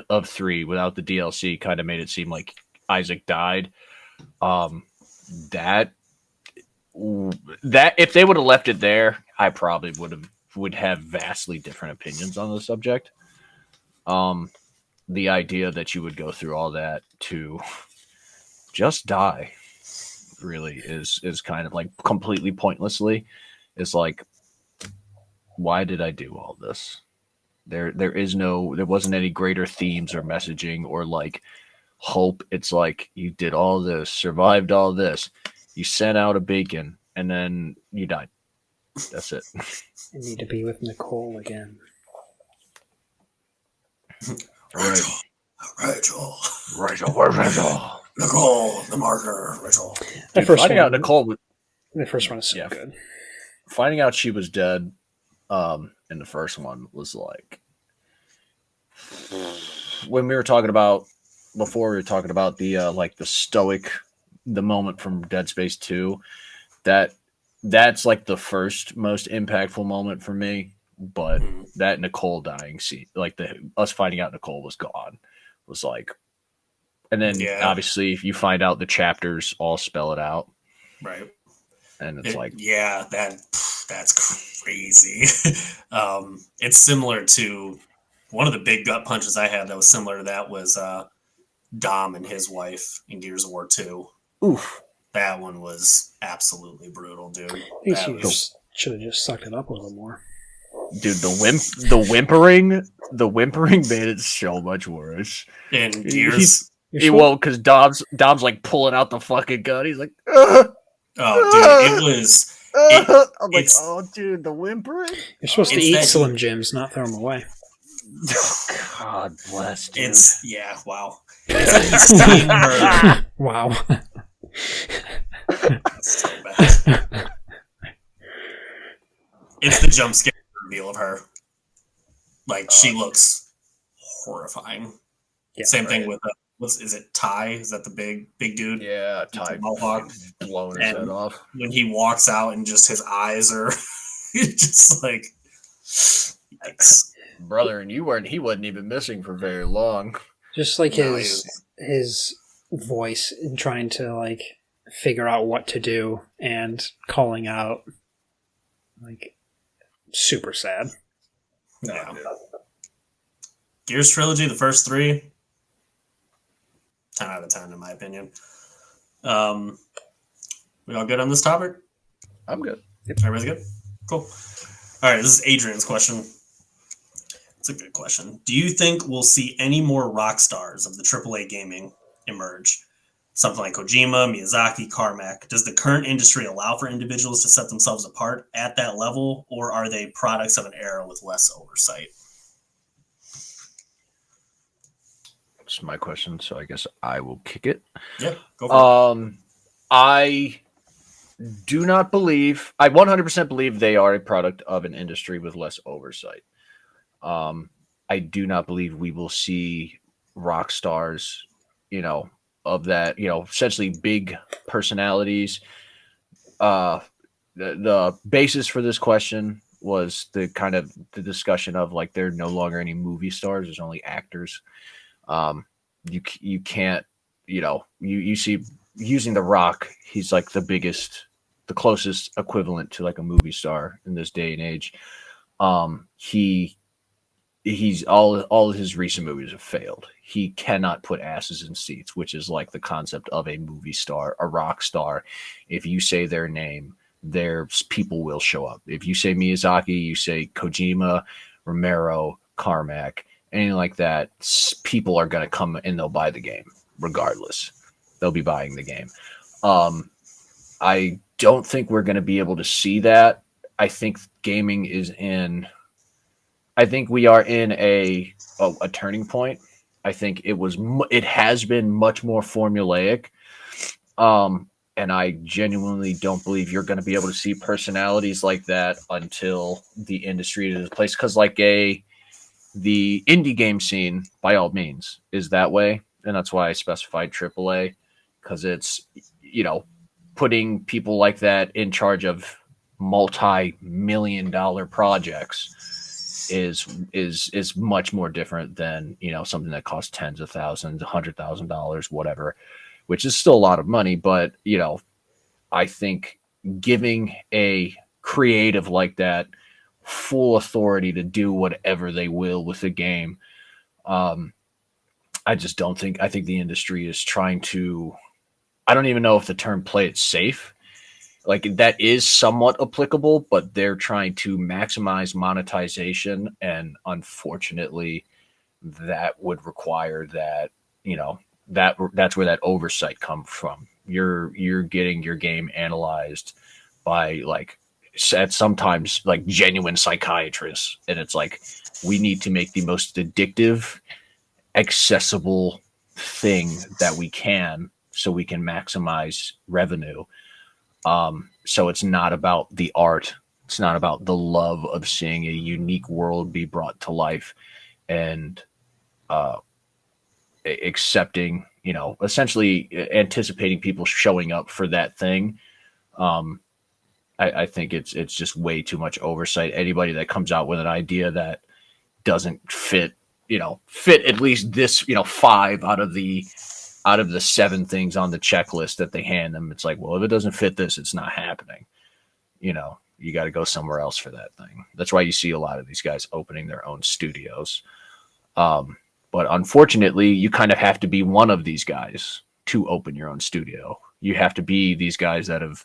S3: of 3 without the DLC kind of made it seem like Isaac died. That if they would have left it there, I probably would have vastly different opinions on the subject. The idea that you would go through all that to just die really is kind of like completely pointlessly. It's like, why did I do all this? There wasn't any greater themes or messaging or like hope. It's like, you did all this, survived all this, you sent out a beacon, and then you died. That's it.
S2: I need to be with Nicole again.
S1: Rachel.
S3: Nicole,
S1: the marker. Rachel.
S2: The first one is so good.
S3: Finding out she was dead in the first one was like, when we were talking about the like the stoic, the moment from Dead Space 2, that's like the first most impactful moment for me. But that Nicole dying scene, like us finding out Nicole was gone, was like, and then obviously if you find out the chapters all spell it out.
S1: Right.
S3: And it's
S1: that's crazy. It's similar to one of the big gut punches I had that was similar to that was Dom and his wife in Gears of War 2.
S3: oof.
S1: That one was absolutely brutal, dude.
S2: I think
S1: That
S2: you
S1: was,
S2: should have just sucked it up a little more.
S3: Dude, the whimpering made it so much worse.
S1: in Gears.
S3: Because Dom's like pulling out the fucking gun. He's like,
S1: Oh, dude, it was.
S3: I'm like, oh, dude, the whimpering.
S2: You're supposed to
S1: It's
S2: eat
S1: that-
S2: Slim Jims, not throw them away.
S3: God bless, dude.
S1: Wow. It's like he's seeing her.
S2: Wow.
S1: So bad. It's the jump scare reveal of her. Like, she looks horrifying.
S2: Yeah,
S1: Same thing with is it Ty? Is that the big dude?
S3: Yeah, Ty
S1: Mohawk
S3: blowing his head off.
S1: When he walks out and just his eyes are just like, yikes.
S3: Brother, and he wasn't even missing for very long.
S2: Just like
S1: No,
S2: his voice in trying to like figure out what to do and calling out, like, super sad.
S1: Yeah. Gears trilogy, the first 3, 10 out of 10 in my opinion. We all good on this topic?
S3: I'm good.
S1: Everybody's good? Cool. All right, this is Adrian's question. It's a good question. Do you think we'll see any more rock stars of the AAA gaming emerge? Something like Kojima, Miyazaki, Carmack. Does the current industry allow for individuals to set themselves apart at that level, or are they products of an era with less oversight?
S3: That's my question, so I guess I will kick it.
S1: Yeah, go for it.
S3: I do not believe, I 100% believe they are a product of an industry with less oversight. I do not believe we will see rock stars, of that, essentially big personalities. The basis for this question was the discussion of like, there are no longer any movie stars. There's only actors. You can't, you see using The Rock, he's like the closest equivalent to like a movie star in this day and age. He's all of his recent movies have failed. He cannot put asses in seats, which is like the concept of a movie star, a rock star. If you say their name, their people will show up. If you say Miyazaki, you say Kojima, Romero, Carmack, anything like that, people are going to come and they'll buy the game regardless. They'll be buying the game. I don't think we're going to be able to see that. I think gaming is I think we are in a turning point. I think it has been much more formulaic. And I genuinely don't believe you're going to be able to see personalities like that until the industry is placed. Because the indie game scene, by all means, is that way. And that's why I specified AAA, because it's, putting people like that in charge of multi-million-dollar projects is much more different than, something that costs tens of thousands, $100,000, whatever, which is still a lot of money. But, I think giving a creative like that full authority to do whatever they will with the game, I just don't think, I think the industry is trying to, I don't even know if the term play it safe, like that is somewhat applicable, but they're trying to maximize monetization. And unfortunately that would require that, that's where that oversight comes from. You're getting your game analyzed by sometimes like genuine psychiatrists. And it's like, we need to make the most addictive, accessible thing that we can, so we can maximize revenue. So it's not about the art. It's not about the love of seeing a unique world be brought to life and accepting, essentially anticipating people showing up for that thing. I think it's just way too much oversight. Anybody that comes out with an idea that doesn't fit at least this, 5 out of the out of the 7 things on the checklist that they hand them, it's like, well, if it doesn't fit this, it's not happening. You know, you got to go somewhere else for that thing. That's why you see a lot of these guys opening their own studios. But unfortunately, you kind of have to be one of these guys to open your own studio. You have to be these guys that have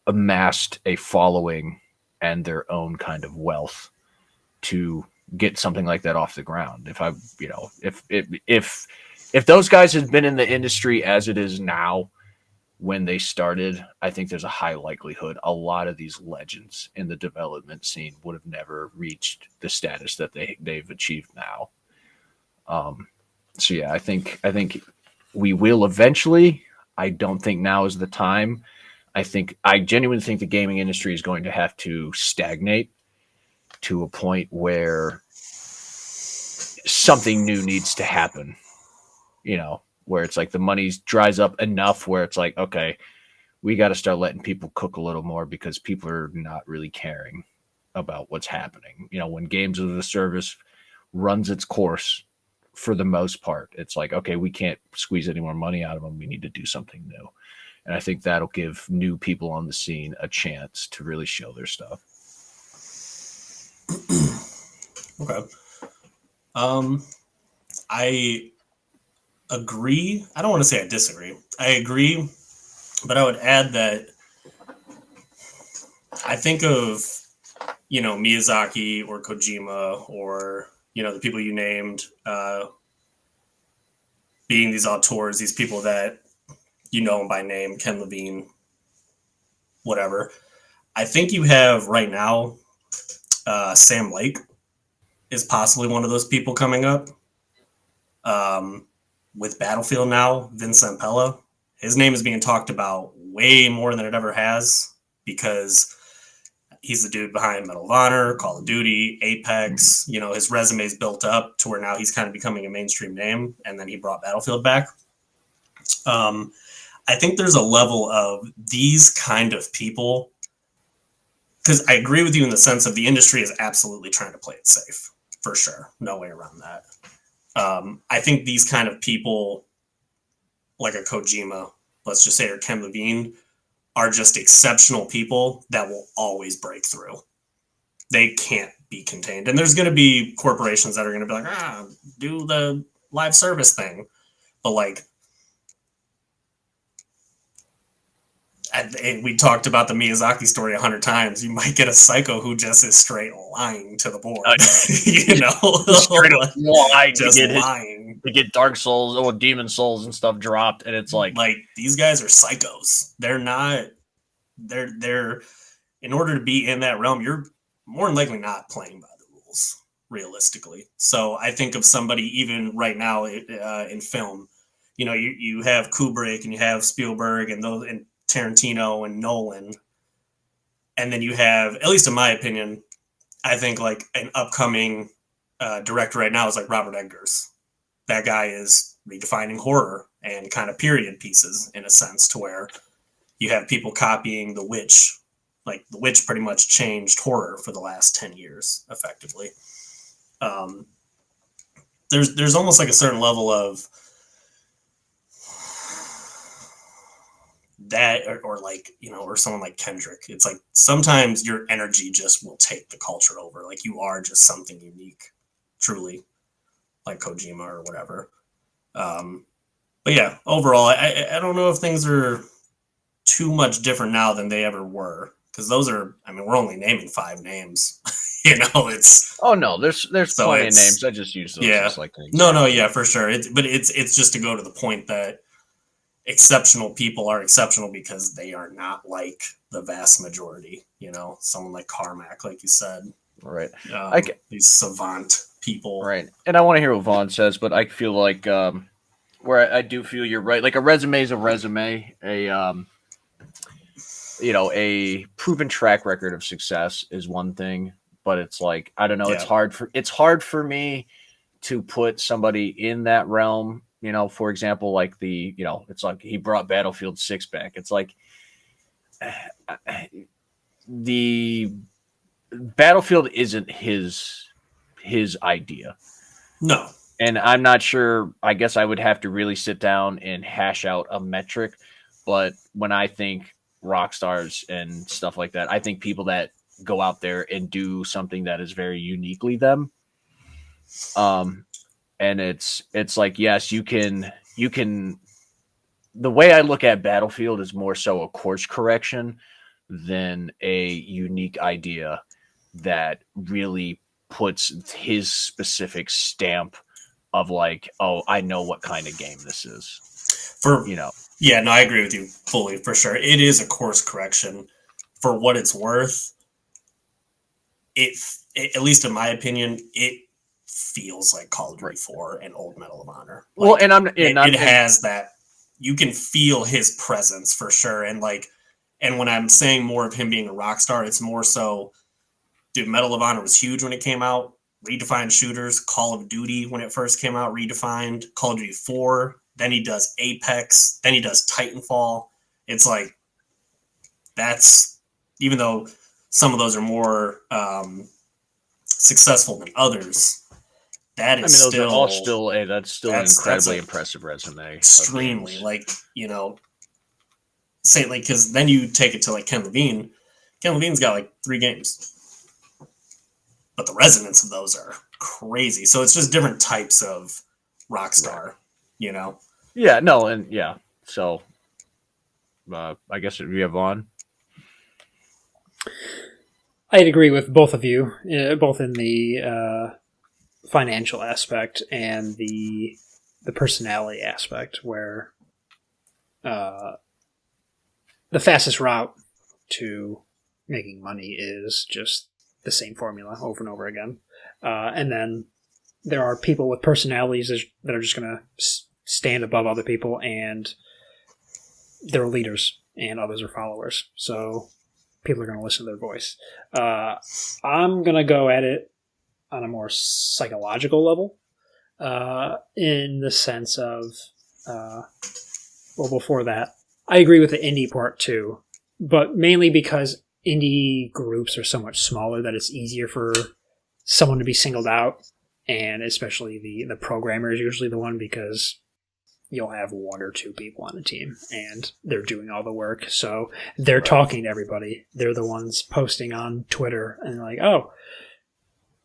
S3: amassed a following and their own kind of wealth to get something like that off the ground. If those guys had been in the industry as it is now when they started, I think there's a high likelihood a lot of these legends in the development scene would have never reached the status that they've achieved now. So yeah, I think we will eventually. I don't think now is the time. I genuinely think the gaming industry is going to have to stagnate to a point where something new needs to happen. You know, where it's like the money dries up enough where it's like, okay, we got to start letting people cook a little more because people are not really caring about what's happening. You know, when games as a service runs its course for the most part, it's like, okay, we can't squeeze any more money out of them. We need to do something new. And I think that'll give new people on the scene a chance to really show their stuff.
S1: Okay. I agree. I don't want to say I disagree. I agree, but I would add that I think of, Miyazaki or Kojima or, the people you named being these auteurs, these people that you know them by name, Ken Levine, whatever. I think you have right now Sam Lake is possibly one of those people coming up. With Battlefield now, Vincent Pella, his name is being talked about way more than it ever has because he's the dude behind Medal of Honor, Call of Duty, Apex. His resume's built up to where now he's kind of becoming a mainstream name, and then he brought Battlefield back. I think there's a level of these kind of people, because I agree with you in the sense of the industry is absolutely trying to play it safe, for sure. No way around that. I think these kind of people, like a Kojima, let's just say, or Ken Levine, are just exceptional people that will always break through. They can't be contained. And there's going to be corporations that are going to be like, do the live service thing. But we talked about the Miyazaki story 100 times. You might get a psycho who just is straight lying to the board. Straight
S3: up lying
S1: just lying
S3: to get Dark Souls or Demon Souls and stuff dropped, and it's like
S1: these guys are psychos. They're not. They're in order to be in that realm, you're more than likely not playing by the rules, realistically. So I think of somebody even right now in film. You have Kubrick and you have Spielberg and those and Tarantino and Nolan. And then you have, at least in my opinion, I think like an upcoming director right now is like Robert Eggers. That guy is redefining horror and kind of period pieces in a sense, to where you have people copying The Witch. Like The Witch pretty much changed horror for the last 10 years, effectively. There's almost like a certain level of that, or someone like Kendrick. It's like sometimes your energy just will take the culture over. Like you are just something unique, truly, like Kojima or whatever. But yeah, overall, I don't know if things are too much different now than they ever were, because those are, we're only naming 5 names. It's
S3: there's plenty of names. I just use those.
S1: Yeah, yeah, for sure. It's just to go to the point that exceptional people are exceptional because they are not like the vast majority. Someone like Carmack, like you said,
S3: right?
S1: These savant people,
S3: right? And I want to hear what Vaughn says, but I feel like where I do feel you're right. Like a resume is a resume. A proven track record of success is one thing, but it's like, I don't know. Yeah. It's hard for me to put somebody in that realm. For example, like it's like he brought Battlefield 6 back. It's like the Battlefield isn't his idea.
S1: No.
S3: And I'm not sure. I guess I would have to really sit down and hash out a metric. But when I think rock stars and stuff like that, I think people that go out there and do something that is very uniquely them. And it's like, yes, you can. The way I look at Battlefield is more so a course correction than a unique idea that really puts his specific stamp of like, oh, I know what kind of game this is.
S1: Yeah, no, I agree with you fully, for sure. It is a course correction. For what it's worth, it at least in my opinion, it feels like Call of Duty 4 and old Medal of Honor. Like, it has that. You can feel his presence for sure, and when I'm saying more of him being a rock star, it's more so, dude, Medal of Honor was huge when it came out, redefined shooters. Call of Duty, when it first came out, redefined. Call of Duty 4, then he does Apex, then he does Titanfall. It's like, that's, even though some of those are more successful than others, that is
S3: that's still an incredibly impressive resume.
S1: Extremely, say, because then you take it to like Ken Levine. Ken Levine's got like 3 games, but the resonance of those are crazy. So it's just different types of rock star,
S3: Yeah, no, and yeah. So I guess we have Vaughn.
S2: I'd agree with both of you, both in the financial aspect and the personality aspect, where the fastest route to making money is just the same formula over and over again. And then there are people with personalities that are just going to stand above other people, and they're leaders and others are followers. So people are going to listen to their voice. I'm going to go at it on a more psychological level, in the sense of, before that, I agree with the indie part too, but mainly because indie groups are so much smaller that it's easier for someone to be singled out, and especially the programmer is usually the one, because you'll have 1 or 2 people on a team and they're doing all the work, so they're talking to everybody. They're the ones posting on Twitter and they're like, oh,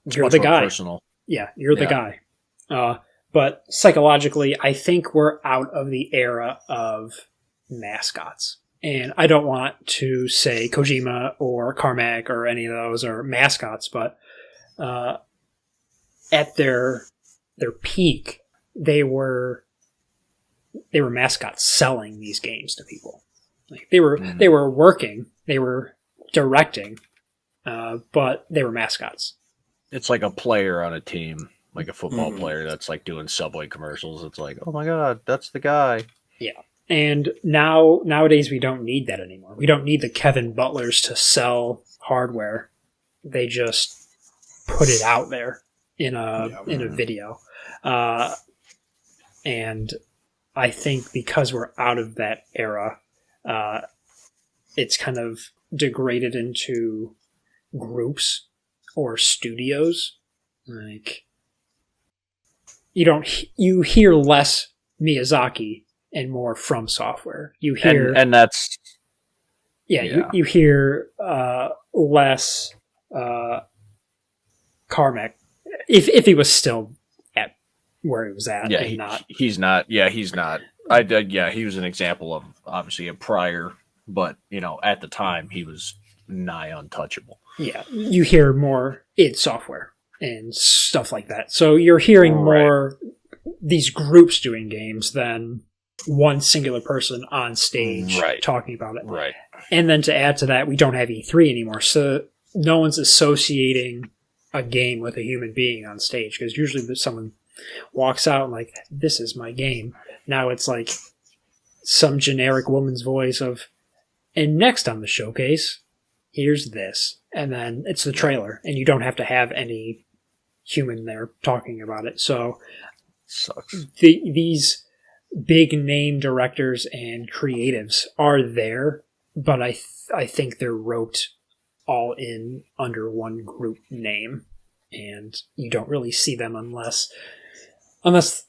S2: you're the guy. Personal. Yeah, you're the guy. But psychologically, I think we're out of the era of mascots. And I don't want to say Kojima or Carmack or any of those are mascots, but at their peak, they were mascots selling these games to people. Like they were working, they were directing, but they were mascots.
S3: It's like a player on a team, like a football player that's like doing Subway commercials. It's like, oh my god, that's the guy.
S2: Yeah. And nowadays we don't need that anymore. We don't need the Kevin Butlers to sell hardware. They just put it out there in a video. And I think because we're out of that era, it's kind of degraded into groups or studios. Like, you hear less Miyazaki and more From Software. You hear,
S3: and that's
S2: you hear less Carmack if he was still at where he was at.
S3: Yeah, he's not. He was an example of obviously a prior, but at the time he was nigh untouchable.
S2: Yeah, you hear more id Software and stuff like that. So you're hearing more these groups doing games than one singular person on stage talking about it.
S3: Right.
S2: And then to add to that, we don't have E3 anymore, so no one's associating a game with a human being on stage, because usually someone walks out and like, this is my game. Now it's like some generic woman's voice of, and next on the showcase, here's this. And then it's the trailer, and you don't have to have any human there talking about it. So
S3: sucks.
S2: These big name directors and creatives are there, but I think they're roped all in under one group name, and you don't really see them unless unless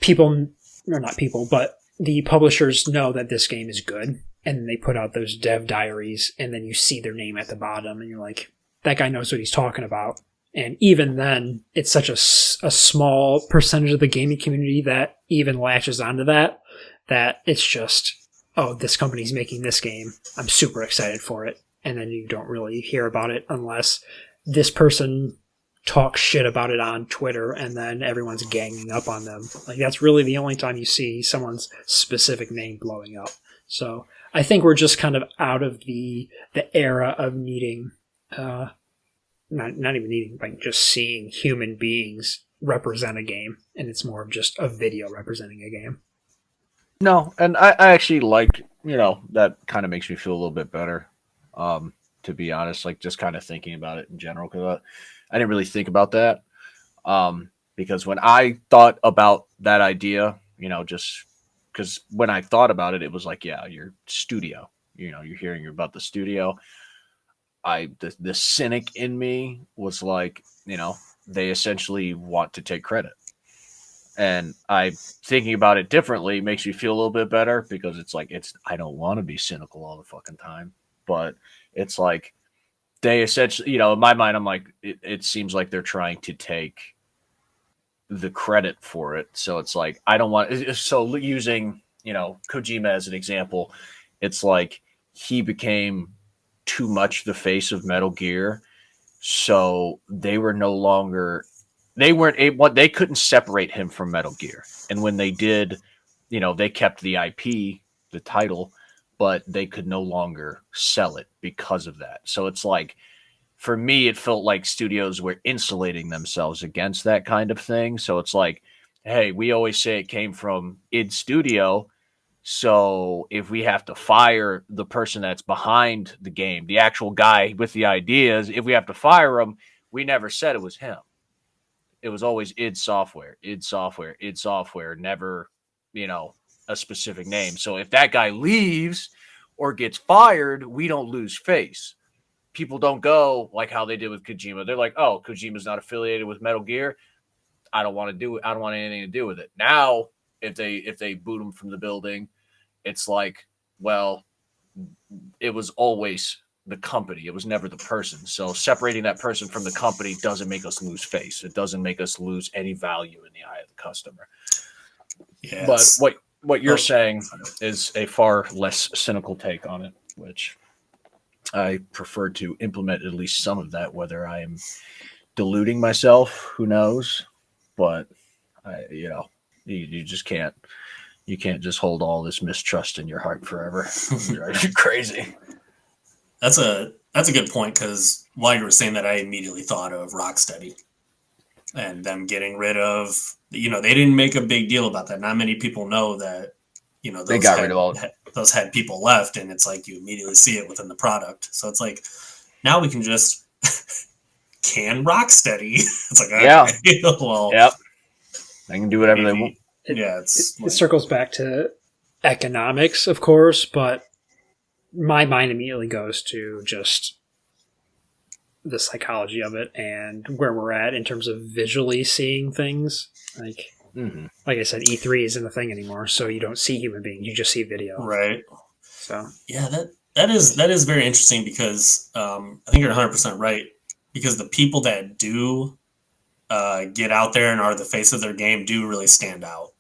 S2: people, or not people, but the publishers know that this game is good, and they put out those dev diaries, and then you see their name at the bottom, and you're like, that guy knows what he's talking about. And even then, it's such a small percentage of the gaming community that even latches onto that it's just, oh, this company's making this game. I'm super excited for it. And then you don't really hear about it unless this person talks shit about it on Twitter, and then everyone's ganging up on them. Like, that's really the only time you see someone's specific name blowing up. So I think we're just kind of out of the era of needing, not even needing, like just seeing human beings represent a game, and it's more of just a video representing a game.
S3: No, and I actually like, that kind of makes me feel a little bit better, to be honest, like just kind of thinking about it in general, because I didn't really think about that, because when I thought about that idea, just because when I thought about it, it was like, yeah, your studio, you're hearing about the studio. The cynic in me was like, they essentially want to take credit. And thinking about it differently makes me feel a little bit better, because it's like, I don't want to be cynical all the fucking time, but it's like they essentially, in my mind, I'm like, it seems like they're trying to take the credit for it. So it's like, I don't want, so using, Kojima as an example, it's like he became too much the face of Metal Gear. So they were no longer, they weren't able, they couldn't separate him from Metal Gear. And when they did, they kept the IP, the title, but they could no longer sell it because of that. So it's like, for me, it felt like studios were insulating themselves against that kind of thing. So it's like, hey, we always say it came from id Studio. So if we have to fire the person that's behind the game, the actual guy with the ideas, if we have to fire him, we never said it was him. It was always id Software, never, a specific name. So if that guy leaves or gets fired, we don't lose face. People don't go like how they did with Kojima. They're like, oh, Kojima's not affiliated with Metal Gear. I don't want to do it. I don't want anything to do with it. Now, if they boot him from the building, it's like, well, it was always the company. It was never the person. So separating that person from the company doesn't make us lose face. It doesn't make us lose any value in the eye of the customer. Yes. But what you're saying is a far less cynical take on it, which I prefer to implement at least some of that, whether I am deluding myself, who knows, but you just can't, you can't just hold all this mistrust in your heart forever. You're crazy.
S1: That's a good point, because while you were saying that, I immediately thought of Rocksteady and them getting rid of, they didn't make a big deal about that. Not many people know that,
S3: they got rid of all
S1: those had people left, and it's like you immediately see it within the product. So it's like, now we can just can Rocksteady. It's like, okay, well,
S3: yep, they can do whatever they want.
S2: It circles back to economics, of course, but my mind immediately goes to just the psychology of it and where we're at in terms of visually seeing things. Like I said, E3 isn't a thing anymore, so you don't see human beings; you just see video.
S1: Right.
S2: So
S1: yeah, that is very interesting, because I think you're 100% right. Because the people that do get out there and are the face of their game do really stand out.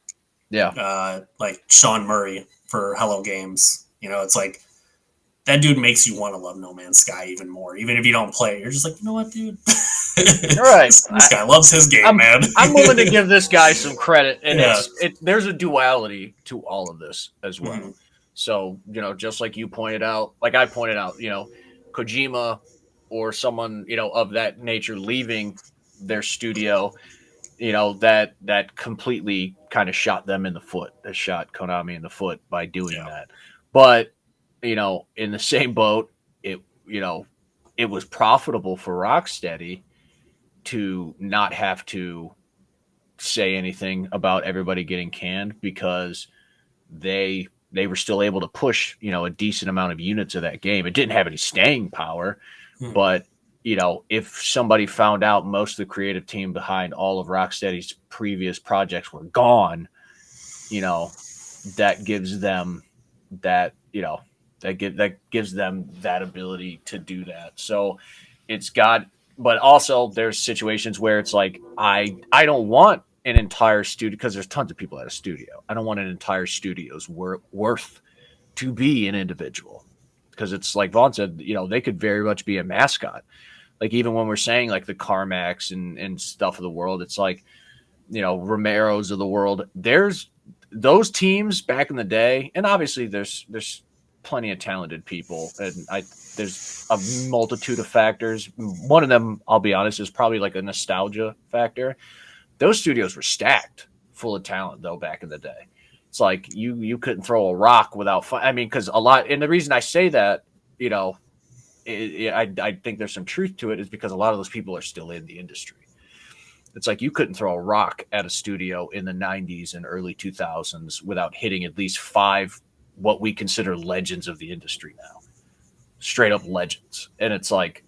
S3: Yeah.
S1: Like Sean Murray for Hello Games. It's like, that dude makes you want to love No Man's Sky even more. Even if you don't play it, you're just like, you know what, dude?
S3: You're right.
S1: This guy loves his game, man.
S3: I'm willing to give this guy some credit. And there's a duality to all of this as well. Mm-hmm. So, just like you pointed out, like I pointed out, Kojima or someone, of that nature leaving their studio, that completely kind of shot them in the foot. That shot Konami in the foot by doing that. But, in the same boat, it was profitable for Rocksteady to not have to say anything about everybody getting canned, because they were still able to push, a decent amount of units of that game. It didn't have any staying power, but if somebody found out most of the creative team behind all of Rocksteady's previous projects were gone, that gives them that, that gives them that ability to do that. So it's got, but also there's situations where it's like, I don't want an entire studio, because there's tons of people at a studio. I don't want an entire studio's worth to be an individual, because it's like Vaughn said, they could very much be a mascot. Like, even when we're saying like the Carmacks and stuff of the world, it's like, Romero's of the world. There's those teams back in the day, and obviously there's plenty of talented people, and there's a multitude of factors. One of them, I'll be honest, is probably like a nostalgia factor. Those studios were stacked full of talent though back in the day. It's like you couldn't throw a rock without fun. I mean, because a lot, and the reason I say that, I think there's some truth to it, is because a lot of those people are still in the industry. It's like you couldn't throw a rock at a studio in the 90s and early 2000s without hitting at least 5 what we consider legends of the industry now. Straight up legends. And it's like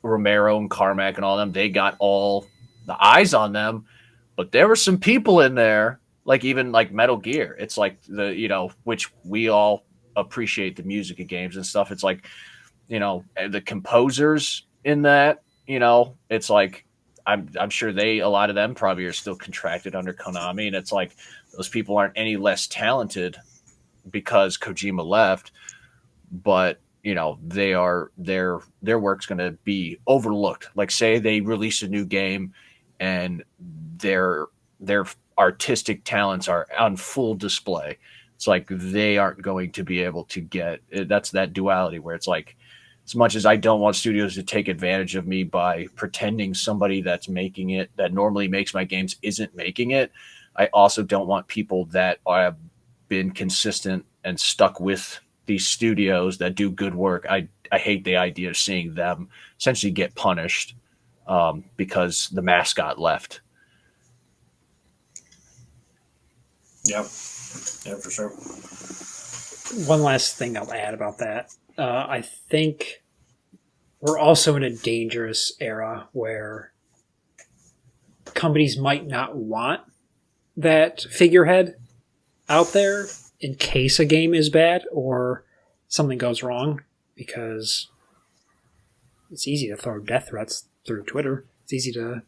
S3: Romero and Carmack and all them, they got all the eyes on them, but there were some people in there, like even like Metal Gear. It's like which we all appreciate the music of games and stuff. It's like, the composers in that, it's like, I'm sure a lot of them probably are still contracted under Konami, and it's like those people aren't any less talented because Kojima left, but their work's going to be overlooked. Like, say they release a new game and their artistic talents are on full display. It's like they aren't going to be able to get, that's that duality where it's like, as much as I don't want studios to take advantage of me by pretending somebody that's making it, that normally makes my games, isn't making it, I also don't want people that have been consistent and stuck with these studios that do good work. I hate the idea of seeing them essentially get punished because the mascot left.
S1: Yeah, for sure.
S2: One last thing I'll add about that. I think we're also in a dangerous era where companies might not want that figurehead out there in case a game is bad or something goes wrong, because it's easy to throw death threats through Twitter. It's easy to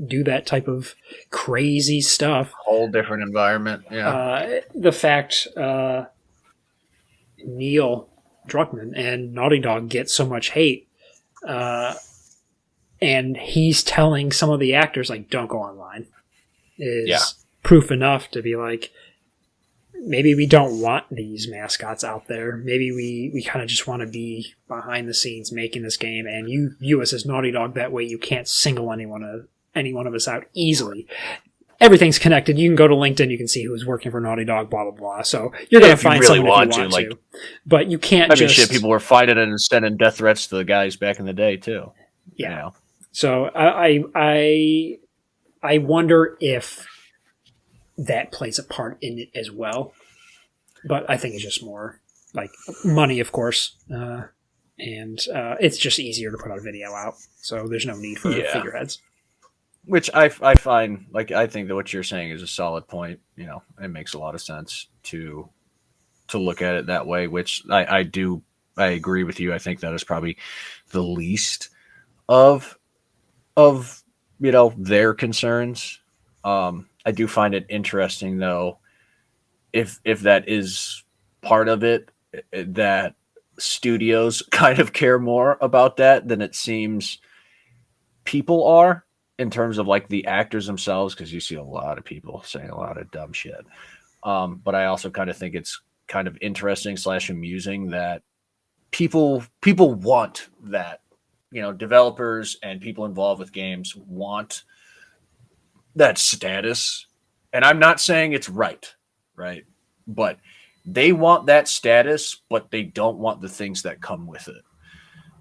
S2: do that type of crazy stuff.
S3: Whole different environment. Yeah.
S2: The fact Neil Druckmann and Naughty Dog get so much hate, and he's telling some of the actors, like, don't go online, is proof enough to be like, maybe we don't want these mascots out there. Maybe we kind of just want to be behind the scenes making this game, and you view us as Naughty Dog. That way you can't single any one of us out easily. Everything's connected. You can go to LinkedIn. You can see who's working for Naughty Dog, blah, blah, blah. So you're going to find someone if you want to. But you can't
S3: shit, people were fighting and sending death threats to the guys back in the day, too.
S2: Yeah. So I wonder if that plays a part in it as well. But I think it's just more like money, of course. And it's just easier to put a video out. So there's no need for figureheads.
S3: Which I find, like, I think that what you're saying is a solid point. It makes a lot of sense to look at it that way, which I agree with you. I think that is probably the least of their concerns. I do find it interesting, though, if that is part of it, that studios kind of care more about that than it seems people are, in terms of like the actors themselves, because you see a lot of people saying a lot of dumb shit. But I also kind of think it's kind of interesting / amusing that people want that. Developers and people involved with games want that status. And I'm not saying it's right? But they want that status, but they don't want the things that come with it,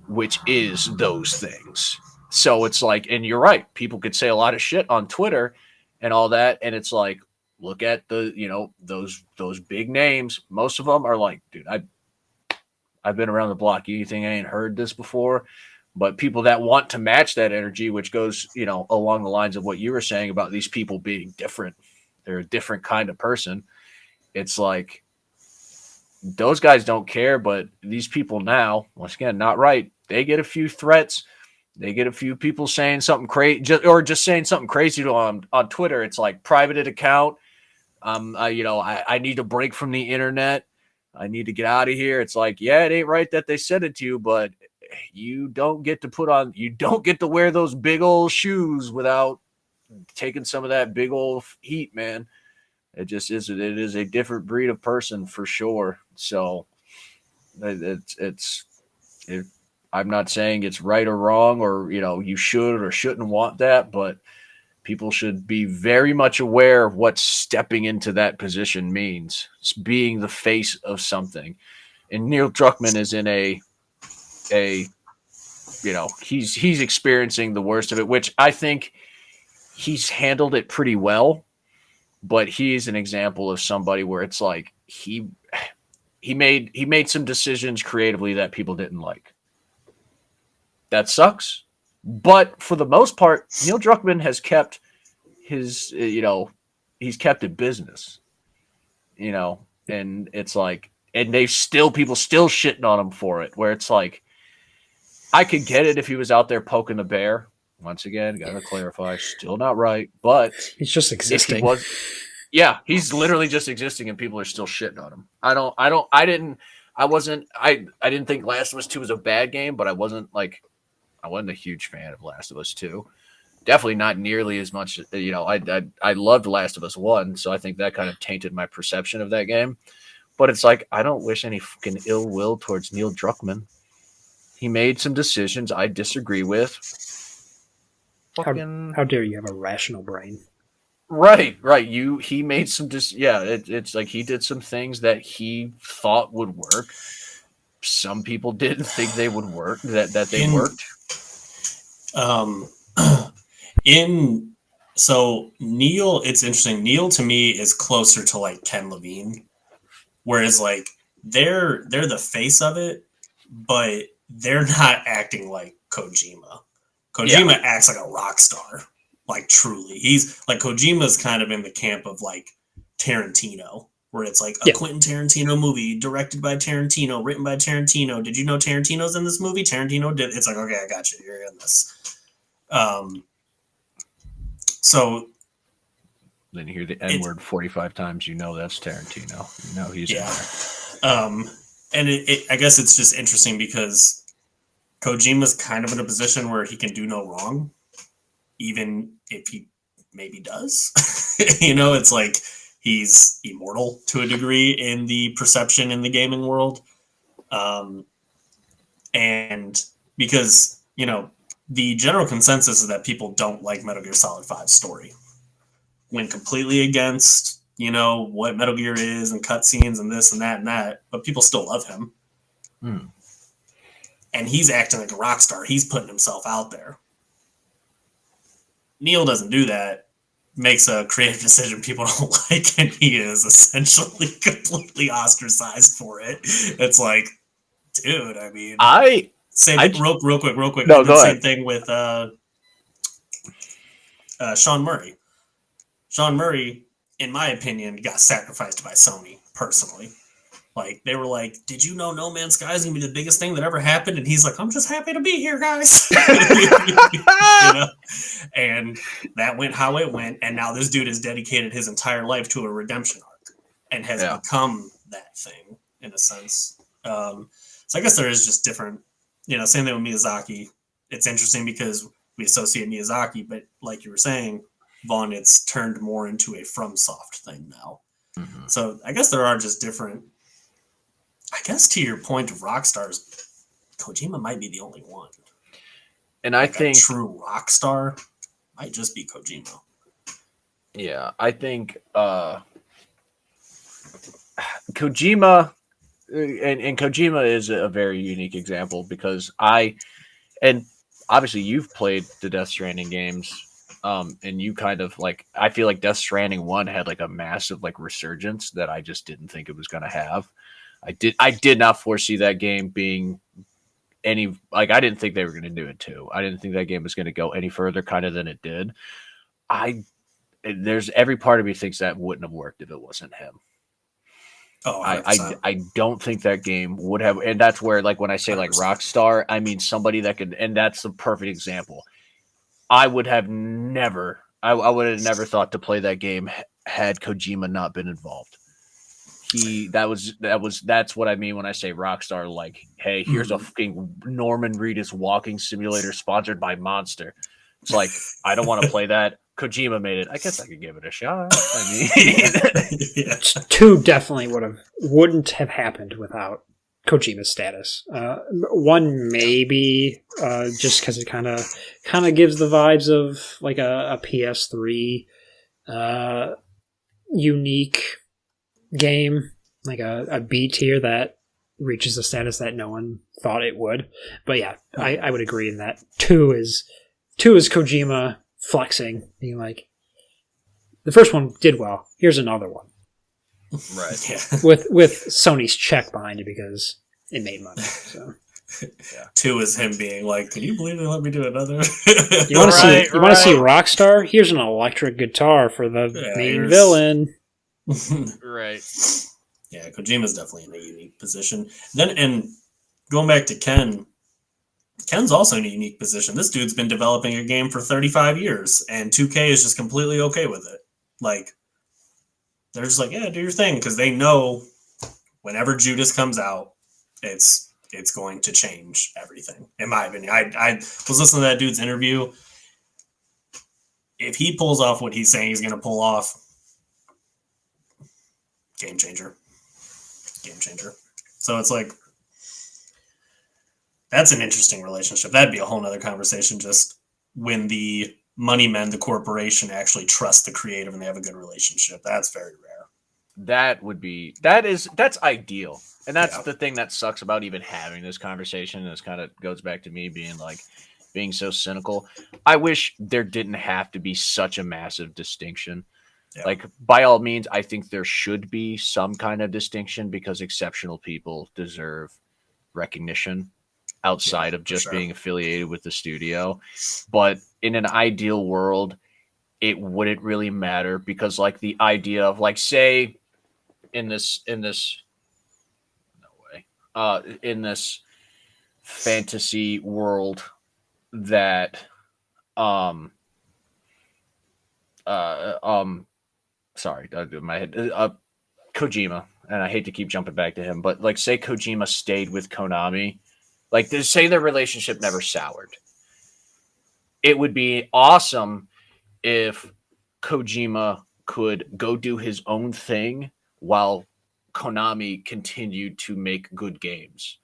S3: which is those things. So it's like, and you're right, people could say a lot of shit on Twitter and all that, and it's like, look at the, those big names. Most of them are like, dude, I've been around the block. You think I ain't heard this before? But people that want to match that energy, which goes, along the lines of what you were saying about these people being different, they're a different kind of person. It's like those guys don't care, but these people now, once again, not right. They get a few threats. They get a few people saying something crazy, just saying something crazy to them on Twitter. It's like privated account. I need to break from the internet. I need to get out of here. It's like, yeah, it ain't right that they said it to you, but you don't get to wear those big old shoes without taking some of that big old heat, man. It just is. It is a different breed of person for sure. So I'm not saying it's right or wrong, or you should or shouldn't want that, but people should be very much aware of what stepping into that position means. It's being the face of something. And Neil Druckmann is in he's experiencing the worst of it, which I think he's handled it pretty well, but he's an example of somebody where it's like he made some decisions creatively that people didn't like. That sucks. But for the most part, Neil Druckmann has kept his, he's kept it business, and it's like, and people still shitting on him for it, where it's like, I could get it if he was out there poking the bear. Once again, got to clarify, still not right, but
S2: he's just existing.
S3: He's literally just existing and people are still shitting on him. I didn't think Last of Us 2 was a bad game, but I wasn't a huge fan of Last of Us 2. Definitely not nearly as much. I loved Last of Us 1, so I think that kind of tainted my perception of that game. But it's like, I don't wish any fucking ill will towards Neil Druckmann. He made some decisions I disagree with.
S2: How dare you have a rational brain?
S3: Right. He made some it's like he did some things that he thought would work. Some people didn't think they would work, that they worked.
S1: So Neil, it's interesting. Neil to me is closer to like Ken Levine, whereas like they're the face of it, but they're not acting like Kojima. Kojima acts like a rock star, like truly. He's like, Kojima's kind of in the camp of like Tarantino, where it's like a Quentin Tarantino movie directed by Tarantino, written by Tarantino. Did you know Tarantino's in this movie? Tarantino did. It's like, okay, I got you. You're in this. So
S3: then you hear the N word 45 times. That's Tarantino. He's in there.
S1: And I guess it's just interesting because Kojima's kind of in a position where he can do no wrong, even if he maybe does. It's like he's immortal to a degree in the perception in the gaming world. And because, the general consensus is that people don't like Metal Gear Solid 5's story. Went completely against, what Metal Gear is and cutscenes and this and that, but people still love him. And he's acting like a rock star. He's putting himself out there. Neil doesn't do that. Makes a creative decision people don't like, and he is essentially completely ostracized for it. It's like, dude, I mean... real quick.
S3: No, go ahead.
S1: Same thing with Sean Murray. Sean Murray, in my opinion, got sacrificed by Sony, personally. Like, they were like, did you know No Man's Sky is going to be the biggest thing that ever happened? And he's like, I'm just happy to be here, guys. And that went how it went. And now this dude has dedicated his entire life to a redemption arc and has become that thing, in a sense. So I guess there is just different, same thing with Miyazaki. It's interesting because we associate Miyazaki, but like you were saying, Vaughn, it's turned more into a FromSoft thing now. Mm-hmm. So I guess there are just different... I guess to your point of rockstars, Kojima might be the only one.
S3: And I think
S1: a true rock star might just be Kojima.
S3: Yeah, I think Kojima, and Kojima is a very unique example because and obviously you've played the Death Stranding games, and you kind of like, I feel like Death Stranding 1 had like a massive like resurgence that I just didn't think it was going to have. I did not foresee that game being any, like, I didn't think they were going to do it too. I didn't think that game was going to go any further kind of than it did. There's every part of me thinks that wouldn't have worked if it wasn't him.
S1: Oh,
S3: I don't think that game would have, and that's where, like, when I say like
S1: 100%.
S3: Rockstar, I mean somebody that could, and that's the perfect example. I would have never, I would have never thought to play that game had Kojima not been involved. That's what I mean when I say Rockstar. Like, hey, here's a fucking Norman Reedus walking simulator sponsored by Monster. It's like, I don't want to play that. Kojima made it. I guess I could give it a shot. I mean,
S1: Yeah.
S2: 2 definitely wouldn't have happened without Kojima's status. 1 maybe just because it kind of gives the vibes of like a PS3 unique game, like a B tier that reaches a status that no one thought it would. But yeah, I would agree in that 2 is Kojima flexing, being like, the first one did well. Here's another one.
S3: right?
S1: Yeah.
S2: With Sony's check behind it because it made money. So
S1: 2 is him being like, "Can you believe they let me do another?"
S2: you want to
S3: Right,
S2: see Rockstar? Here's an electric guitar for the main villain.
S3: Right.
S1: Yeah, Kojima's definitely in a unique position. Then, and going back to Ken's also in a unique position. This dude's been developing a game for 35 years, and 2K is just completely okay with it. Like, they're just like, yeah, do your thing, because they know whenever Judas comes out, it's going to change everything, in my opinion. I was listening to that dude's interview. If he pulls off what he's saying he's going to pull off, game changer. So it's like, that's an interesting relationship. That'd be a whole nother conversation, just when the money men, the corporation, actually trust the creative and they have a good relationship. That's very rare.
S3: That's ideal. And that's
S1: Yeah.
S3: the thing that sucks about even having this conversation. This kind of goes back to me being so cynical. I wish there didn't have to be such a massive distinction.
S1: Yeah.
S3: Like, by all means, I think there should be some kind of distinction because exceptional people deserve recognition outside of just being affiliated with the studio. But in an ideal world, it wouldn't really matter because, like, the idea of, like, say in this fantasy world that sorry, my head Kojima, and I hate to keep jumping back to him, but like, say Kojima stayed with Konami, like, say their relationship never soured. It would be awesome if Kojima could go do his own thing while Konami continued to make good games.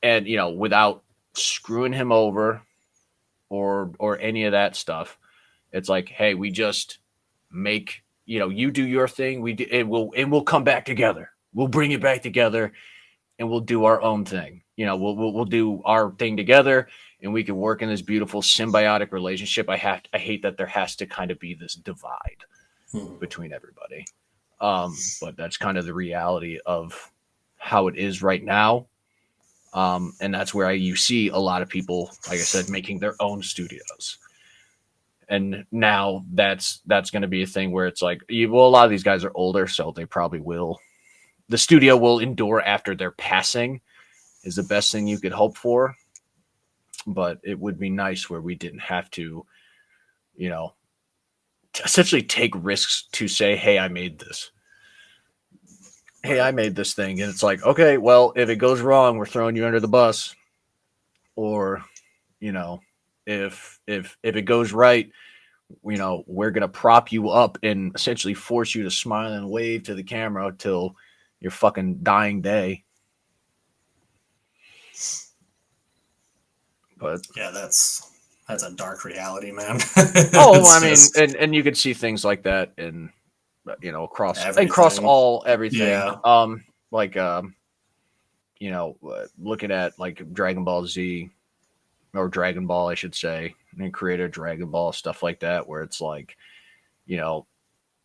S3: And, you know, without screwing him over or any of that stuff. It's like, hey, we just make, you know, you do your thing, we do, and we'll come back together. We'll bring it back together and we'll do our own thing. You know, we'll do our thing together and we can work in this beautiful symbiotic relationship. I hate that there has to kind of be this divide between everybody. But that's kind of the reality of how it is right now. And that's where you see a lot of people, like I said, making their own studios. And now that's going to be a thing where it's like, well, a lot of these guys are older, so they probably will. The studio will endure after their passing is the best thing you could hope for. But it would be nice where we didn't have to, you know, essentially take risks to say, hey, I made this. Hey, I made this thing. And it's like, okay, well, if it goes wrong, we're throwing you under the bus. Or, you know, if it goes right, you know, we're going to prop you up and essentially force you to smile and wave to the camera till your fucking dying day. But
S1: yeah, that's a dark reality, man.
S3: Oh, I mean, and you could see things like that in, you know, across everything. Yeah. You know, looking at like Dragon Ball Z or Dragon Ball, I should say, and creator Dragon Ball, stuff like that, where it's like, you know,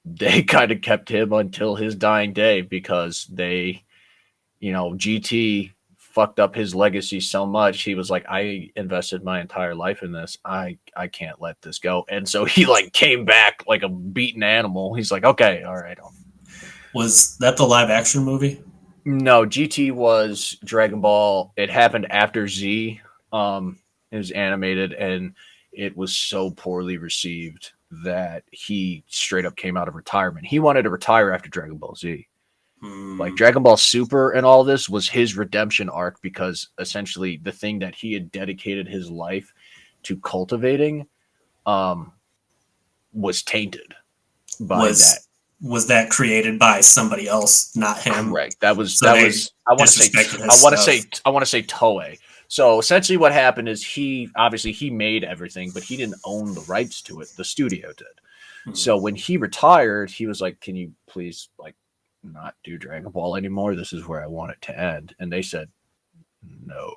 S3: they kind of kept him until his dying day because they, you know, GT fucked up his legacy so much. He was like, I invested my entire life in this. I can't let this go. And so he like came back like a beaten animal. He's like, okay, all right.
S1: Was that the live action movie?
S3: No, GT was Dragon Ball. It happened after Z. It was animated, and it was so poorly received that he straight up came out of retirement. He wanted to retire after Dragon Ball Z. Like Dragon Ball Super and all this was his redemption arc, because essentially the thing that he had dedicated his life to cultivating was tainted by that.
S1: Was that created by somebody else, not him?
S3: Correct. That was
S1: So
S3: I want to say Toei. So essentially what happened is he made everything, but he didn't own the rights to it. The studio did. So when he retired, he was like, can you please like not do Dragon Ball anymore? This is where I want it to end. And they said no.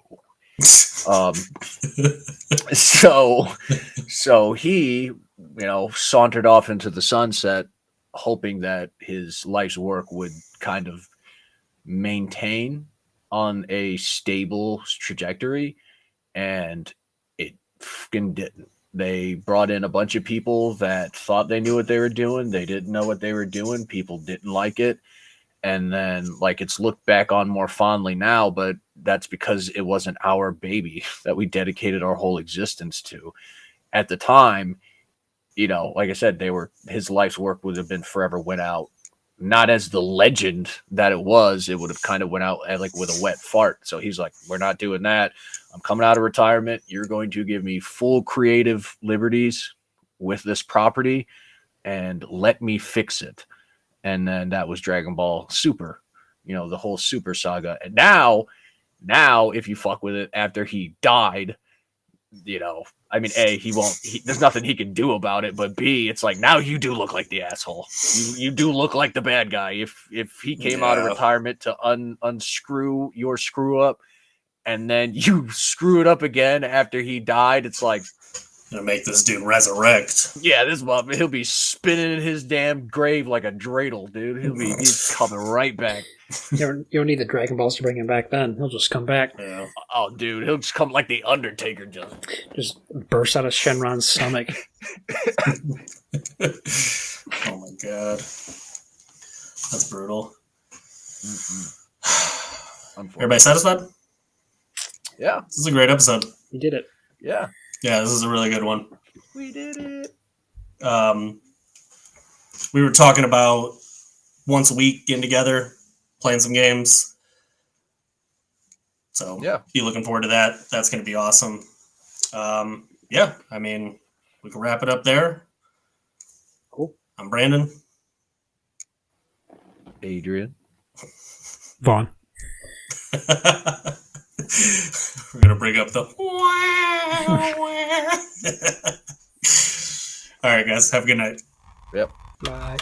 S3: So he, sauntered off into the sunset, hoping that his life's work would kind of maintain on a stable trajectory, and it fucking didn't. They brought in a bunch of people that thought they knew what they were doing. They didn't know what they were doing. People didn't like it. And then like it's looked back on more fondly now, but that's because it wasn't our baby that we dedicated our whole existence to. At the time, like I said, his life's work would have been forever went out, not as the legend that it was. It would have kind of went out like with a wet fart. So he's like, we're not doing that. I'm coming out of retirement. You're going to give me full creative liberties with this property and let me fix it. And then that was Dragon Ball Super, the whole Super saga. And now if you fuck with it after he died, A, there's nothing he can do about it, but B, it's like, now you do look like the asshole. You do look like the bad guy. If he came out of retirement to unscrew your screw up, and then you screw it up again after he died, it's like,
S1: gonna make this dude resurrect.
S3: Yeah, he'll be spinning in his damn grave like a dreidel, dude. He's coming right back.
S2: You don't need the Dragon Balls to bring him back then. He'll just come back.
S1: Yeah.
S3: Oh, dude, he'll just come like the Undertaker does.
S2: Just burst out of Shenron's stomach.
S1: Oh my god. That's brutal. Everybody satisfied?
S3: Yeah.
S1: This is a great episode.
S2: You did it.
S3: Yeah.
S1: Yeah, this is a really good one.
S3: We did it.
S1: We were talking about once a week getting together, playing some games. So
S3: yeah,
S1: be looking forward to that. That's going to be awesome. We can wrap it up there.
S2: Cool.
S1: I'm Brandyn.
S3: Adrian.
S2: Vaughn.
S1: We're going to bring up the... All right, guys. Have a good night.
S3: Yep.
S2: Bye.